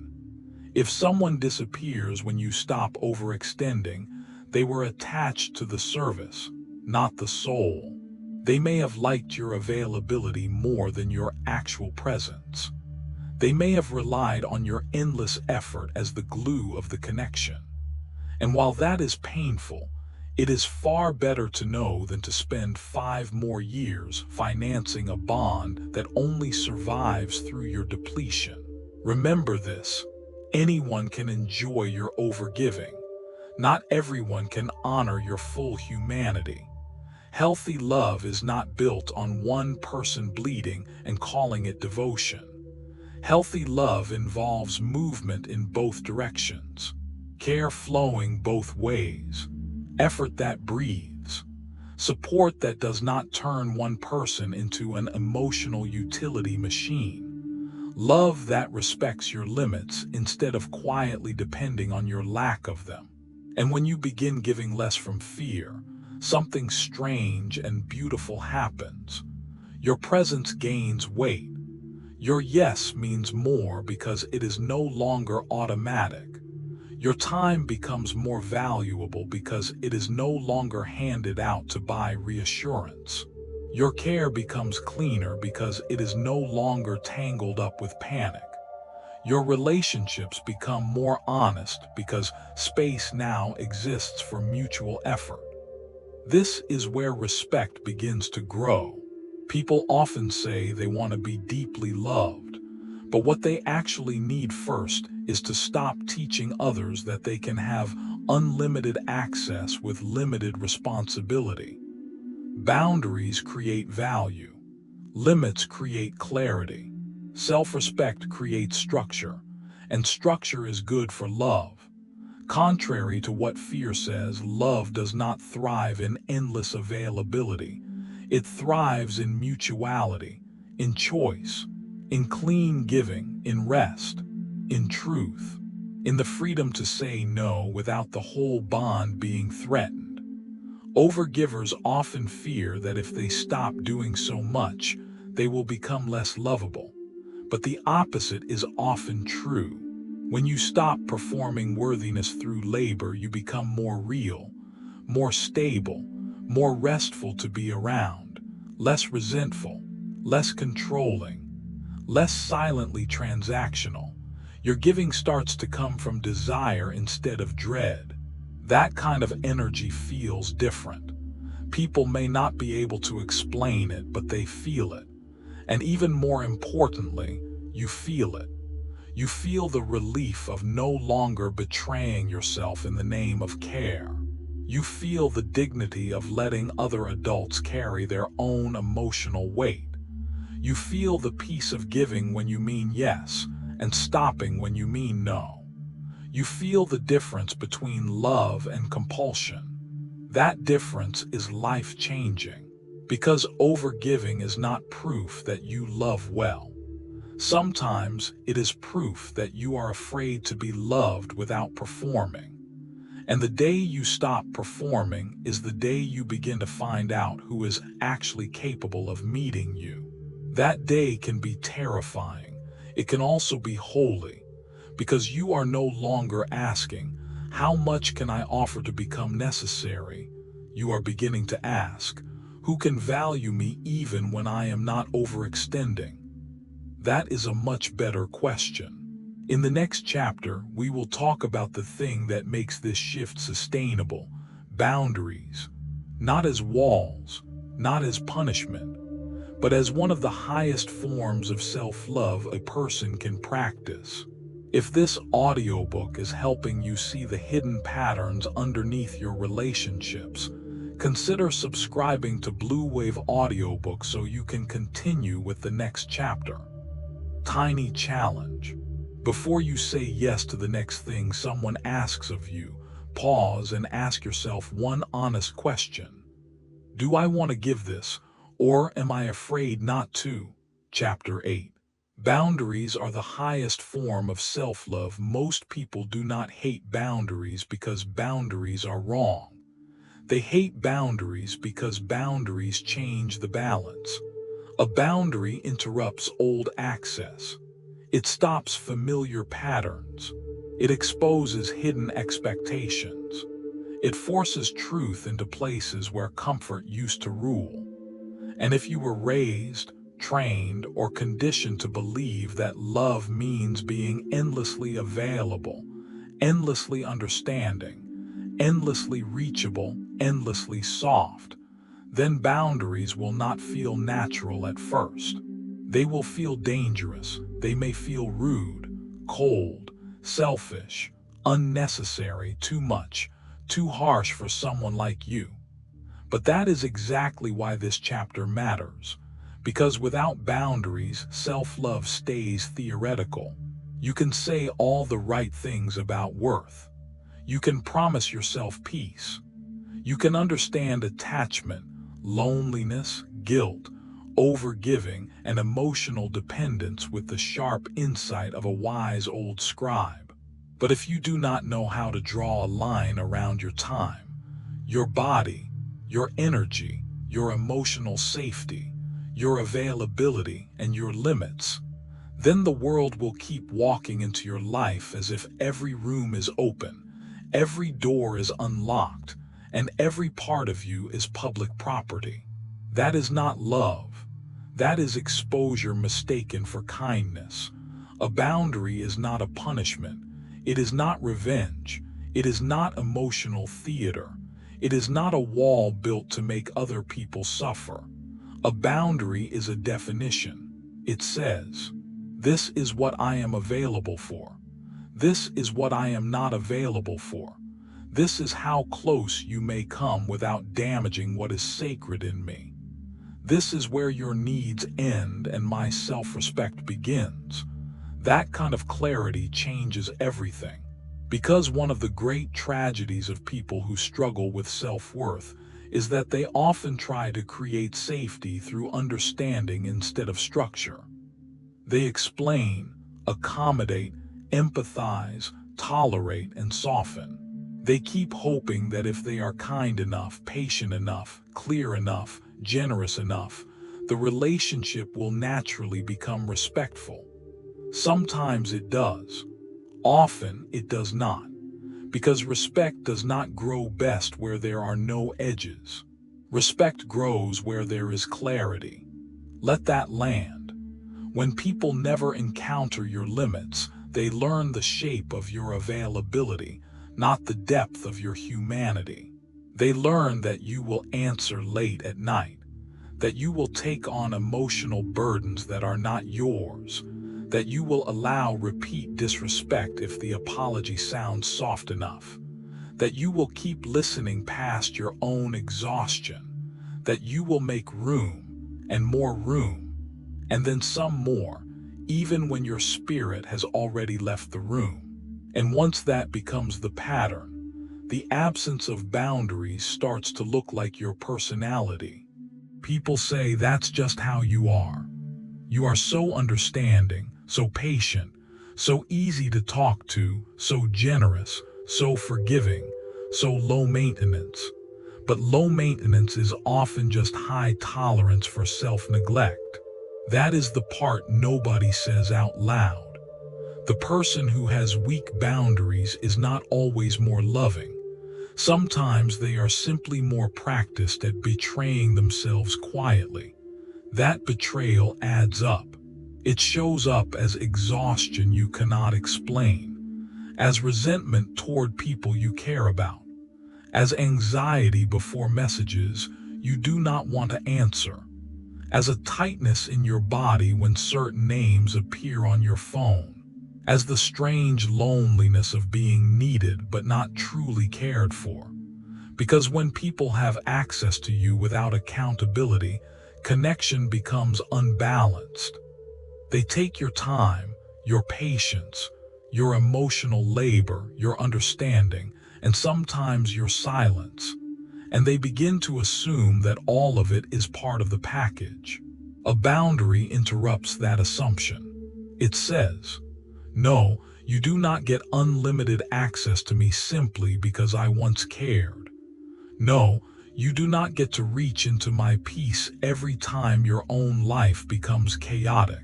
Speaker 1: If someone disappears when you stop overextending, they were attached to the service, not the soul. They may have liked your availability more than your actual presence. They may have relied on your endless effort as the glue of the connection. And while that is painful, it is far better to know than to spend 5 more years financing a bond that only survives through your depletion. Remember this: anyone can enjoy your overgiving. Not everyone can honor your full humanity. Healthy love is not built on one person bleeding and calling it devotion. Healthy love involves movement in both directions, care flowing both ways, effort that breathes, support that does not turn one person into an emotional utility machine, love that respects your limits instead of quietly depending on your lack of them. And when you begin giving less from fear, something strange and beautiful happens. Your presence gains weight. Your yes means more because it is no longer automatic. Your time becomes more valuable because it is no longer handed out to buy reassurance. Your care becomes cleaner because it is no longer tangled up with panic. Your relationships become more honest because space now exists for mutual effort. This is where respect begins to grow. People often say they want to be deeply loved, but what they actually need first is to stop teaching others that they can have unlimited access with limited responsibility. Boundaries create value. Limits create clarity. Self-respect creates structure, and structure is good for love. Contrary to what fear says, love does not thrive in endless availability. It thrives in mutuality, in choice, in clean giving, in rest, in truth, in the freedom to say no without the whole bond being threatened. Overgivers often fear that if they stop doing so much, they will become less lovable. But the opposite is often true. When you stop performing worthiness through labor, you become more real, more stable, more restful to be around, less resentful, less controlling, less silently transactional. Your giving starts to come from desire instead of dread. That kind of energy feels different. People may not be able to explain it, but they feel it. And even more importantly, you feel it. You feel the relief of no longer betraying yourself in the name of care. You feel the dignity of letting other adults carry their own emotional weight. You feel the peace of giving when you mean yes, and stopping when you mean no. You feel the difference between love and compulsion. That difference is life-changing, because overgiving is not proof that you love well. Sometimes it is proof that you are afraid to be loved without performing. And the day you stop performing is the day you begin to find out who is actually capable of meeting you. That day can be terrifying. It can also be holy, because you are no longer asking, "How much can I offer to become necessary?" You are beginning to ask, "Who can value me even when I am not overextending?" That is a much better question. In the next chapter, we will talk about the thing that makes this shift sustainable: boundaries. Not as walls, not as punishment, but as one of the highest forms of self-love a person can practice. If this audiobook is helping you see the hidden patterns underneath your relationships, consider subscribing to Blue Wave Audiobook so you can continue with the next chapter. Tiny challenge. Before you say yes to the next thing someone asks of you, pause and ask yourself one honest question. Do I want to give this, or am I afraid not to? Chapter 8. Boundaries are the highest form of self-love. Most people do not hate boundaries because boundaries are wrong. They hate boundaries because boundaries change the balance. A boundary interrupts old access. It stops familiar patterns. It exposes hidden expectations. It forces truth into places where comfort used to rule. And if you were raised, trained, or conditioned to believe that love means being endlessly available, endlessly understanding, endlessly reachable, endlessly soft, then boundaries will not feel natural at first. They will feel dangerous. They may feel rude, cold, selfish, unnecessary, too much, too harsh for someone like you. But that is exactly why this chapter matters. Because without boundaries, self-love stays theoretical. You can say all the right things about worth. You can promise yourself peace. You can understand attachment, loneliness, guilt, overgiving, and emotional dependence with the sharp insight of a wise old scribe. But if you do not know how to draw a line around your time, your body, your energy, your emotional safety, your availability, and your limits, then the world will keep walking into your life as if every room is open, every door is unlocked, and every part of you is public property. That is not love. That is exposure mistaken for kindness. A boundary is not a punishment. It is not revenge. It is not emotional theater. It is not a wall built to make other people suffer. A boundary is a definition. It says, this is what I am available for. This is what I am not available for. This is how close you may come without damaging what is sacred in me. This is where your needs end and my self-respect begins. That kind of clarity changes everything. Because one of the great tragedies of people who struggle with self-worth is that they often try to create safety through understanding instead of structure. They explain, accommodate, empathize, tolerate, and soften. They keep hoping that if they are kind enough, patient enough, clear enough, generous enough, the relationship will naturally become respectful. Sometimes it does. Often it does not, because respect does not grow best where there are no edges. Respect grows where there is clarity. Let that land. When people never encounter your limits, they learn the shape of your availability, not the depth of your humanity. They learn that you will answer late at night, that you will take on emotional burdens that are not yours, that you will allow repeat disrespect if the apology sounds soft enough, that you will keep listening past your own exhaustion, that you will make room and more room, and then some more, even when your spirit has already left the room. And once that becomes the pattern, the absence of boundaries starts to look like your personality. People say that's just how you are. You are so understanding, so patient, so easy to talk to, so generous, so forgiving, so low maintenance. But low maintenance is often just high tolerance for self-neglect. That is the part nobody says out loud. The person who has weak boundaries is not always more loving. Sometimes they are simply more practiced at betraying themselves quietly. That betrayal adds up. It shows up as exhaustion you cannot explain, as resentment toward people you care about, as anxiety before messages you do not want to answer, as a tightness in your body when certain names appear on your phone, as the strange loneliness of being needed but not truly cared for. Because when people have access to you without accountability, connection becomes unbalanced. They take your time, your patience, your emotional labor, your understanding, and sometimes your silence, and they begin to assume that all of it is part of the package. A boundary interrupts that assumption. It says, no, you do not get unlimited access to me simply because I once cared. No, you do not get to reach into my peace every time your own life becomes chaotic.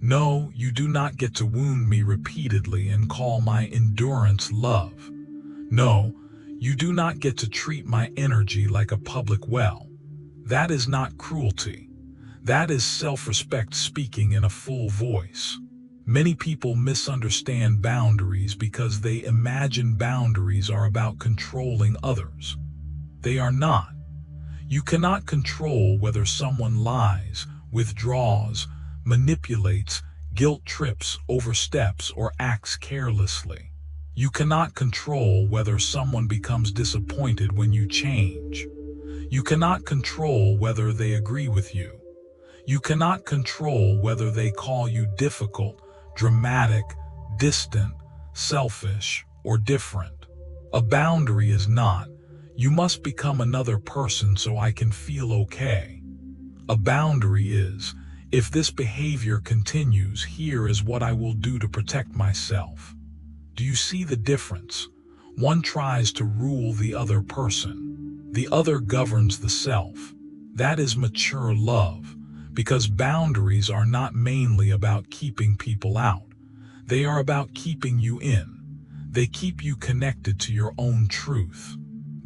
Speaker 1: No, you do not get to wound me repeatedly and call my endurance love. No, you do not get to treat my energy like a public well. That is not cruelty. That is self-respect speaking in a full voice. Many people misunderstand boundaries because they imagine boundaries are about controlling others. They are not. You cannot control whether someone lies, withdraws, manipulates, guilt trips, oversteps, or acts carelessly. You cannot control whether someone becomes disappointed when you change. You cannot control whether they agree with you. You cannot control whether they call you difficult, dramatic, distant, selfish, or different. A boundary is not, you must become another person so I can feel okay. A boundary is, if this behavior continues, here is what I will do to protect myself. Do you see the difference? One tries to rule the other person. The other governs the self. That is mature love, because boundaries are not mainly about keeping people out. They are about keeping you in. They keep you connected to your own truth.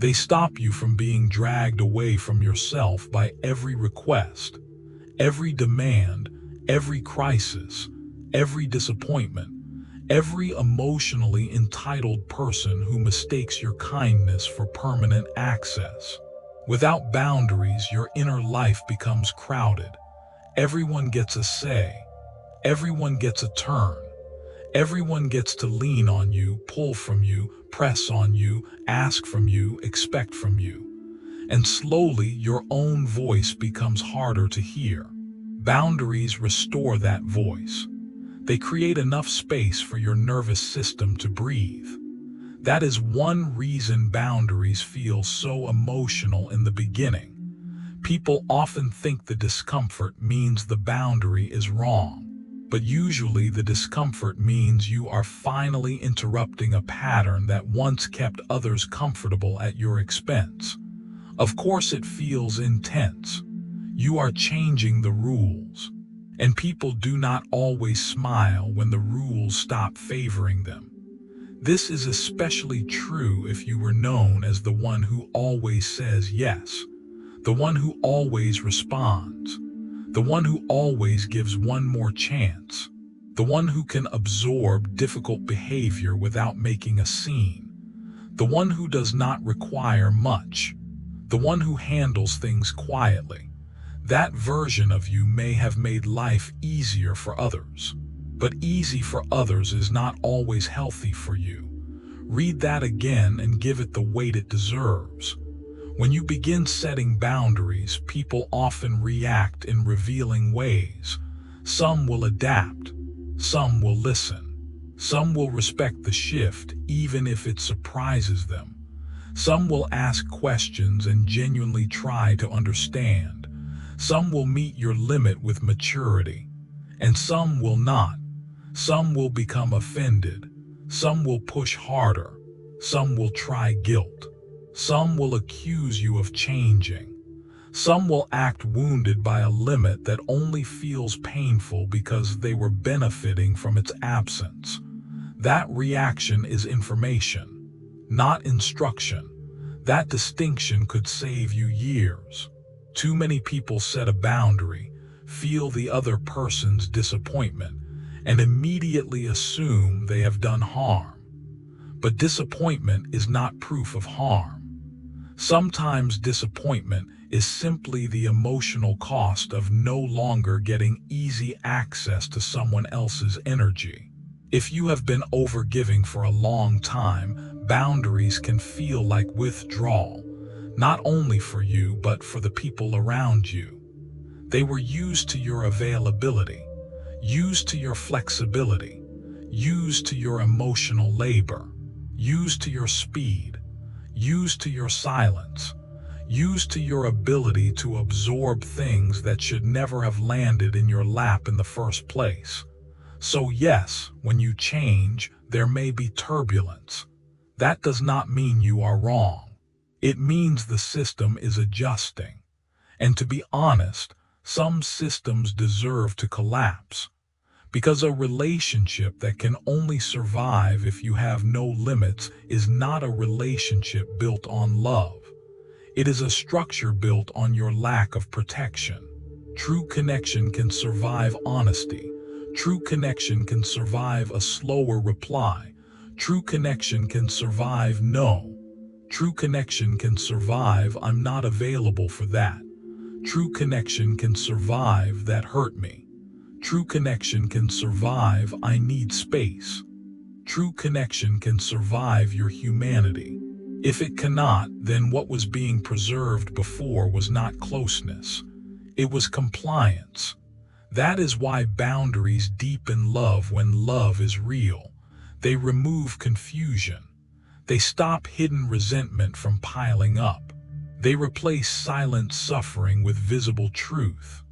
Speaker 1: They stop you from being dragged away from yourself by every request, every demand, every crisis, every disappointment, every emotionally entitled person who mistakes your kindness for permanent access. Without boundaries, your inner life becomes crowded. Everyone gets a say. Everyone gets a turn. Everyone gets to lean on you, pull from you, press on you, ask from you, expect from you. And slowly, your own voice becomes harder to hear. Boundaries restore that voice. They create enough space for your nervous system to breathe. That is one reason boundaries feel so emotional in the beginning. People often think the discomfort means the boundary is wrong. But usually the discomfort means you are finally interrupting a pattern that once kept others comfortable at your expense. Of course it feels intense. You are changing the rules. And people do not always smile when the rules stop favoring them. This is especially true if you were known as the one who always says yes, the one who always responds, the one who always gives one more chance, the one who can absorb difficult behavior without making a scene, the one who does not require much, the one who handles things quietly. That version of you may have made life easier for others, but easy for others is not always healthy for you. Read that again and give it the weight it deserves. When you begin setting boundaries, people often react in revealing ways. Some will adapt. Some will listen. Some will respect the shift, even if it surprises them. Some will ask questions and genuinely try to understand. Some will meet your limit with maturity, and some will not. Some will become offended. Some will push harder. Some will try guilt. Some will accuse you of changing. Some will act wounded by a limit that only feels painful because they were benefiting from its absence. That reaction is information, not instruction. That distinction could save you years. Too many people set a boundary, feel the other person's disappointment, and immediately assume they have done harm. But disappointment is not proof of harm. Sometimes disappointment is simply the emotional cost of no longer getting easy access to someone else's energy. If you have been overgiving for a long time, boundaries can feel like withdrawal, not only for you but for the people around you. They were used to your availability, used to your flexibility, used to your emotional labor, used to your speed, used to your silence, used to your ability to absorb things that should never have landed in your lap in the first place. So yes, when you change, there may be turbulence. That does not mean you are wrong. It means the system is adjusting. And to be honest, some systems deserve to collapse. Because a relationship that can only survive if you have no limits is not a relationship built on love. It is a structure built on your lack of protection. True connection can survive honesty. True connection can survive a slower reply. True connection can survive no. True connection can survive I'm not available for that. True connection can survive that hurt me. True connection can survive I need space. True connection can survive your humanity. If it cannot, then what was being preserved before was not closeness. It was compliance. That is why boundaries deepen love when love is real. They remove confusion. They stop hidden resentment from piling up. They replace silent suffering with visible truth.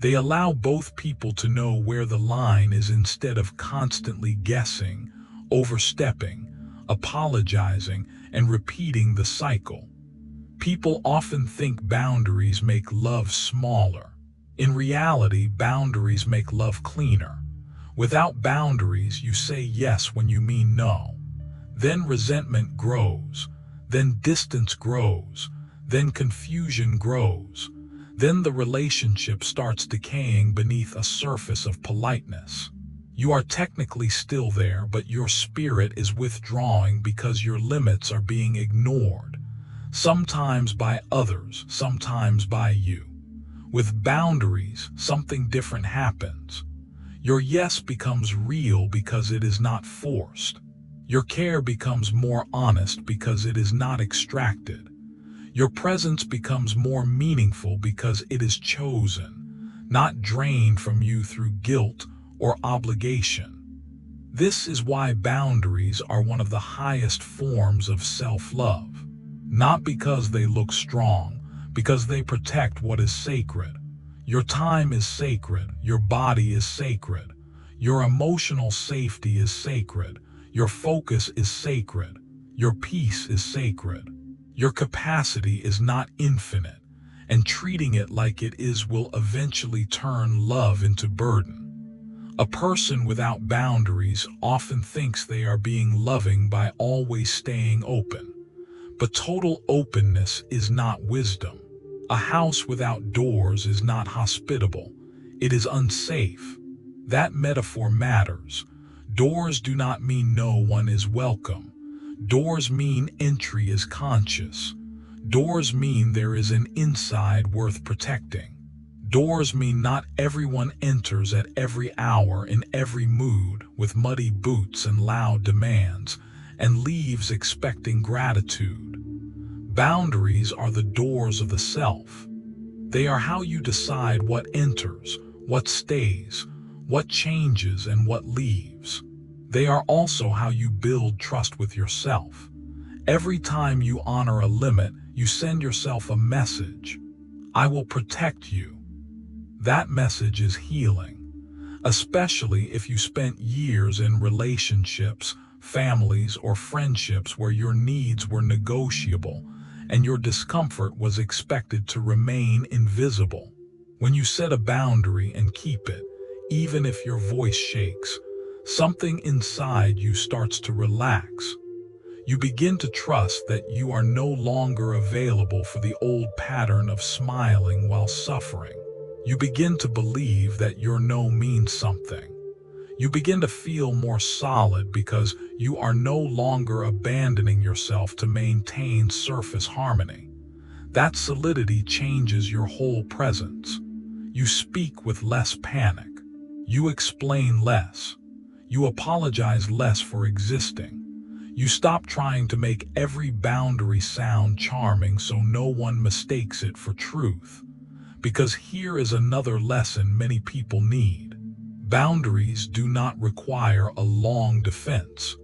Speaker 1: They allow both people to know where the line is instead of constantly guessing, overstepping, apologizing, and repeating the cycle. People often think boundaries make love smaller. In reality, boundaries make love cleaner. Without boundaries, you say yes when you mean no. Then resentment grows. Then distance grows. Then confusion grows. Then the relationship starts decaying beneath a surface of politeness. You are technically still there, but your spirit is withdrawing because your limits are being ignored. Sometimes by others, sometimes by you. With boundaries, something different happens. Your yes becomes real because it is not forced. Your care becomes more honest because it is not extracted. Your presence becomes more meaningful because it is chosen, not drained from you through guilt or obligation. This is why boundaries are one of the highest forms of self-love. Not because they look strong, because they protect what is sacred. Your time is sacred. Your body is sacred. Your emotional safety is sacred. Your focus is sacred. Your peace is sacred. Your capacity is not infinite, and treating it like it is will eventually turn love into burden. A person without boundaries often thinks they are being loving by always staying open. But total openness is not wisdom. A house without doors is not hospitable. It is unsafe. That metaphor matters. Doors do not mean no one is welcome. Doors mean entry is conscious. Doors mean there is an inside worth protecting. Doors mean not everyone enters at every hour in every mood with muddy boots and loud demands and leaves expecting gratitude. Boundaries are the doors of the self. They are how you decide what enters, what stays, what changes, and what leaves. They are also how you build trust with yourself. Every time you honor a limit, you send yourself a message. I will protect you. That message is healing, especially if you spent years in relationships, families, or friendships where your needs were negotiable and your discomfort was expected to remain invisible. When you set a boundary and keep it, even if your voice shakes, something inside you starts to relax. You begin to trust that you are no longer available for the old pattern of smiling while suffering. You begin to believe that your no means something. You begin to feel more solid because you are no longer abandoning yourself to maintain surface harmony. That solidity changes your whole presence. You speak with less panic. You explain less. You apologize less for existing. You stop trying to make every boundary sound charming so no one mistakes it for truth. Because here is another lesson many people need. Boundaries do not require a long defense.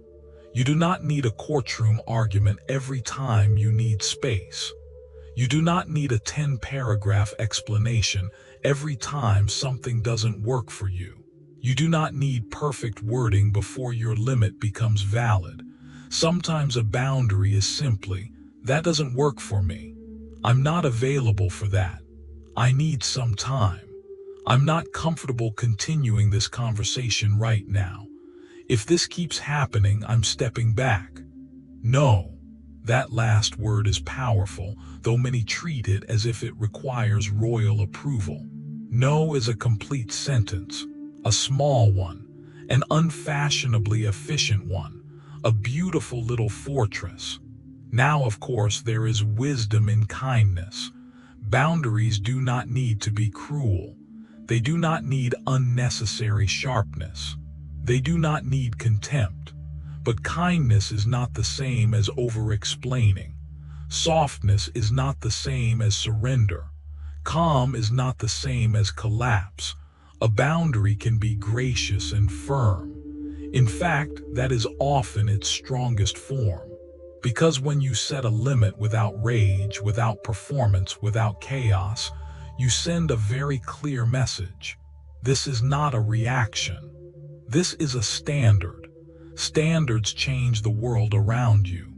Speaker 1: You do not need a courtroom argument every time you need space. You do not need a 10-paragraph explanation every time something doesn't work for you. You do not need perfect wording before your limit becomes valid. Sometimes a boundary is simply, that doesn't work for me. I'm not available for that. I need some time. I'm not comfortable continuing this conversation right now. If this keeps happening, I'm stepping back. No. That last word is powerful, though many treat it as if it requires royal approval. No is a complete sentence, a small one, an unfashionably efficient one, a beautiful little fortress. Now, of course, there is wisdom in kindness. Boundaries do not need to be cruel. They do not need unnecessary sharpness. They do not need contempt. But kindness is not the same as over-explaining. Softness is not the same as surrender. Calm is not the same as collapse. A boundary can be gracious and firm. In fact, that is often its strongest form. Because when you set a limit without rage, without performance, without chaos, you send a very clear message. This is not a reaction. This is a standard. Standards change the world around you.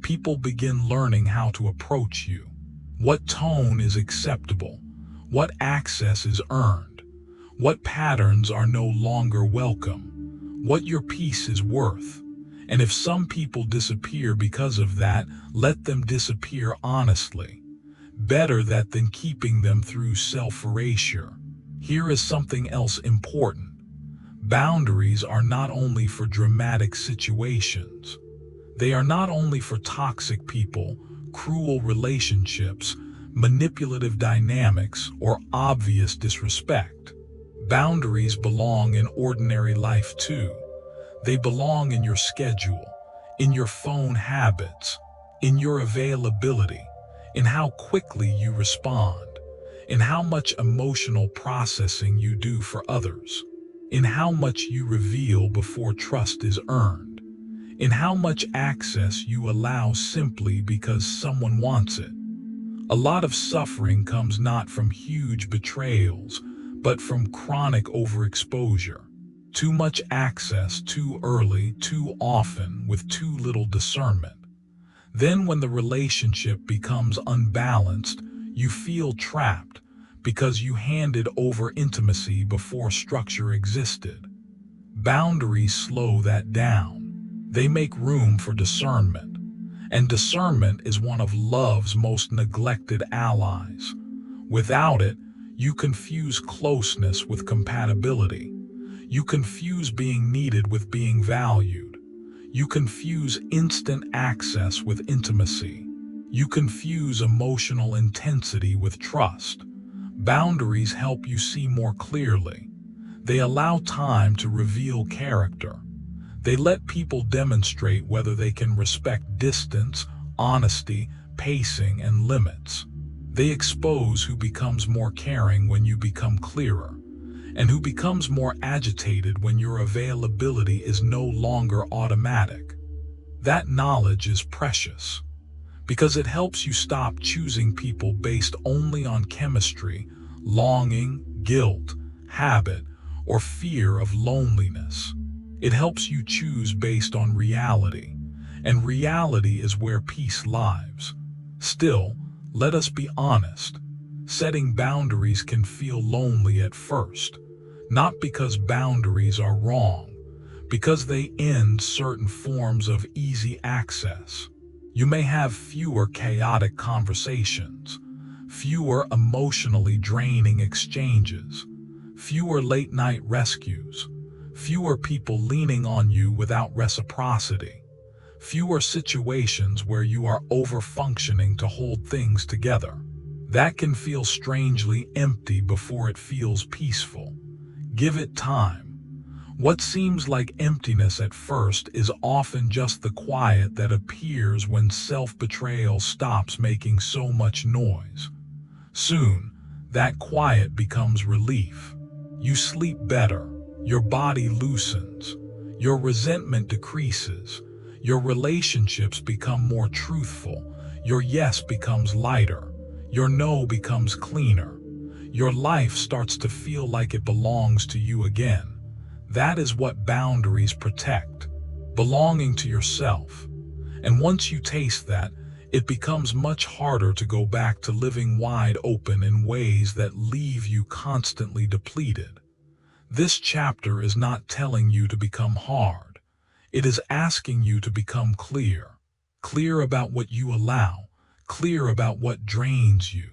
Speaker 1: People begin learning how to approach you. What tone is acceptable? What access is earned? What patterns are no longer welcome? What your peace is worth? And if some people disappear because of that, let them disappear honestly. Better that than keeping them through self-erasure. Here is something else important. Boundaries are not only for dramatic situations. They are not only for toxic people, cruel relationships, manipulative dynamics, or obvious disrespect. Boundaries belong in ordinary life too. They belong in your schedule, in your phone habits, in your availability, in how quickly you respond, in how much emotional processing you do for others, in how much you reveal before trust is earned, in how much access you allow simply because someone wants it. A lot of suffering comes not from huge betrayals, but from chronic overexposure. Too much access too early, too often, with too little discernment. Then when the relationship becomes unbalanced, you feel trapped because you handed over intimacy before structure existed. Boundaries slow that down. They make room for discernment. And discernment is one of love's most neglected allies. Without it, you confuse closeness with compatibility. You confuse being needed with being valued. You confuse instant access with intimacy. You confuse emotional intensity with trust. Boundaries help you see more clearly. They allow time to reveal character. They let people demonstrate whether they can respect distance, honesty, pacing, and limits. They expose who becomes more caring when you become clearer, and who becomes more agitated when your availability is no longer automatic. That knowledge is precious, because it helps you stop choosing people based only on chemistry, longing, guilt, habit, or fear of loneliness. It helps you choose based on reality, and reality is where peace lives. Still, let us be honest. Setting boundaries can feel lonely at first, not because boundaries are wrong, because they end certain forms of easy access. You may have fewer chaotic conversations, fewer emotionally draining exchanges, fewer late-night rescues, fewer people leaning on you without reciprocity, fewer situations where you are over-functioning to hold things together. That can feel strangely empty before it feels peaceful. Give it time. What seems like emptiness at first is often just the quiet that appears when self-betrayal stops making so much noise. Soon, that quiet becomes relief. You sleep better, your body loosens, your resentment decreases, your relationships become more truthful, your yes becomes lighter, your no becomes cleaner. Your life starts to feel like it belongs to you again. That is what boundaries protect, belonging to yourself. And once you taste that, it becomes much harder to go back to living wide open in ways that leave you constantly depleted. This chapter is not telling you to become hard. It is asking you to become clear. Clear about what you allow, clear about what drains you,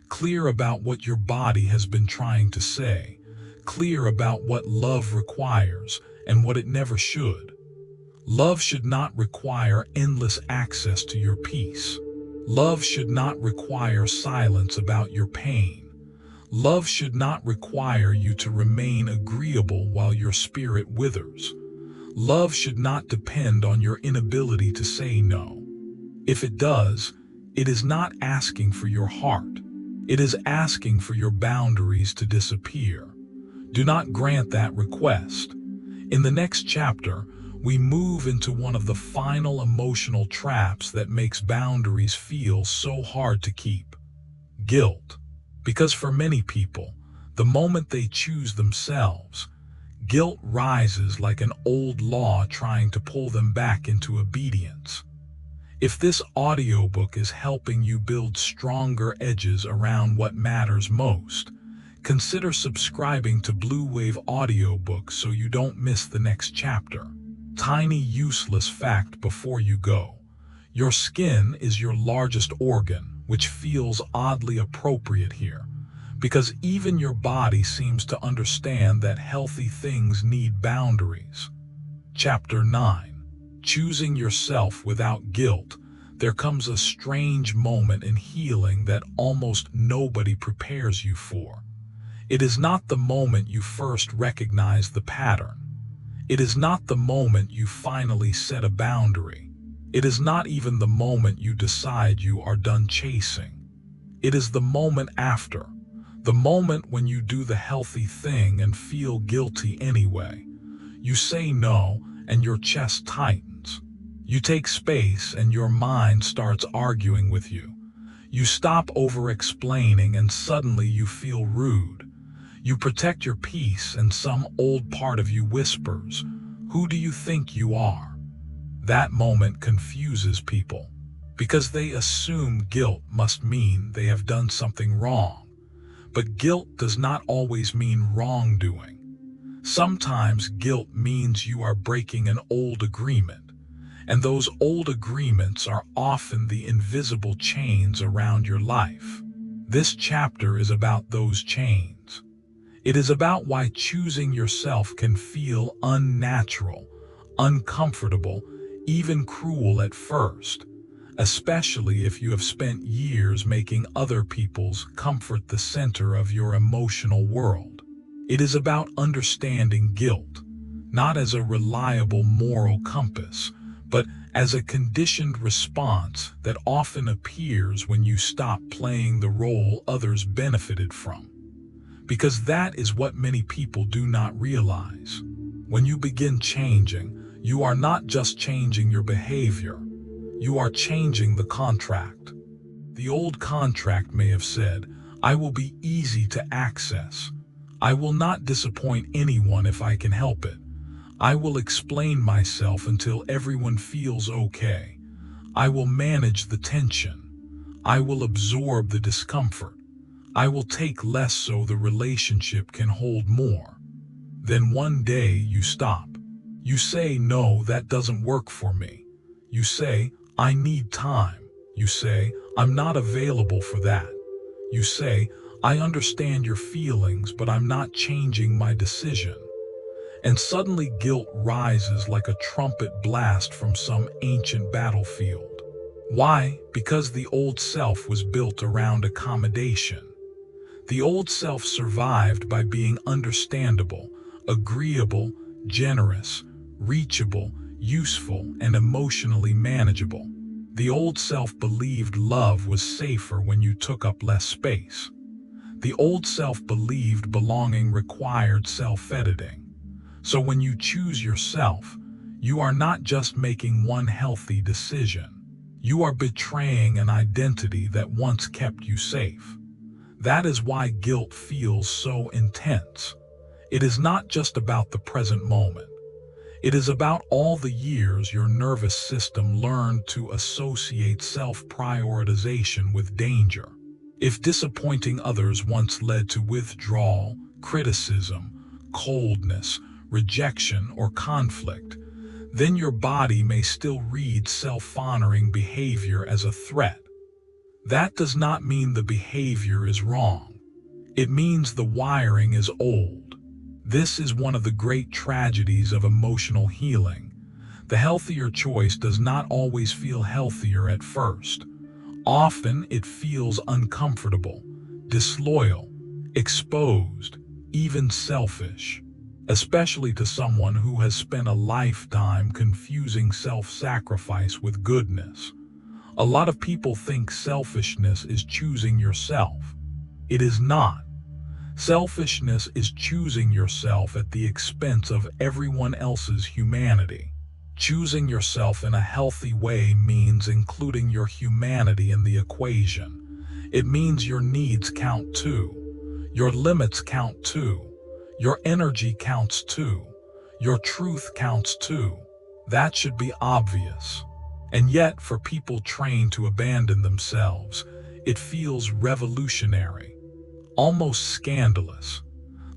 Speaker 1: clear about what your body has been trying to say, clear about what love requires and what it never should. Love should not require endless access to your peace. Love should not require silence about your pain. Love should not require you to remain agreeable while your spirit withers. Love should not depend on your inability to say no. If it does, it is not asking for your heart. It is asking for your boundaries to disappear. Do not grant that request. In the next chapter, we move into one of the final emotional traps that makes boundaries feel so hard to keep: guilt. Because for many people, the moment they choose themselves, guilt rises like an old law trying to pull them back into obedience. If this audiobook is helping you build stronger edges around what matters most, consider subscribing to Blue Wave Audiobooks so you don't miss the next chapter. Tiny useless fact before you go. Your skin is your largest organ, which feels oddly appropriate here, because even your body seems to understand that healthy things need boundaries. Chapter 9. Choosing yourself without guilt. There comes a strange moment in healing that almost nobody prepares you for. It is not the moment you first recognize the pattern. It is not the moment you finally set a boundary. It is not even the moment you decide you are done chasing. It is the moment after. The moment when you do the healthy thing and feel guilty anyway. You say no and your chest tightens. You take space and your mind starts arguing with you. You stop over-explaining and suddenly you feel rude. You protect your peace and some old part of you whispers, "Who do you think you are?" That moment confuses people because they assume guilt must mean they have done something wrong. But guilt does not always mean wrongdoing. Sometimes guilt means you are breaking an old agreement, and those old agreements are often the invisible chains around your life. This chapter is about those chains. It is about why choosing yourself can feel unnatural, uncomfortable, even cruel at first, especially if you have spent years making other people's comfort the center of your emotional world. It is about understanding guilt, not as a reliable moral compass, but as a conditioned response that often appears when you stop playing the role others benefited from. Because that is what many people do not realize. When you begin changing, you are not just changing your behavior, you are changing the contract. The old contract may have said, "I will be easy to access. I will not disappoint anyone if I can help it. I will explain myself until everyone feels okay. I will manage the tension. I will absorb the discomfort. I will take less so the relationship can hold more." Then one day you stop. You say, "No, that doesn't work for me." You say, "I need time." You say, "I'm not available for that." You say, "I understand your feelings, but I'm not changing my decision." And suddenly guilt rises like a trumpet blast from some ancient battlefield. Why? Because the old self was built around accommodation. The old self survived by being understandable, agreeable, generous, reachable, useful, and emotionally manageable. The old self believed love was safer when you took up less space. The old self believed belonging required self-editing. So when you choose yourself, you are not just making one healthy decision. You are betraying an identity that once kept you safe. That is why guilt feels so intense. It is not just about the present moment. It is about all the years your nervous system learned to associate self-prioritization with danger. If disappointing others once led to withdrawal, criticism, coldness, rejection, or conflict, then your body may still read self-honoring behavior as a threat. That does not mean the behavior is wrong. It means the wiring is old. This is one of the great tragedies of emotional healing. The healthier choice does not always feel healthier at first. Often it feels uncomfortable, disloyal, exposed, even selfish, especially to someone who has spent a lifetime confusing self-sacrifice with goodness. A lot of people think selfishness is choosing yourself. It is not. Selfishness is choosing yourself at the expense of everyone else's humanity. Choosing yourself in a healthy way means including your humanity in the equation. It means your needs count too. Your limits count too. Your energy counts too. Your truth counts too. That should be obvious. And yet, for people trained to abandon themselves, it feels revolutionary, almost scandalous.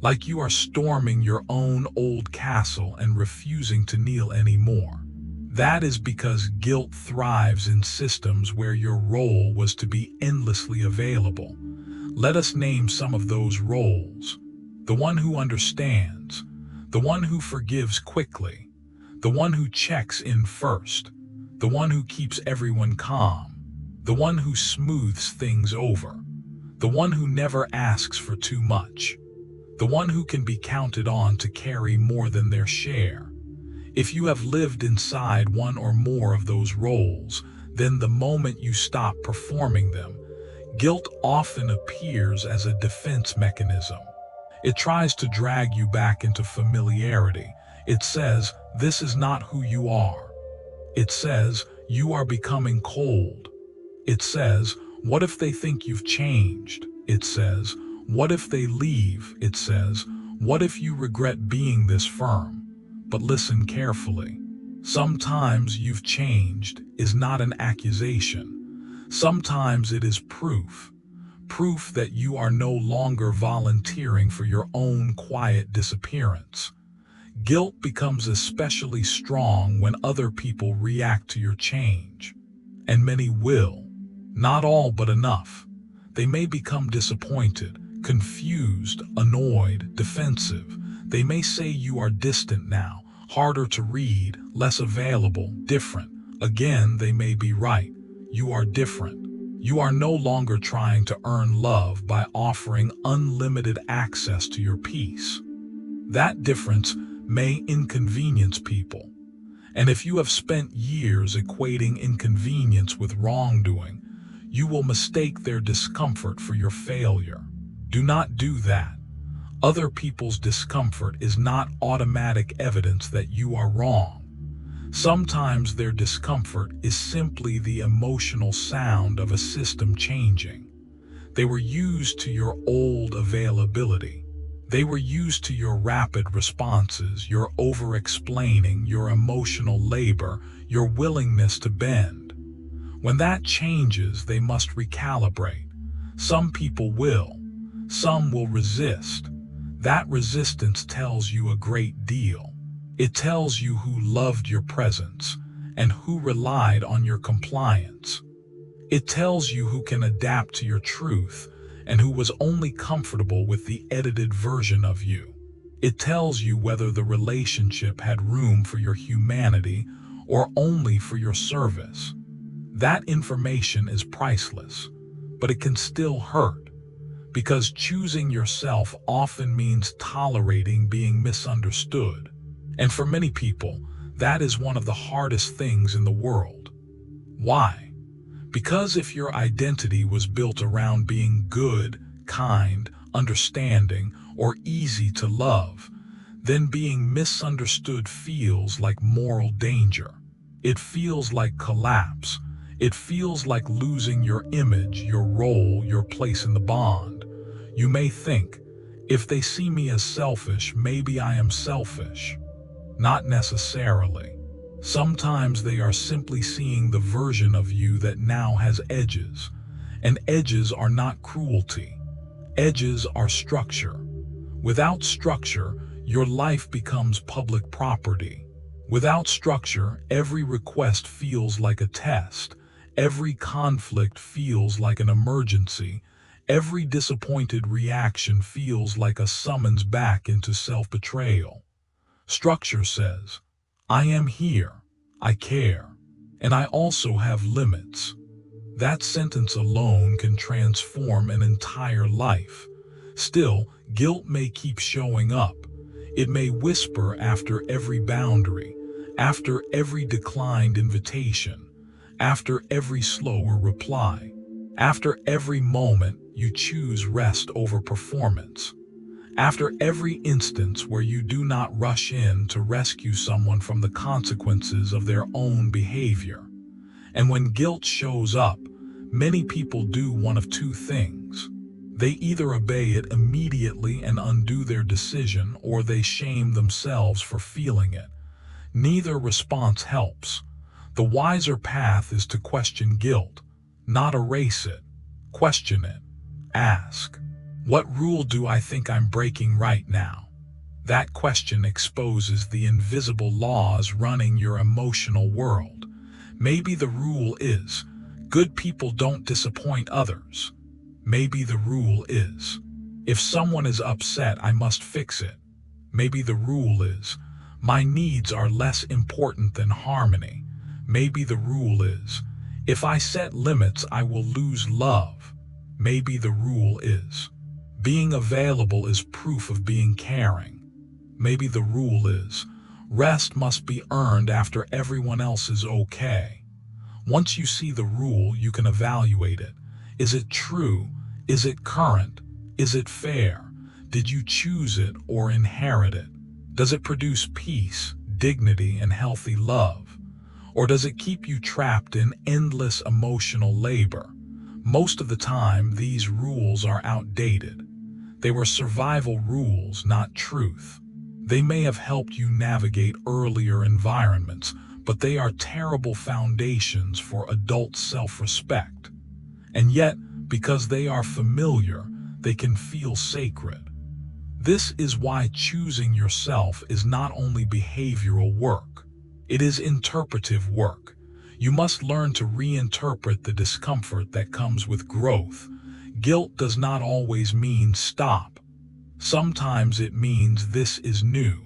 Speaker 1: like you are storming your own old castle and refusing to kneel anymore. That is because guilt thrives in systems where your role was to be endlessly available. Let us name some of those roles. The one who understands, the one who forgives quickly, the one who checks in first, the one who keeps everyone calm, the one who smooths things over, the one who never asks for too much, the one who can be counted on to carry more than their share. If you have lived inside one or more of those roles, then the moment you stop performing them, guilt often appears as a defense mechanism. It tries to drag you back into familiarity. It says, this is not who you are. It says, you are becoming cold. It says, what if they think you've changed? It says, what if they leave? It says, what if you regret being this firm? But listen carefully. Sometimes you've changed is not an accusation. Sometimes it is proof. Proof that you are no longer volunteering for your own quiet disappearance. Guilt becomes especially strong when other people react to your change. And many will. Not all, but enough. They may become disappointed, confused, annoyed, defensive. They may say you are distant now, harder to read, less available, different. Again, they may be right. You are different. You are no longer trying to earn love by offering unlimited access to your peace. That difference may inconvenience people. And if you have spent years equating inconvenience with wrongdoing, you will mistake their discomfort for your failure. Do not do that. Other people's discomfort is not automatic evidence that you are wrong. Sometimes their discomfort is simply the emotional sound of a system changing. They were used to your old availability. They were used to your rapid responses, your over-explaining, your emotional labor, your willingness to bend. When that changes, they must recalibrate. Some people will. Some will resist. That resistance tells you a great deal. It tells you who loved your presence and who relied on your compliance. It tells you who can adapt to your truth and who was only comfortable with the edited version of you. It tells you whether the relationship had room for your humanity or only for your service. That information is priceless, but it can still hurt. Because choosing yourself often means tolerating being misunderstood. And for many people, that is one of the hardest things in the world. Why? Because if your identity was built around being good, kind, understanding, or easy to love, then being misunderstood feels like moral danger. It feels like collapse. It feels like losing your image, your role, your place in the bond. You may think, if they see me as selfish, maybe I am selfish. Not necessarily. Sometimes they are simply seeing the version of you that now has edges. And edges are not cruelty. Edges are structure. Without structure, your life becomes public property. Without structure, every request feels like a test. Every conflict feels like an emergency. Every disappointed reaction feels like a summons back into self-betrayal. Structure says, I am here, I care, and I also have limits. That sentence alone can transform an entire life. Still, guilt may keep showing up. It may whisper after every boundary, after every declined invitation, after every slower reply, after every moment you choose rest over performance, after every instance where you do not rush in to rescue someone from the consequences of their own behavior. And when guilt shows up, many people do one of two things. They either obey it immediately and undo their decision, or they shame themselves for feeling it. Neither response helps. The wiser path is to question guilt, not erase it. Question it. Ask, What rule do I think I'm breaking right now? That question exposes the invisible laws running your emotional world. Maybe the rule is, good people don't disappoint others. Maybe the rule is, if someone is upset, I must fix it. Maybe the rule is, my needs are less important than harmony. Maybe the rule is, if I set limits, I will lose love. Maybe the rule is, being available is proof of being caring. Maybe the rule is, rest must be earned after everyone else is okay. Once you see the rule, you can evaluate it. Is it true? Is it current? Is it fair? Did you choose it or inherit it? Does it produce peace, dignity, and healthy love? Or does it keep you trapped in endless emotional labor? Most of the time, these rules are outdated. They were survival rules, not truth. They may have helped you navigate earlier environments, but they are terrible foundations for adult self-respect. And yet, because they are familiar, they can feel sacred. This is why choosing yourself is not only behavioral work, it is interpretive work. You must learn to reinterpret the discomfort that comes with growth. Guilt does not always mean stop. Sometimes it means this is new.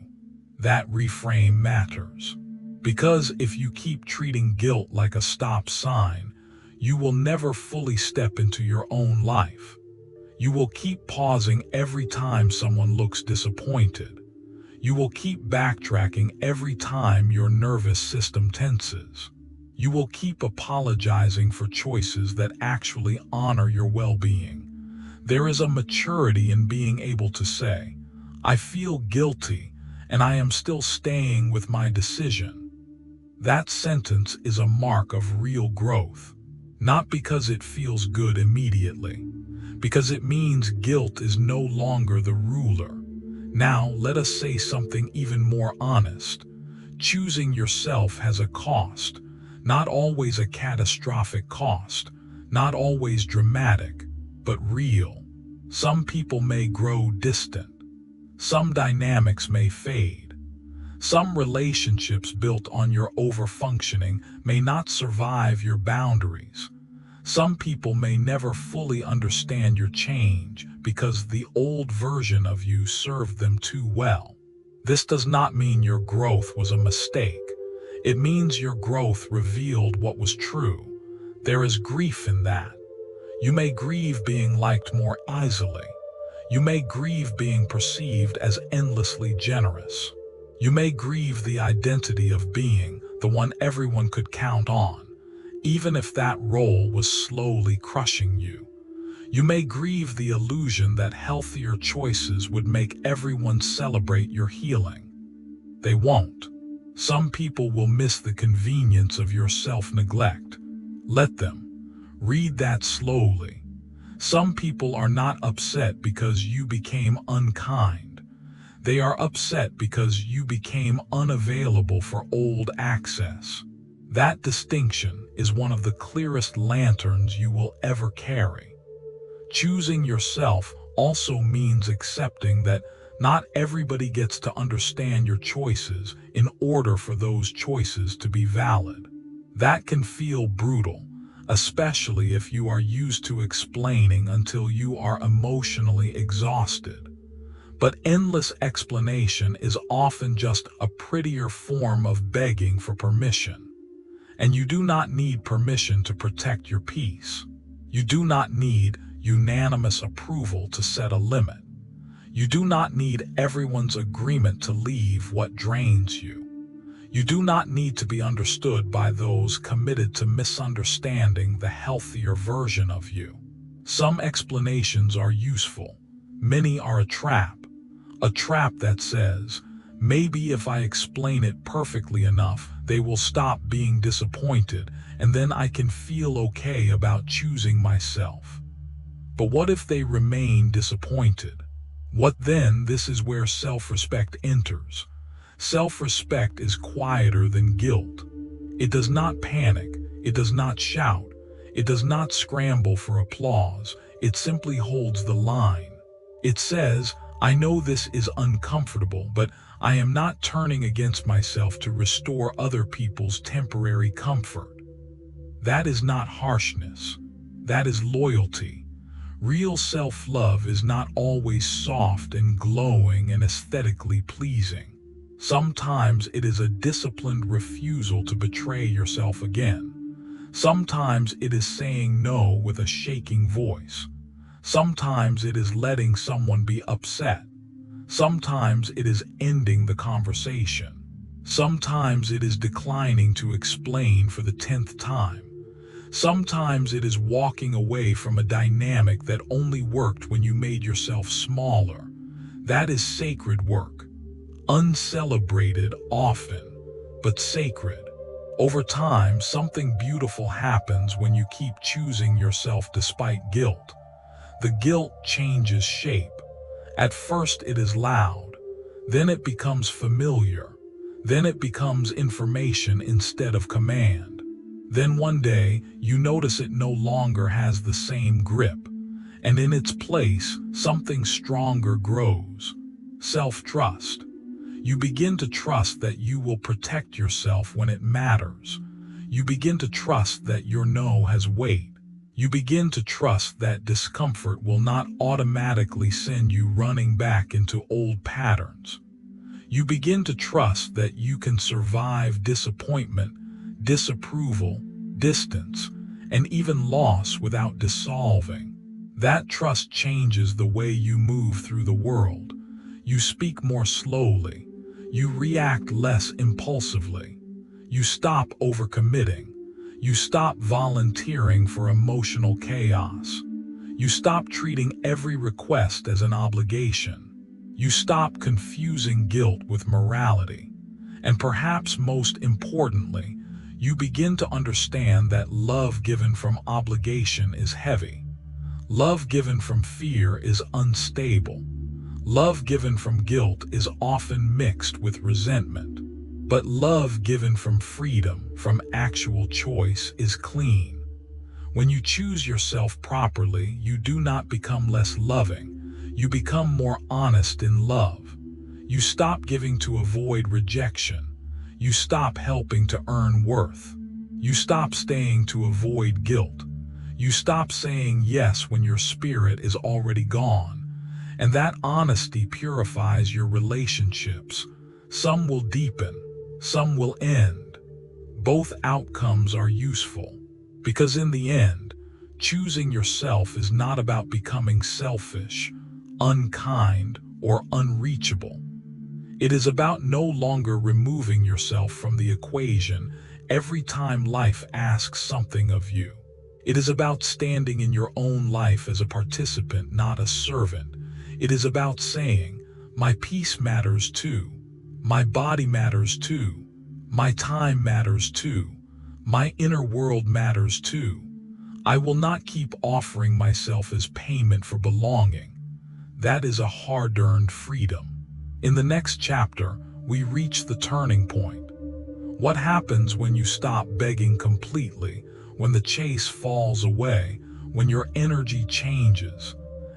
Speaker 1: That reframe matters. Because if you keep treating guilt like a stop sign, you will never fully step into your own life. You will keep pausing every time someone looks disappointed. You will keep backtracking every time your nervous system tenses. You will keep apologizing for choices that actually honor your well-being. There is a maturity in being able to say, I feel guilty, and I am still staying with my decision. That sentence is a mark of real growth, not because it feels good immediately, because it means guilt is no longer the ruler. Now, let us say something even more honest. Choosing yourself has a cost, not always a catastrophic cost, not always dramatic, but real. Some people may grow distant. Some dynamics may fade. Some relationships built on your overfunctioning may not survive your boundaries. Some people may never fully understand your change because the old version of you served them too well. This does not mean your growth was a mistake. It means your growth revealed what was true. There is grief in that. You may grieve being liked more easily. You may grieve being perceived as endlessly generous. You may grieve the identity of being the one everyone could count on, even if that role was slowly crushing you. You may grieve the illusion that healthier choices would make everyone celebrate your healing. They won't. Some people will miss the convenience of your self-neglect. Let them. Read that slowly. Some people are not upset because you became unkind. They are upset because you became unavailable for old access. That distinction is one of the clearest lanterns you will ever carry. Choosing yourself also means accepting that not everybody gets to understand your choices in order for those choices to be valid. That can feel brutal, especially if you are used to explaining until you are emotionally exhausted. But endless explanation is often just a prettier form of begging for permission. And you do not need permission to protect your peace. You do not need unanimous approval to set a limit. You do not need everyone's agreement to leave what drains you. You do not need to be understood by those committed to misunderstanding the healthier version of you. Some explanations are useful. Many are a trap that says, maybe if I explain it perfectly enough, they will stop being disappointed, and then I can feel okay about choosing myself. But what if they remain disappointed? What then? This is where self-respect enters. Self-respect is quieter than guilt. It does not panic. It does not shout. It does not scramble for applause. It simply holds the line. It says, I know this is uncomfortable, but I am not turning against myself to restore other people's temporary comfort. That is not harshness. That is loyalty. Real self-love is not always soft and glowing and aesthetically pleasing. Sometimes it is a disciplined refusal to betray yourself again. Sometimes it is saying no with a shaking voice. Sometimes it is letting someone be upset. Sometimes it is ending the conversation. Sometimes it is declining to explain for the 10th time. Sometimes it is walking away from a dynamic that only worked when you made yourself smaller. That is sacred work. Uncelebrated often, but sacred. Over time, something beautiful happens when you keep choosing yourself despite guilt. The guilt changes shape. At first it is loud, then it becomes familiar, then it becomes information instead of command. Then one day, you notice it no longer has the same grip, and in its place, something stronger grows. Self-trust. You begin to trust that you will protect yourself when it matters. You begin to trust that your no has weight. You begin to trust that discomfort will not automatically send you running back into old patterns. You begin to trust that you can survive disappointment, disapproval, distance, and even loss without dissolving. That trust changes the way you move through the world. You speak more slowly. You react less impulsively. You stop overcommitting. You stop volunteering for emotional chaos. You stop treating every request as an obligation. You stop confusing guilt with morality. And perhaps most importantly, you begin to understand that love given from obligation is heavy. Love given from fear is unstable. Love given from guilt is often mixed with resentment. But love given from freedom, from actual choice, is clean. When you choose yourself properly, you do not become less loving. You become more honest in love. You stop giving to avoid rejection. You stop helping to earn worth. You stop staying to avoid guilt. You stop saying yes when your spirit is already gone. And that honesty purifies your relationships. Some will deepen, some will end. Both outcomes are useful, because in the end, choosing yourself is not about becoming selfish, unkind, or unreachable. It is about no longer removing yourself from the equation every time life asks something of you. It is about standing in your own life as a participant, not a servant. It is about saying, my peace matters too. My body matters too. My time matters too. My inner world matters too. I will not keep offering myself as payment for belonging. That is a hard-earned freedom. In the next chapter, we reach the turning point. What happens when you stop begging completely, when the chase falls away, when your energy changes,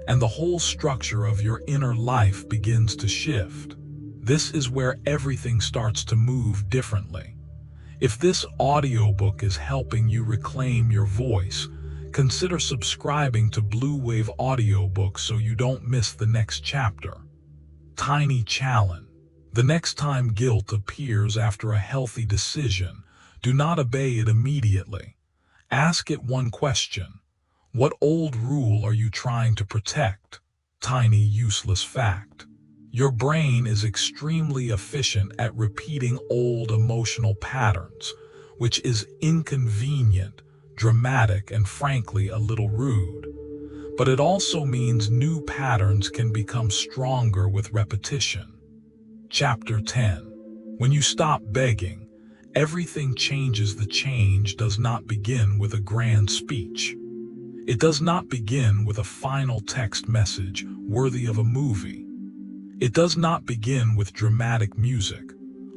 Speaker 1: and the whole structure of your inner life begins to shift? This is where everything starts to move differently. If this audiobook is helping you reclaim your voice, consider subscribing to Blue Wave Audiobooks so you don't miss the next chapter. Tiny challenge. The next time guilt appears after a healthy decision, do not obey it immediately. Ask it one question. What old rule are you trying to protect? Tiny useless fact. Your brain is extremely efficient at repeating old emotional patterns, which is inconvenient, dramatic, and frankly a little rude. But it also means new patterns can become stronger with repetition. Chapter 10. When you stop begging, everything changes. The change does not begin with a grand speech. It does not begin with a final text message worthy of a movie. It does not begin with dramatic music,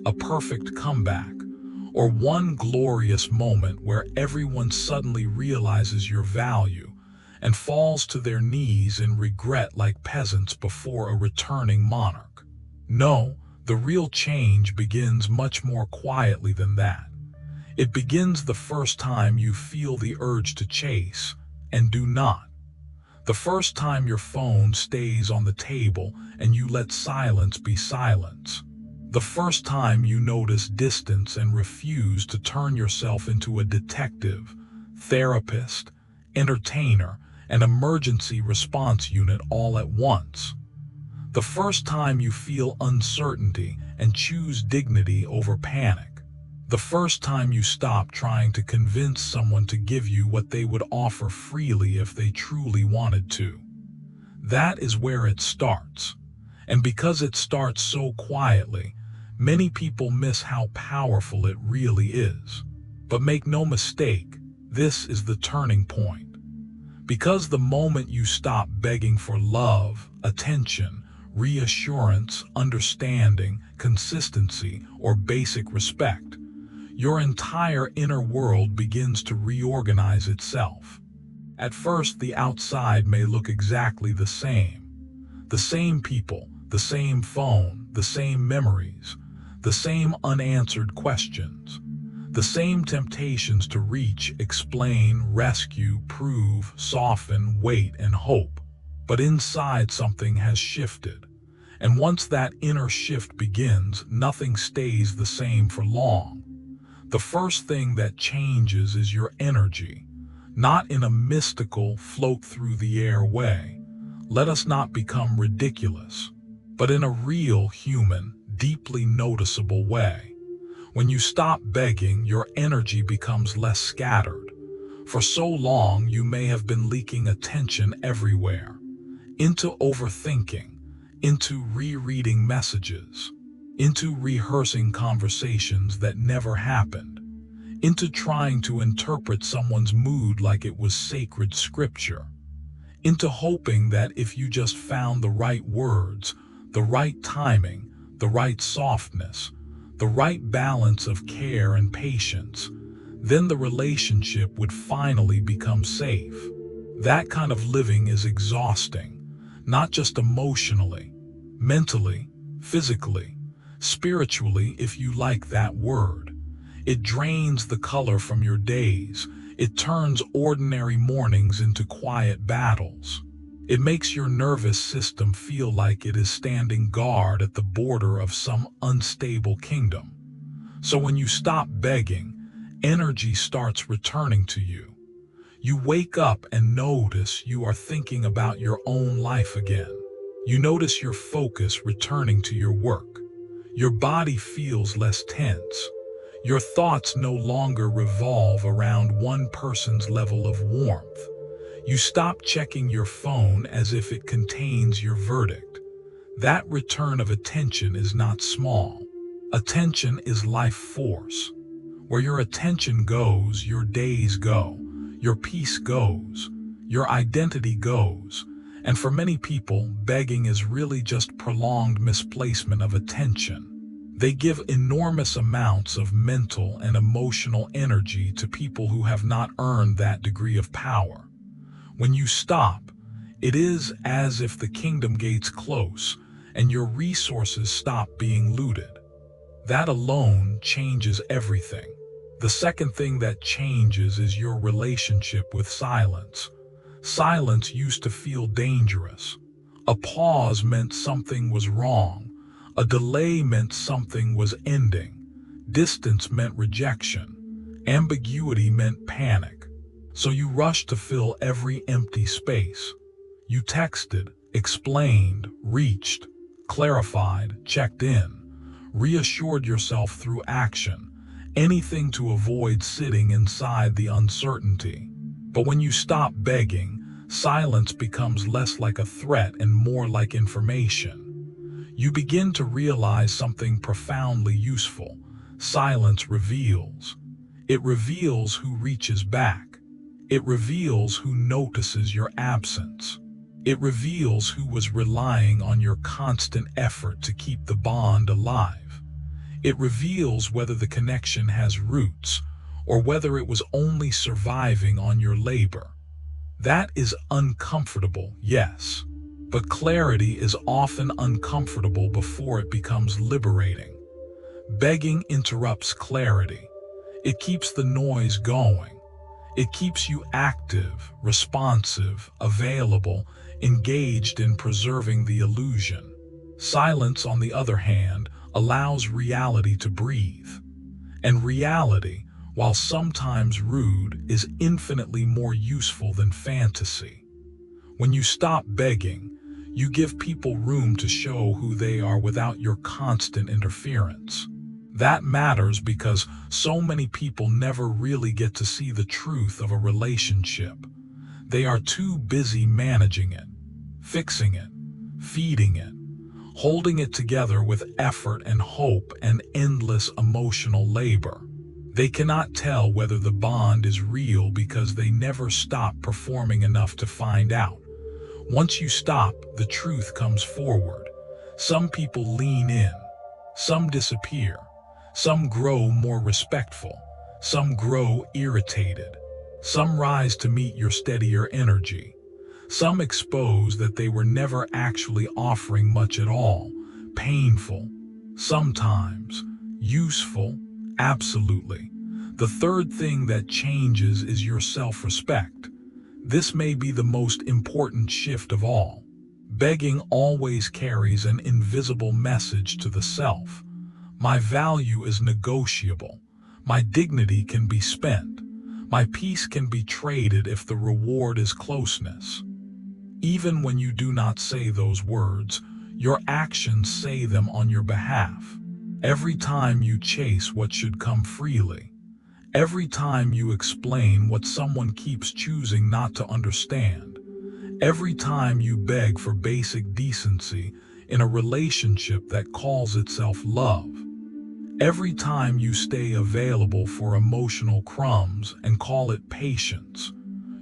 Speaker 1: a perfect comeback, or one glorious moment where everyone suddenly realizes your value and falls to their knees in regret like peasants before a returning monarch. No, the real change begins much more quietly than that. It begins the first time you feel the urge to chase and do not. The first time your phone stays on the table and you let silence be silence. The first time you notice distance and refuse to turn yourself into a detective, therapist, entertainer, and emergency response unit all at once. The first time you feel uncertainty and choose dignity over panic. The first time you stop trying to convince someone to give you what they would offer freely if they truly wanted to. That is where it starts. And because it starts so quietly, many people miss how powerful it really is. But make no mistake, this is the turning point. Because the moment you stop begging for love, attention, reassurance, understanding, consistency, or basic respect, your entire inner world begins to reorganize itself. At first, the outside may look exactly the same. The same people, the same phone, the same memories, the same unanswered questions, the same temptations to reach, explain, rescue, prove, soften, wait, and hope. But inside, something has shifted. And once that inner shift begins, nothing stays the same for long. The first thing that changes is your energy, not in a mystical, float-through-the-air way. Let us not become ridiculous, but in a real, human, deeply noticeable way. When you stop begging, your energy becomes less scattered. For so long, you may have been leaking attention everywhere, into overthinking, into rereading messages, into rehearsing conversations that never happened, into trying to interpret someone's mood like it was sacred scripture, into hoping that if you just found the right words, the right timing, the right softness, the right balance of care and patience, then the relationship would finally become safe. That kind of living is exhausting, not just emotionally, mentally, physically, spiritually, if you like that word. It drains the color from your days. It turns ordinary mornings into quiet battles. It makes your nervous system feel like it is standing guard at the border of some unstable kingdom. So when you stop begging, energy starts returning to you. You wake up and notice you are thinking about your own life again. You notice your focus returning to your work. Your body feels less tense. Your thoughts no longer revolve around one person's level of warmth. You stop checking your phone as if it contains your verdict. That return of attention is not small. Attention is life force. Where your attention goes, your days go, your peace goes, your identity goes. And for many people, begging is really just prolonged misplacement of attention. They give enormous amounts of mental and emotional energy to people who have not earned that degree of power. When you stop, it is as if the kingdom gates close and your resources stop being looted. That alone changes everything. The second thing that changes is your relationship with silence. Silence used to feel dangerous. A pause meant something was wrong. A delay meant something was ending. Distance meant rejection. Ambiguity meant panic. So you rushed to fill every empty space. You texted, explained, reached, clarified, checked in, reassured yourself through action, anything to avoid sitting inside the uncertainty. But when you stop begging, silence becomes less like a threat and more like information. You begin to realize something profoundly useful. Silence reveals. It reveals who reaches back. It reveals who notices your absence. It reveals who was relying on your constant effort to keep the bond alive. It reveals whether the connection has roots or whether it was only surviving on your labor. That is uncomfortable, yes. But clarity is often uncomfortable before it becomes liberating. Begging interrupts clarity. It keeps the noise going. It keeps you active, responsive, available, engaged in preserving the illusion. Silence, on the other hand, allows reality to breathe. And reality, while sometimes rude, is infinitely more useful than fantasy. When you stop begging, you give people room to show who they are without your constant interference. That matters because so many people never really get to see the truth of a relationship. They are too busy managing it, fixing it, feeding it, holding it together with effort and hope and endless emotional labor. They cannot tell whether the bond is real because they never stop performing enough to find out. Once you stop, the truth comes forward. Some people lean in, some disappear, some grow more respectful, some grow irritated, some rise to meet your steadier energy. Some expose that they were never actually offering much at all, painful, sometimes, useful, absolutely. The third thing that changes is your self-respect. This may be the most important shift of all. Begging always carries an invisible message to the self. My value is negotiable. My dignity can be spent. My peace can be traded if the reward is closeness. Even when you do not say those words, your actions say them on your behalf. Every time you chase what should come freely, every time you explain what someone keeps choosing not to understand, every time you beg for basic decency in a relationship that calls itself love, every time you stay available for emotional crumbs and call it patience,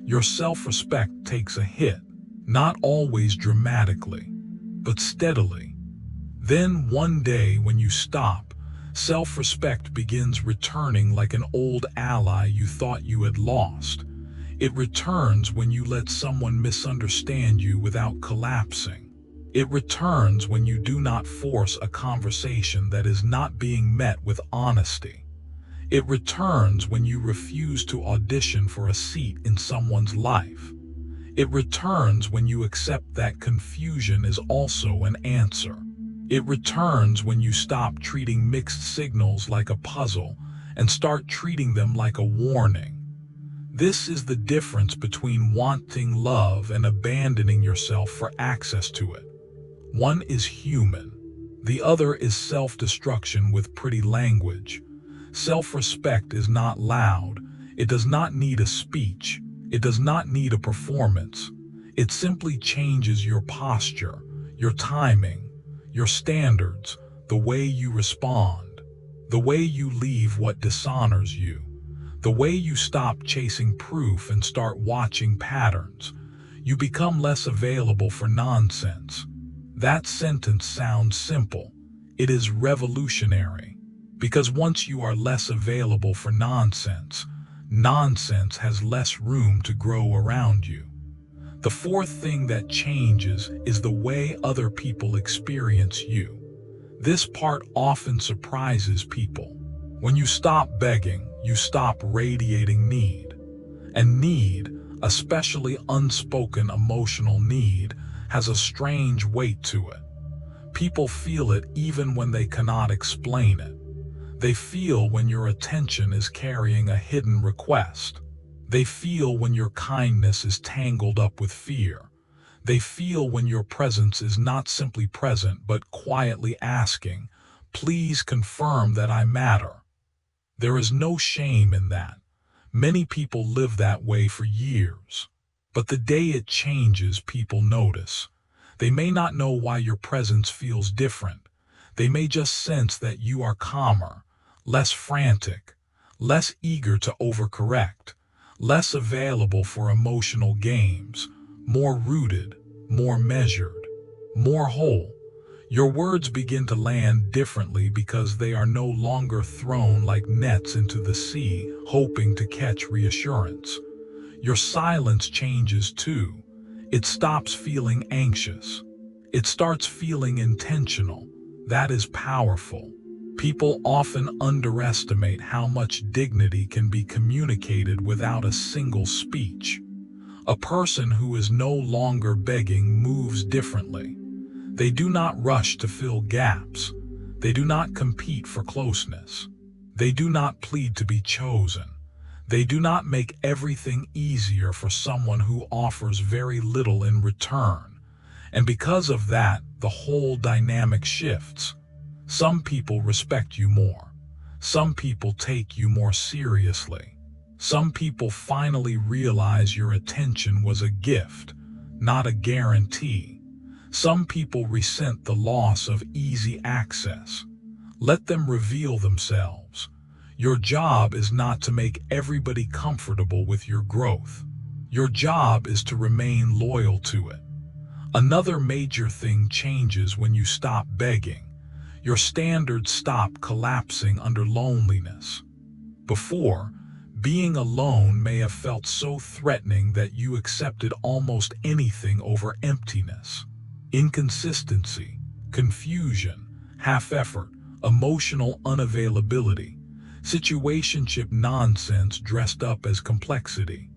Speaker 1: your self-respect takes a hit. Not always dramatically, but steadily. Then one day when you stop, self-respect begins returning like an old ally you thought you had lost. It returns when you let someone misunderstand you without collapsing. It returns when you do not force a conversation that is not being met with honesty. It returns when you refuse to audition for a seat in someone's life. It returns when you accept that confusion is also an answer. It returns when you stop treating mixed signals like a puzzle and start treating them like a warning. This is the difference between wanting love and abandoning yourself for access to it. One is human. The other is self-destruction with pretty language. Self-respect is not loud. It does not need a speech. It does not need a performance. It simply changes your posture, your timing, your standards, the way you respond, the way you leave what dishonors you, the way you stop chasing proof and start watching patterns. You become less available for nonsense. That sentence sounds simple. It is revolutionary. Because once you are less available for nonsense, nonsense has less room to grow around you. The fourth thing that changes is the way other people experience you. This part often surprises people. When you stop begging, you stop radiating need. And need, especially unspoken emotional need, has a strange weight to it. People feel it even when they cannot explain it. They feel when your attention is carrying a hidden request. They feel when your kindness is tangled up with fear. They feel when your presence is not simply present but quietly asking, "Please confirm that I matter." There is no shame in that. Many people live that way for years. But the day it changes, people notice. They may not know why your presence feels different. They may just sense that you are calmer, less frantic, less eager to overcorrect, less available for emotional games, more rooted, more measured, more whole. Your words begin to land differently because they are no longer thrown like nets into the sea, hoping to catch reassurance. Your silence changes too. It stops feeling anxious. It starts feeling intentional. That is powerful. People often underestimate how much dignity can be communicated without a single speech. A person who is no longer begging moves differently. They do not rush to fill gaps. They do not compete for closeness. They do not plead to be chosen. They do not make everything easier for someone who offers very little in return. And because of that, the whole dynamic shifts. Some people respect you more. Some people take you more seriously. Some people finally realize your attention was a gift, not a guarantee. Some people resent the loss of easy access. Let them reveal themselves. Your job is not to make everybody comfortable with your growth. Your job is to remain loyal to it. Another major thing changes when you stop begging. Your standards stop collapsing under loneliness. Before, being alone may have felt so threatening that you accepted almost anything over emptiness. Inconsistency, confusion, half-effort, emotional unavailability, situationship nonsense dressed up as complexity.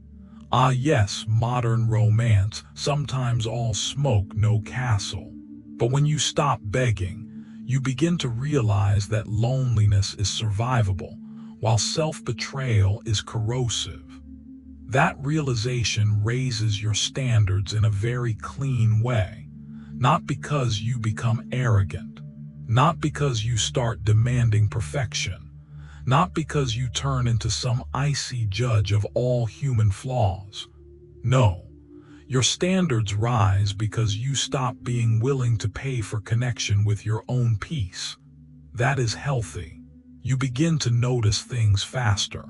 Speaker 1: Ah yes, modern romance, sometimes all smoke, no castle. But when you stop begging, you begin to realize that loneliness is survivable, while self-betrayal is corrosive. That realization raises your standards in a very clean way, not because you become arrogant, not because you start demanding perfection, not because you turn into some icy judge of all human flaws. No, your standards rise because you stop being willing to pay for connection with your own peace. That is healthy. You begin to notice things faster.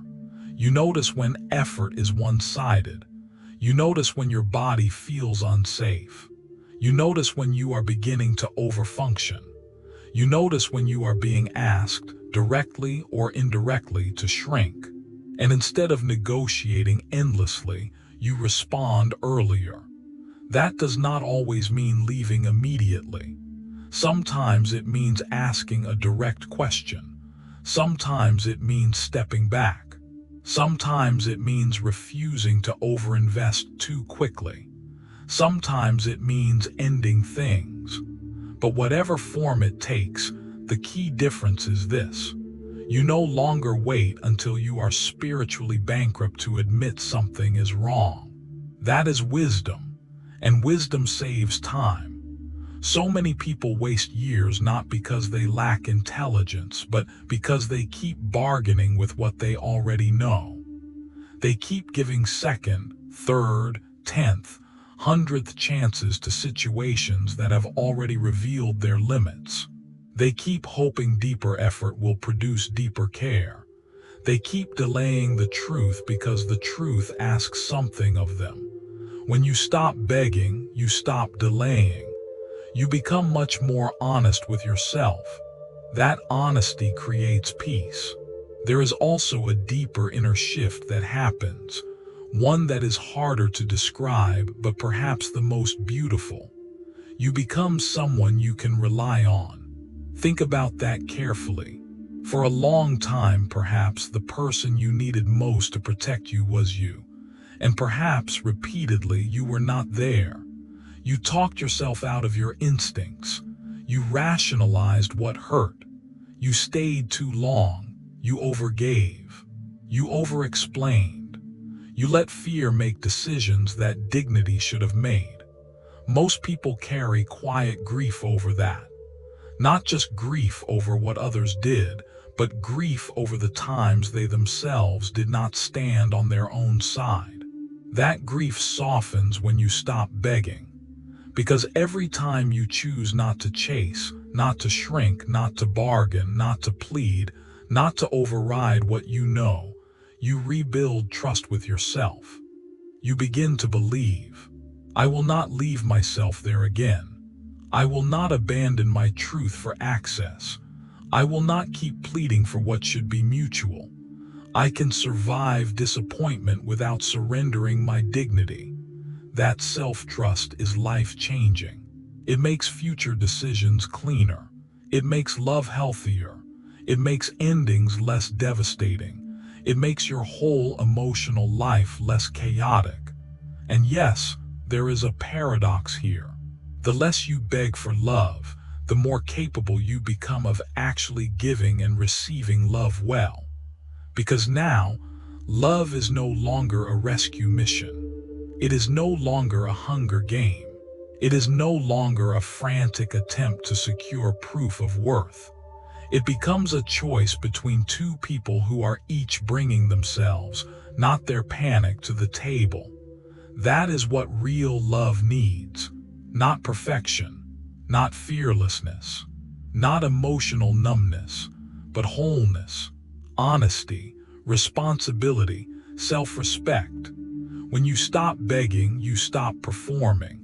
Speaker 1: You notice when effort is one-sided. You notice when your body feels unsafe. You notice when you are beginning to overfunction. You notice when you are being asked, directly or indirectly, to shrink. And instead of negotiating endlessly, you respond earlier. That does not always mean leaving immediately. Sometimes it means asking a direct question. Sometimes it means stepping back. Sometimes it means refusing to overinvest too quickly. Sometimes it means ending things. But whatever form it takes, the key difference is this. You no longer wait until you are spiritually bankrupt to admit something is wrong. That is wisdom, and wisdom saves time. So many people waste years not because they lack intelligence, but because they keep bargaining with what they already know. They keep giving second, third, 10th, 100th chances to situations that have already revealed their limits. They keep hoping deeper effort will produce deeper care. They keep delaying the truth because the truth asks something of them. When you stop begging, you stop delaying. You become much more honest with yourself. That honesty creates peace. There is also a deeper inner shift that happens, one that is harder to describe but perhaps the most beautiful. You become someone you can rely on. Think about that carefully. For a long time, perhaps the person you needed most to protect you was you. And perhaps repeatedly you were not there. You talked yourself out of your instincts. You rationalized what hurt. You stayed too long. You overgave. You overexplained. You let fear make decisions that dignity should have made. Most people carry quiet grief over that. Not just grief over what others did, but grief over the times they themselves did not stand on their own side. That grief softens when you stop begging. Because every time you choose not to chase, not to shrink, not to bargain, not to plead, not to override what you know, you rebuild trust with yourself. You begin to believe, I will not leave myself there again. I will not abandon my truth for access. I will not keep pleading for what should be mutual. I can survive disappointment without surrendering my dignity. That self-trust is life-changing. It makes future decisions cleaner. It makes love healthier. It makes endings less devastating. It makes your whole emotional life less chaotic. And yes, there is a paradox here. The less you beg for love, the more capable you become of actually giving and receiving love well. Because now, love is no longer a rescue mission. It is no longer a hunger game. It is no longer a frantic attempt to secure proof of worth. It becomes a choice between two people who are each bringing themselves, not their panic, to the table. That is what real love needs. Not perfection, not fearlessness, not emotional numbness, but wholeness, honesty, responsibility, self-respect. When you stop begging, you stop performing.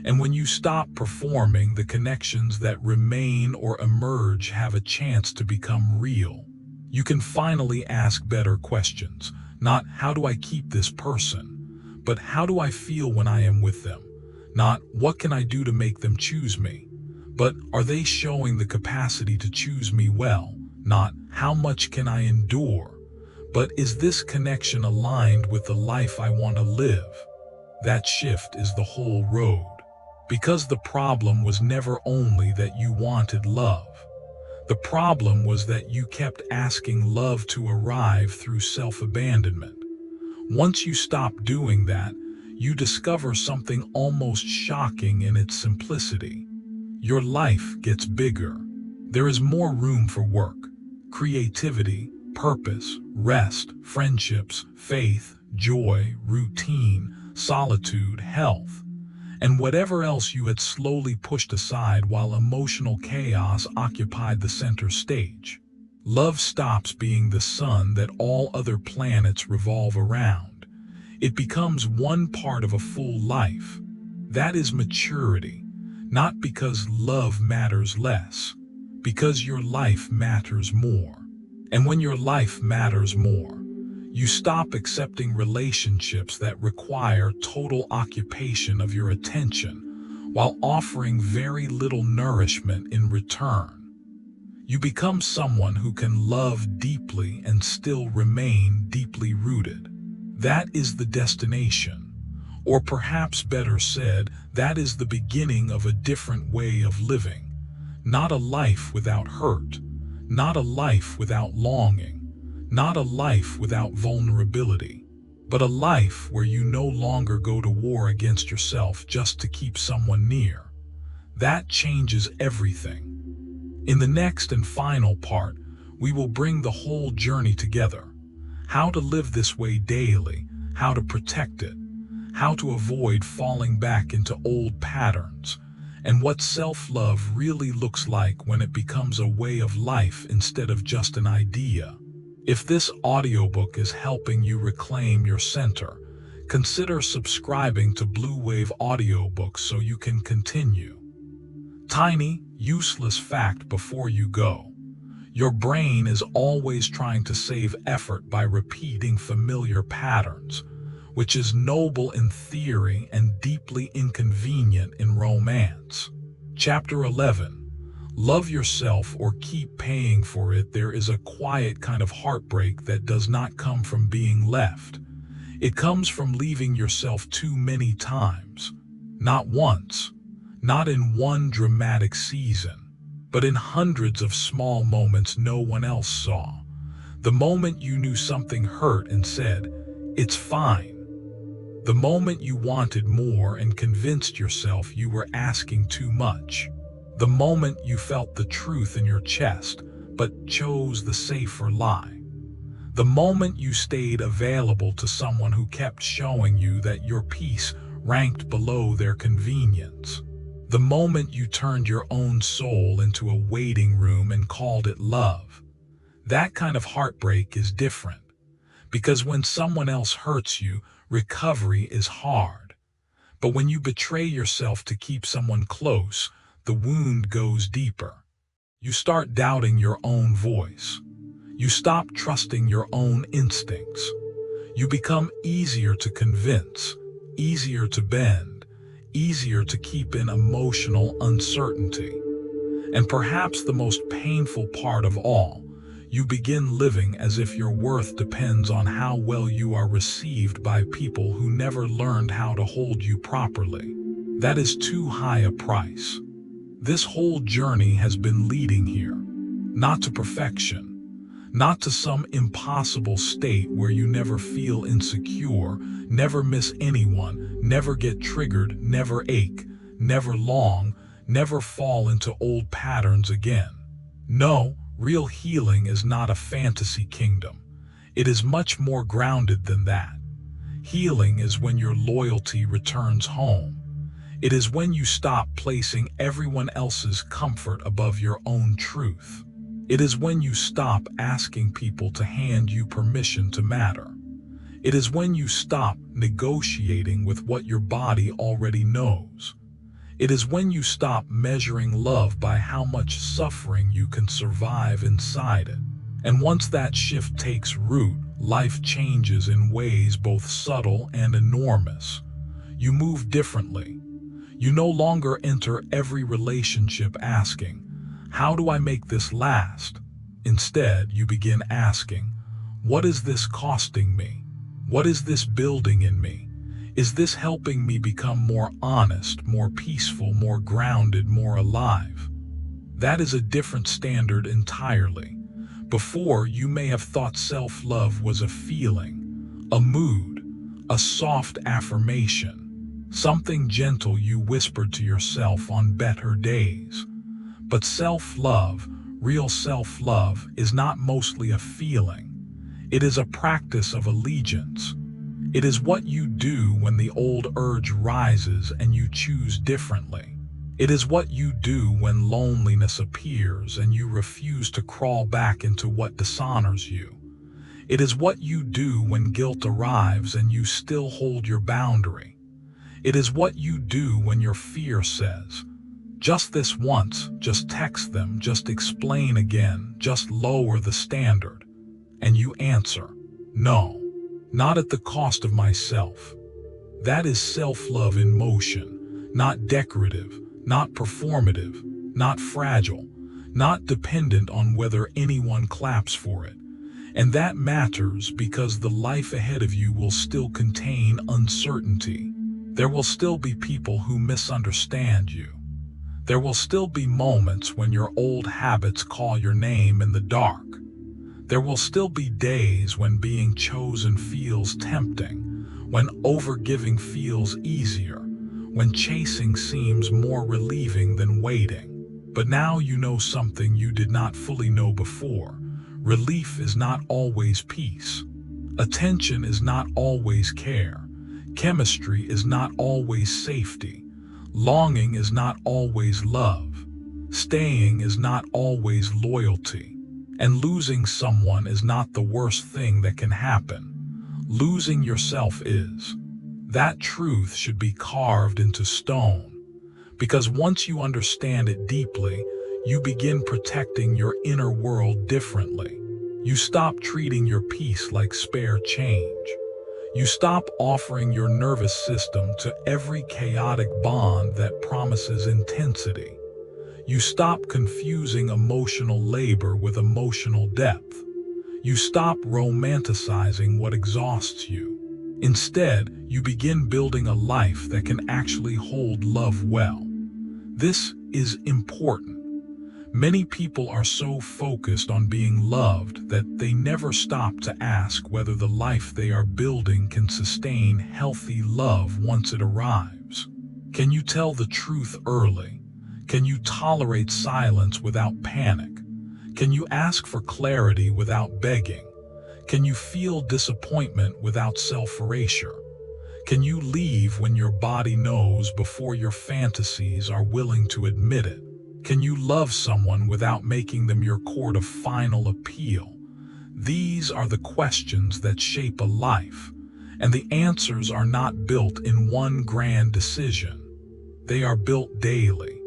Speaker 1: And when you stop performing, the connections that remain or emerge have a chance to become real. You can finally ask better questions. Not, how do I keep this person? But how do I feel when I am with them? Not, what can I do to make them choose me? But, are they showing the capacity to choose me well? Not, how much can I endure? But, is this connection aligned with the life I want to live? That shift is the whole road. Because the problem was never only that you wanted love. The problem was that you kept asking love to arrive through self-abandonment. Once you stop doing that, you discover something almost shocking in its simplicity. Your life gets bigger. There is more room for work, creativity, purpose, rest, friendships, faith, joy, routine, solitude, health, and whatever else you had slowly pushed aside while emotional chaos occupied the center stage. Love stops being the sun that all other planets revolve around. It becomes one part of a full life. That is maturity, not because love matters less, because your life matters more. And when your life matters more, you stop accepting relationships that require total occupation of your attention while offering very little nourishment in return. You become someone who can love deeply and still remain deeply rooted. That is the destination. Or perhaps better said, that is the beginning of a different way of living. Not a life without hurt, not a life without longing, not a life without vulnerability, but a life where you no longer go to war against yourself just to keep someone near. That changes everything. In the next and final part, we will bring the whole journey together. How to live this way daily, how to protect it, how to avoid falling back into old patterns, and what self-love really looks like when it becomes a way of life instead of just an idea. If this audiobook is helping you reclaim your center, consider subscribing to Blue Wave Audiobooks so you can continue. Tiny, useless fact before you go. Your brain is always trying to save effort by repeating familiar patterns, which is noble in theory and deeply inconvenient in romance. Chapter 11. Love yourself or keep paying for it. There is a quiet kind of heartbreak that does not come from being left. It comes from leaving yourself too many times. Not once, not in one dramatic season, but in hundreds of small moments no one else saw. The moment you knew something hurt and said, "It's fine." The moment you wanted more and convinced yourself you were asking too much. The moment you felt the truth in your chest, but chose the safer lie. The moment you stayed available to someone who kept showing you that your peace ranked below their convenience. The moment you turned your own soul into a waiting room and called it love. That kind of heartbreak is different. Because when someone else hurts you, recovery is hard. But when you betray yourself to keep someone close, the wound goes deeper. You start doubting your own voice. You stop trusting your own instincts. You become easier to convince, easier to bend, easier to keep in emotional uncertainty. And perhaps the most painful part of all, you begin living as if your worth depends on how well you are received by people who never learned how to hold you properly. That is too high a price. This whole journey has been leading here, not to perfection, not to some impossible state where you never feel insecure, never miss anyone, never get triggered, never ache, never long, never fall into old patterns again. No, real healing is not a fantasy kingdom. It is much more grounded than that. Healing is when your loyalty returns home. It is when you stop placing everyone else's comfort above your own truth. It is when you stop asking people to hand you permission to matter. It is when you stop negotiating with what your body already knows. It is when you stop measuring love by how much suffering you can survive inside it. And once that shift takes root, life changes in ways both subtle and enormous. You move differently. You no longer enter every relationship asking, "How do I make this last?" Instead, you begin asking, "What is this costing me? What is this building in me? Is this helping me become more honest, more peaceful, more grounded, more alive?" That is a different standard entirely. Before, you may have thought self-love was a feeling, a mood, a soft affirmation, something gentle you whispered to yourself on better days. But self-love, real self-love, is not mostly a feeling. It is a practice of allegiance. It is what you do when the old urge rises and you choose differently. It is what you do when loneliness appears and you refuse to crawl back into what dishonors you. It is what you do when guilt arrives and you still hold your boundary. It is what you do when your fear says, "Just this once, just text them, just explain again, just lower the standard." And you answer, "No. Not at the cost of myself." That is self-love in motion, not decorative, not performative, not fragile, not dependent on whether anyone claps for it. And that matters because the life ahead of you will still contain uncertainty. There will still be people who misunderstand you. There will still be moments when your old habits call your name in the dark. There will still be days when being chosen feels tempting, when overgiving feels easier, when chasing seems more relieving than waiting. But now you know something you did not fully know before. Relief is not always peace. Attention is not always care. Chemistry is not always safety. Longing is not always love. Staying is not always loyalty. And losing someone is not the worst thing that can happen. Losing yourself is. That truth should be carved into stone. Because once you understand it deeply, you begin protecting your inner world differently. You stop treating your peace like spare change. You stop offering your nervous system to every chaotic bond that promises intensity. You stop confusing emotional labor with emotional depth. You stop romanticizing what exhausts you. Instead, you begin building a life that can actually hold love well. This is important. Many people are so focused on being loved that they never stop to ask whether the life they are building can sustain healthy love once it arrives. Can you tell the truth early? Can you tolerate silence without panic? Can you ask for clarity without begging? Can you feel disappointment without self-erasure? Can you leave when your body knows before your fantasies are willing to admit it? Can you love someone without making them your court of final appeal? These are the questions that shape a life, and the answers are not built in one grand decision. They are built daily.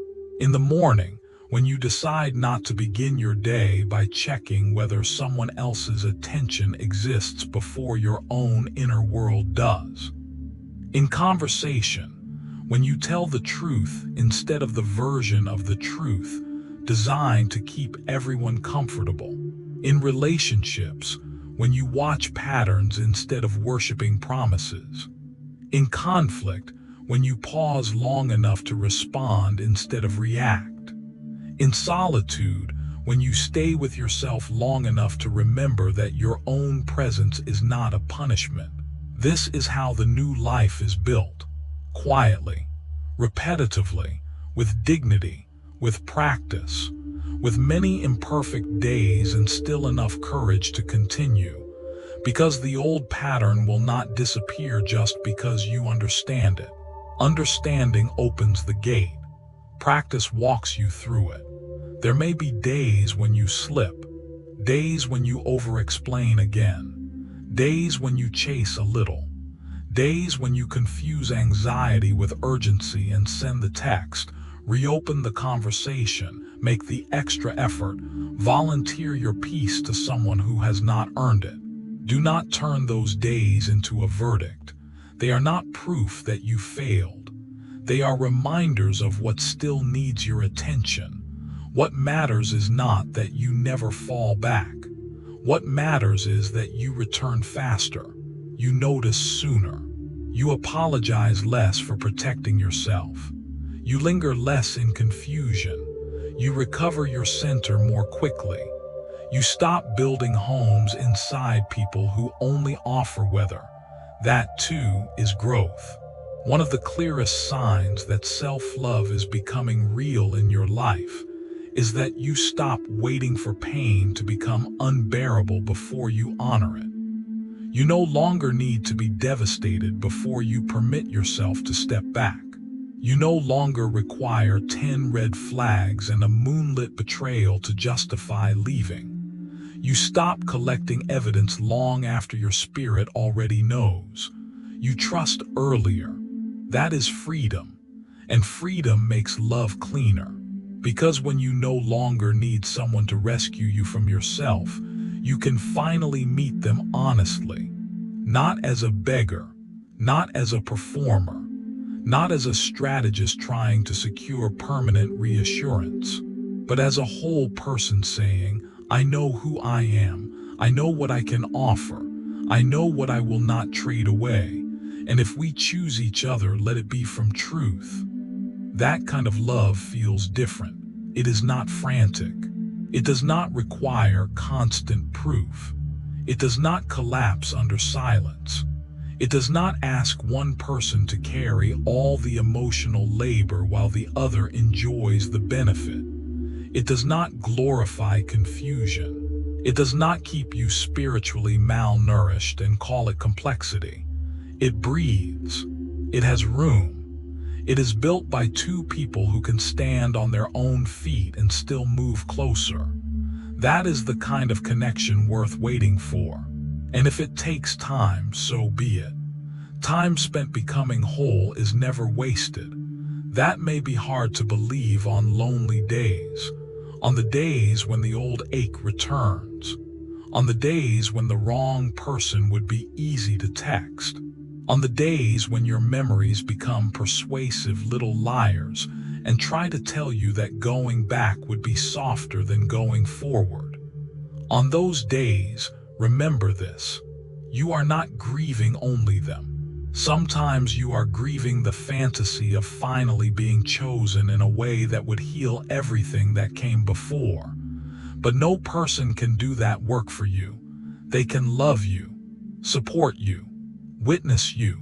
Speaker 1: In the morning, when you decide not to begin your day by checking whether someone else's attention exists before your own inner world does. In conversation, when you tell the truth instead of the version of the truth designed to keep everyone comfortable. In relationships, when you watch patterns instead of worshiping promises. In conflict, when you pause long enough to respond instead of react. In solitude, when you stay with yourself long enough to remember that your own presence is not a punishment. This is how the new life is built. Quietly, repetitively, with dignity, with practice, with many imperfect days and still enough courage to continue. Because the old pattern will not disappear just because you understand it. Understanding opens the gate. Practice walks you through it. There may be days when you slip, days when you over-explain again, days when you chase a little, days when you confuse anxiety with urgency and send the text, reopen the conversation, make the extra effort, volunteer your peace to someone who has not earned it. Do not turn those days into a verdict. They are not proof that you failed. They are reminders of what still needs your attention. What matters is not that you never fall back. What matters is that you return faster. You notice sooner. You apologize less for protecting yourself. You linger less in confusion. You recover your center more quickly. You stop building homes inside people who only offer weather. That too is growth. One of the clearest signs that self-love is becoming real in your life is that you stop waiting for pain to become unbearable before you honor it. You no longer need to be devastated before you permit yourself to step back. You no longer require 10 red flags and a moonlit betrayal to justify leaving. You stop collecting evidence long after your spirit already knows. You trust earlier. That is freedom. And freedom makes love cleaner. Because when you no longer need someone to rescue you from yourself, you can finally meet them honestly. Not as a beggar, not as a performer, not as a strategist trying to secure permanent reassurance, but as a whole person saying, I know who I am, I know what I can offer, I know what I will not trade away, and if we choose each other, let it be from truth. That kind of love feels different. It is not frantic. It does not require constant proof. It does not collapse under silence. It does not ask one person to carry all the emotional labor while the other enjoys the benefit. It does not glorify confusion. It does not keep you spiritually malnourished and call it complexity. It breathes. It has room. It is built by two people who can stand on their own feet and still move closer. That is the kind of connection worth waiting for. And if it takes time, so be it. Time spent becoming whole is never wasted. That may be hard to believe on lonely days, on the days when the old ache returns, on the days when the wrong person would be easy to text, on the days when your memories become persuasive little liars and try to tell you that going back would be softer than going forward. On those days, remember this. You are not grieving only them. Sometimes you are grieving the fantasy of finally being chosen in a way that would heal everything that came before. But no person can do that work for you. They can love you, support you, witness you,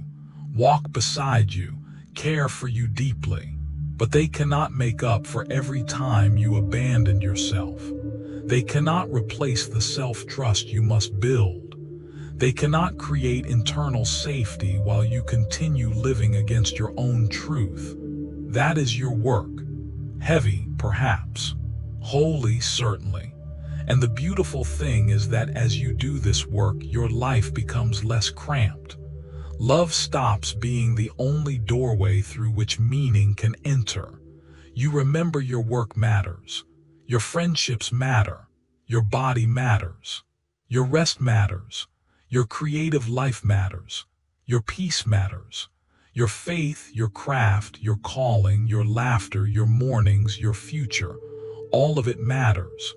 Speaker 1: walk beside you, care for you deeply. But they cannot make up for every time you abandon yourself. They cannot replace the self-trust you must build. They cannot create internal safety while you continue living against your own truth. That is your work. Heavy, perhaps. Holy, certainly. And the beautiful thing is that as you do this work, your life becomes less cramped. Love stops being the only doorway through which meaning can enter. You remember your work matters. Your friendships matter. Your body matters. Your rest matters. Your creative life matters. Your peace matters. Your faith, your craft, your calling, your laughter, your mornings, your future, all of it matters.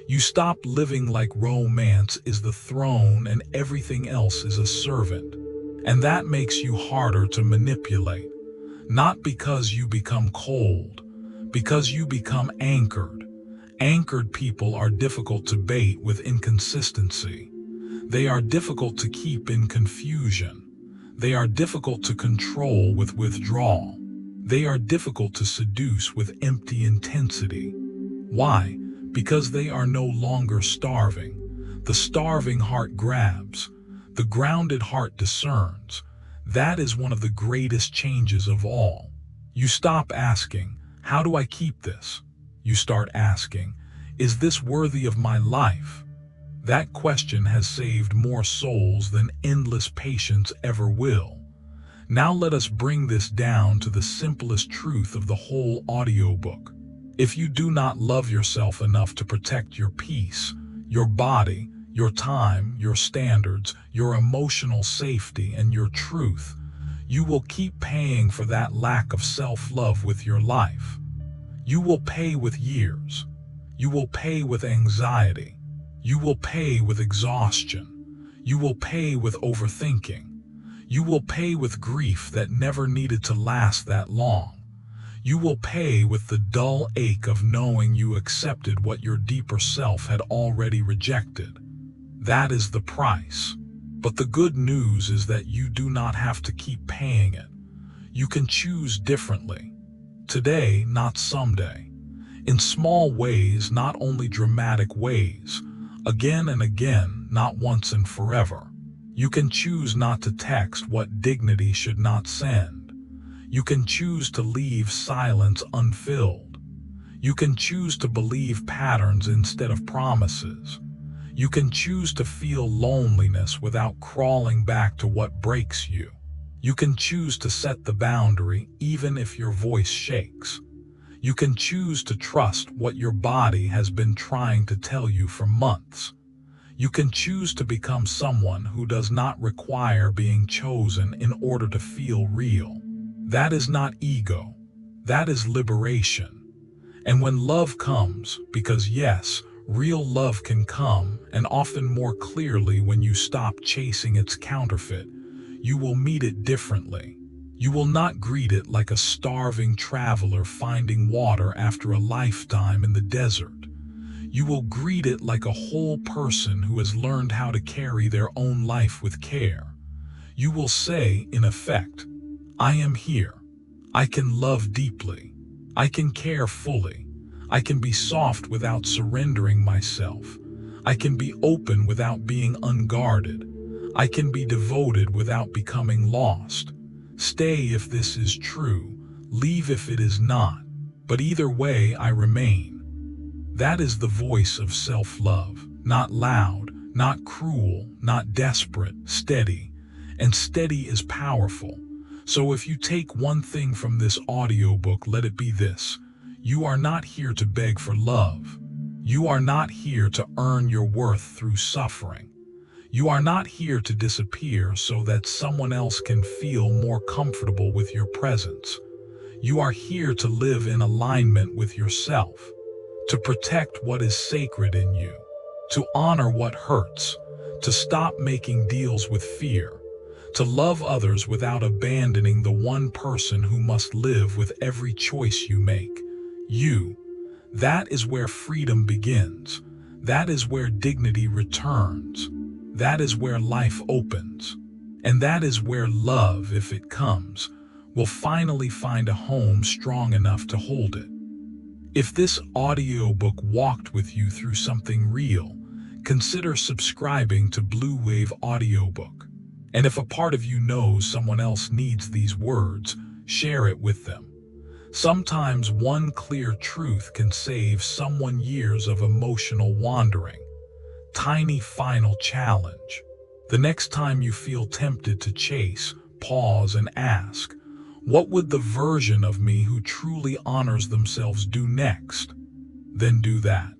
Speaker 1: You stop living like romance is the throne and everything else is a servant. And that makes you harder to manipulate. Not because you become cold, because you become anchored. Anchored people are difficult to bait with inconsistency. They are difficult to keep in confusion. They are difficult to control with withdrawal. They are difficult to seduce with empty intensity. Why? Because they are no longer starving. The starving heart grabs. The grounded heart discerns. That is one of the greatest changes of all. You stop asking, how do I keep this? You start asking, is this worthy of my life? That question has saved more souls than endless patience ever will. Now let us bring this down to the simplest truth of the whole audiobook. If you do not love yourself enough to protect your peace, your body, your time, your standards, your emotional safety, and your truth, you will keep paying for that lack of self-love with your life. You will pay with years. You will pay with anxiety. You will pay with exhaustion. You will pay with overthinking. You will pay with grief that never needed to last that long. You will pay with the dull ache of knowing you accepted what your deeper self had already rejected. That is the price. But the good news is that you do not have to keep paying it. You can choose differently. Today, not someday. In small ways, not only dramatic ways. Again and again, not once and forever. You can choose not to text what dignity should not send. You can choose to leave silence unfilled. You can choose to believe patterns instead of promises. You can choose to feel loneliness without crawling back to what breaks you. You can choose to set the boundary even if your voice shakes. You can choose to trust what your body has been trying to tell you for months. You can choose to become someone who does not require being chosen in order to feel real. That is not ego. That is liberation. And when love comes, because yes, real love can come, and often more clearly when you stop chasing its counterfeit, you will meet it differently. You will not greet it like a starving traveler finding water after a lifetime in the desert. You will greet it like a whole person who has learned how to carry their own life with care. You will say, in effect, I am here. I can love deeply. I can care fully. I can be soft without surrendering myself. I can be open without being unguarded. I can be devoted without becoming lost. Stay if this is true, leave if it is not, but either way I remain. That is the voice of self-love, not loud, not cruel, not desperate, steady. And steady is powerful. So if you take one thing from this audiobook, let it be this. You are not here to beg for love. You are not here to earn your worth through suffering. You are not here to disappear so that someone else can feel more comfortable with your presence. You are here to live in alignment with yourself, to protect what is sacred in you, to honor what hurts, to stop making deals with fear, to love others without abandoning the one person who must live with every choice you make. You. That is where freedom begins. That is where dignity returns. That is where life opens. And that is where love, if it comes, will finally find a home strong enough to hold it. If this audiobook walked with you through something real, consider subscribing to Blue Wave Audiobook. And if a part of you knows someone else needs these words, share it with them. Sometimes one clear truth can save someone years of emotional wandering. Tiny final challenge. The next time you feel tempted to chase, pause and ask, What would the version of me who truly honors themselves do next? Then do that.